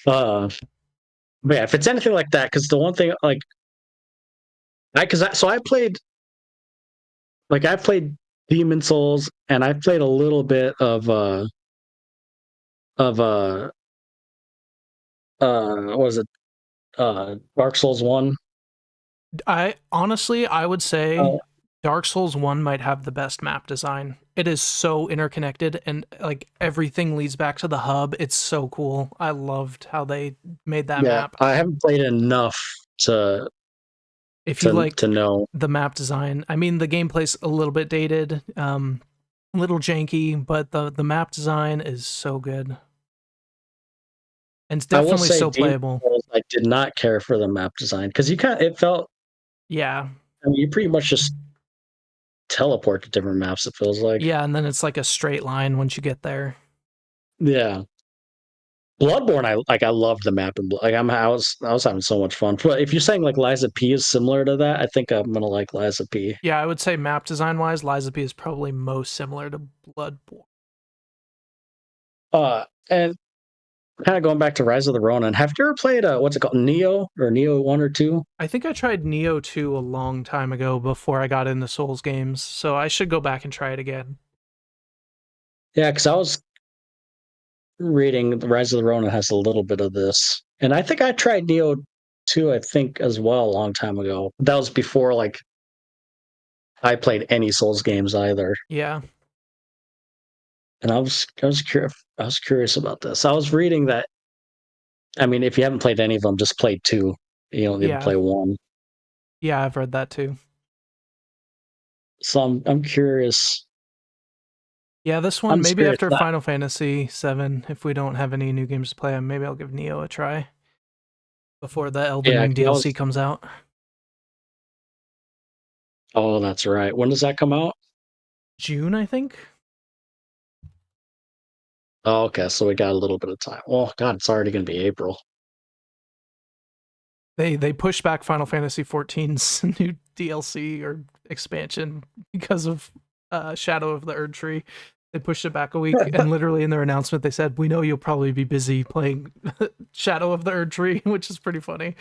But yeah, if it's anything like that, because the one thing like I played I played Demon Souls and I played a little bit of what was it Dark Souls 1. I would say Uh, Dark Souls 1 might have the best map design. It is so interconnected and like everything leads back to the hub. It's so cool. I loved how they made that yeah, map. I haven't played enough to If you to liked know. the map design, I mean the gameplay's a little bit dated, a little janky, but the map design is so good. And it's I will definitely say still Demon playable. Souls, I did not care for the map design because it felt. Yeah. I mean, you pretty much just teleport to different maps. It feels like. Yeah, and then it's like a straight line once you get there. Yeah. Bloodborne, I loved the map and I was having so much fun. But if you're saying like Liza P is similar to that, I think I'm gonna like Liza P. Yeah, I would say map design wise, Liza P is probably most similar to Bloodborne. And kind of going back to Rise of the Ronin, have you ever played what's it called, Neo or Neo 1 or 2? I think I tried Neo 2 a long time ago before I got into Souls games, so I should go back and try it again. Yeah, because I was reading the Rise of the Ronin has a little bit of this, and I think I tried Neo 2, I think as well a long time ago. That was before like I played any Souls games either. Yeah. And I was curious about this. I was reading that. I mean, if you haven't played any of them, just play 2. You don't need to play 1. Yeah, I've read that too. So I'm curious. Yeah, this one, maybe after Final Fantasy 7, if we don't have any new games to play, maybe I'll give Neo a try before the Elden Ring DLC comes out. Oh, that's right. When does that come out? June, I think. Oh, okay. So we got a little bit of time. Well, God, it's already going to be April. They pushed back Final Fantasy 14's new DLC or expansion because of Shadow of the Erdtree. They pushed it back a week, and literally in their announcement, they said, "We know you'll probably be busy playing Shadow of the Erdtree," which is pretty funny.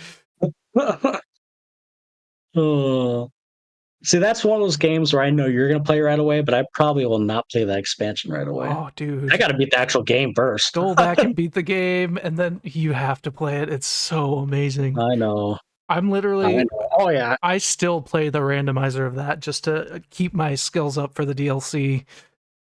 See, that's one of those games where I know you're going to play right away, but I probably will not play that expansion right away. Oh, dude. I got to beat the actual game first. Go back and beat the game, and then you have to play it. It's so amazing. I know. I'm literally... Oh, yeah. I still play the randomizer of that just to keep my skills up for the DLC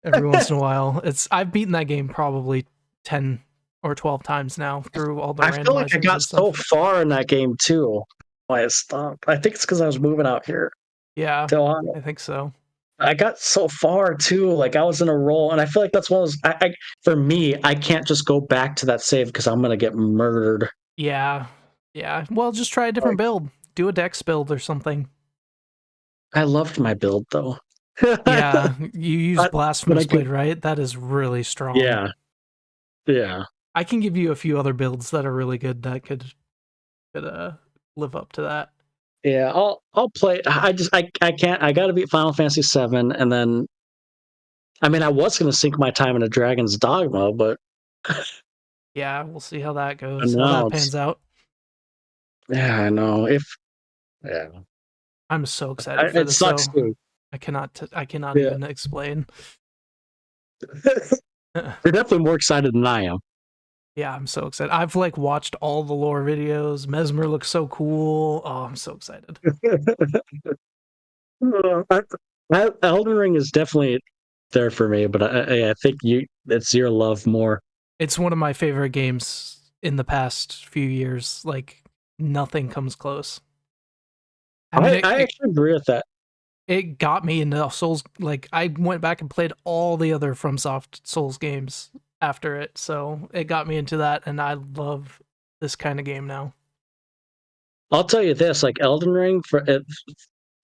every once in a while. I've beaten that game probably 10 or 12 times now through all the randomizers. I feel like I got so far in that game, too. I stopped. I think it's because I was moving out here. Yeah, I think so. I got so far too. Like I was in a roll, and I feel like that's one of those. For me, I can't just go back to that save because I'm gonna get murdered. Yeah. Well, just try a different build. Do a Dex build or something. I loved my build though. Yeah, you use Blasphemous Blade, right? That is really strong. Yeah. I can give you a few other builds that are really good that could live up to that. Yeah, I'll play. I can't. I got to beat Final Fantasy 7, and then, I mean, I was going to sink my time into Dragon's Dogma, but yeah, we'll see how that goes. How that pans out. Yeah, I know. I'm so excited for this. It sucks too. I cannot even explain. You're definitely more excited than I am. Yeah, I'm so excited. I've watched all the lore videos. Mesmer looks so cool. Oh, I'm so excited. Elden Ring is definitely there for me, but I think it's your love more. It's one of my favorite games in the past few years. Nothing comes close. I actually agree with that. It got me into Souls. I went back and played all the other FromSoft Souls games after it, so it got me into that, and I love this kind of game now. I'll tell you this, Elden Ring,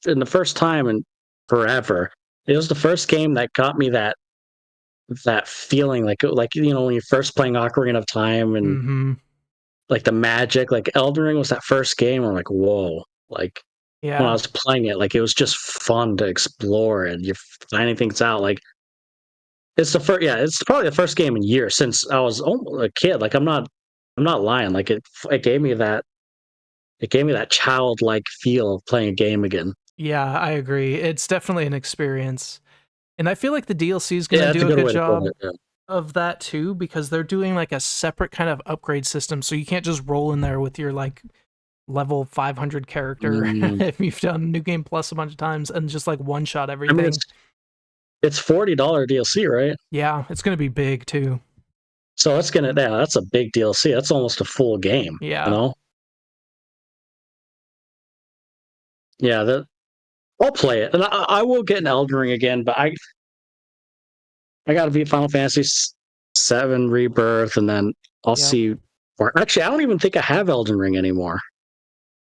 in the first time in forever, it was the first game that got me that feeling, when you're first playing Ocarina of Time and the magic, Elden Ring was that first game where I'm like, whoa, when I was playing it, it was just fun to explore, and you're finding things out, it's probably the first game in years since I was a kid. I'm not lying. It gave me that childlike feel of playing a game again. Yeah, I agree. It's definitely an experience. And I feel like the DLC is going to do a good job of that too, because they're doing a separate kind of upgrade system. So you can't just roll in there with your level 500 character if you've done New Game Plus a bunch of times and just one shot everything. I mean, it's $40 DLC, right? Yeah, it's going to be big too. So that's a big DLC. That's almost a full game. Yeah. You know? Yeah, I'll play it. And I will get an Elden Ring again, but I got to beat Final Fantasy 7 Rebirth, and then I'll see. Or actually, I don't even think I have Elden Ring anymore.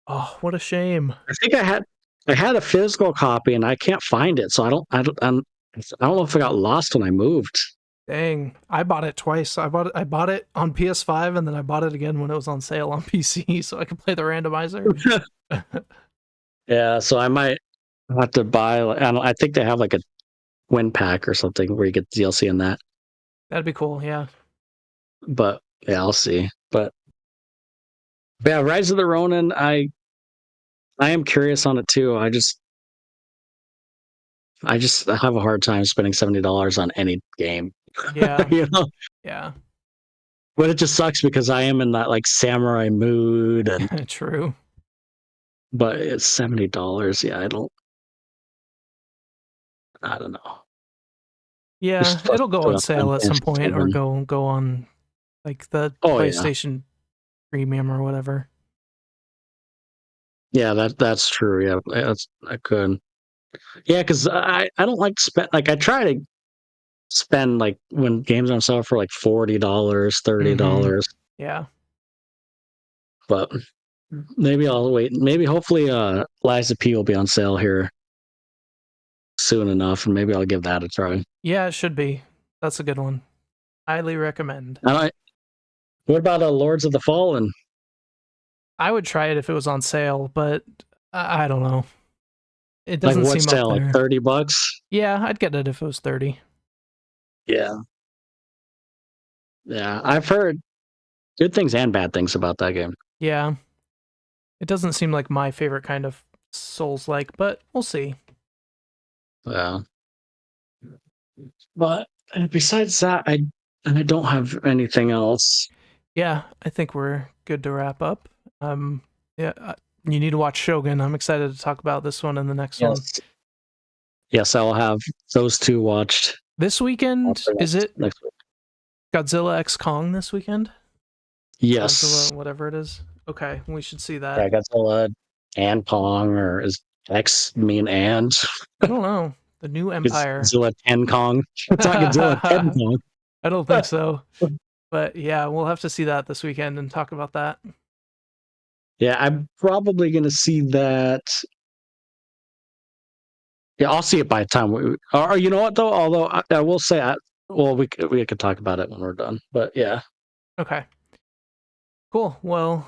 Oh, what a shame. I think I had I had a physical copy and I can't find it, so I don't know if it got lost when I moved. Dang, I bought it twice. I bought it on PS5 and then I bought it again when it was on sale on PC so I could play the randomizer. Yeah, so I might have to buy. I think they have like a win pack or something where you get DLC in that. That'd be cool, yeah. But yeah, I'll see. But yeah, Rise of the Ronin, I am curious on it too. I have a hard time spending $70 on any game. Yeah. You know? Yeah. But it just sucks because I am in that like samurai mood and True. but it's $70. Yeah, I don't know. Yeah, it'll go on sale at some point or go on like the PlayStation Premium or whatever. Yeah, that's true. Yeah, I could. Yeah, because I don't like to spend I try to spend like when games are on sale for like $40, $30. Yeah. But maybe I'll wait. Maybe hopefully Lies of P will be on sale here soon enough, and maybe I'll give that a try. Yeah, it should be. That's a good one. Highly recommend. What about Lords of the Fallen? I would try it if it was on sale, but I don't know. It doesn't like, seem up there. Like $30? Yeah, I'd get it if it was 30. Yeah. Yeah, I've heard good things and bad things about that game. Yeah. It doesn't seem like my favorite kind of Souls-like, but we'll see. Yeah. But besides that, I don't have anything else. Yeah, I think we're good to wrap up. Yeah, you need to watch Shogun. I'm excited to talk about this one and the next one. Yes, I'll have those two watched. This weekend, is it next week? Godzilla X Kong this weekend? Yes. Godzilla, whatever it is. Okay, we should see that. Yeah, Godzilla and Kong, or is X mean and? I don't know. The new empire. Godzilla and Kong. It's not Godzilla and Kong. I don't think so. But yeah, we'll have to see that this weekend and talk about that. Yeah, I'm probably going to see that. Yeah, I'll see it by the time or you know what though? Although I will say, we could talk about it when we're done. But yeah. Okay. Cool. Well,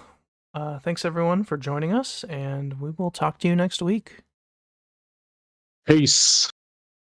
thanks everyone for joining us, and we will talk to you next week. Peace.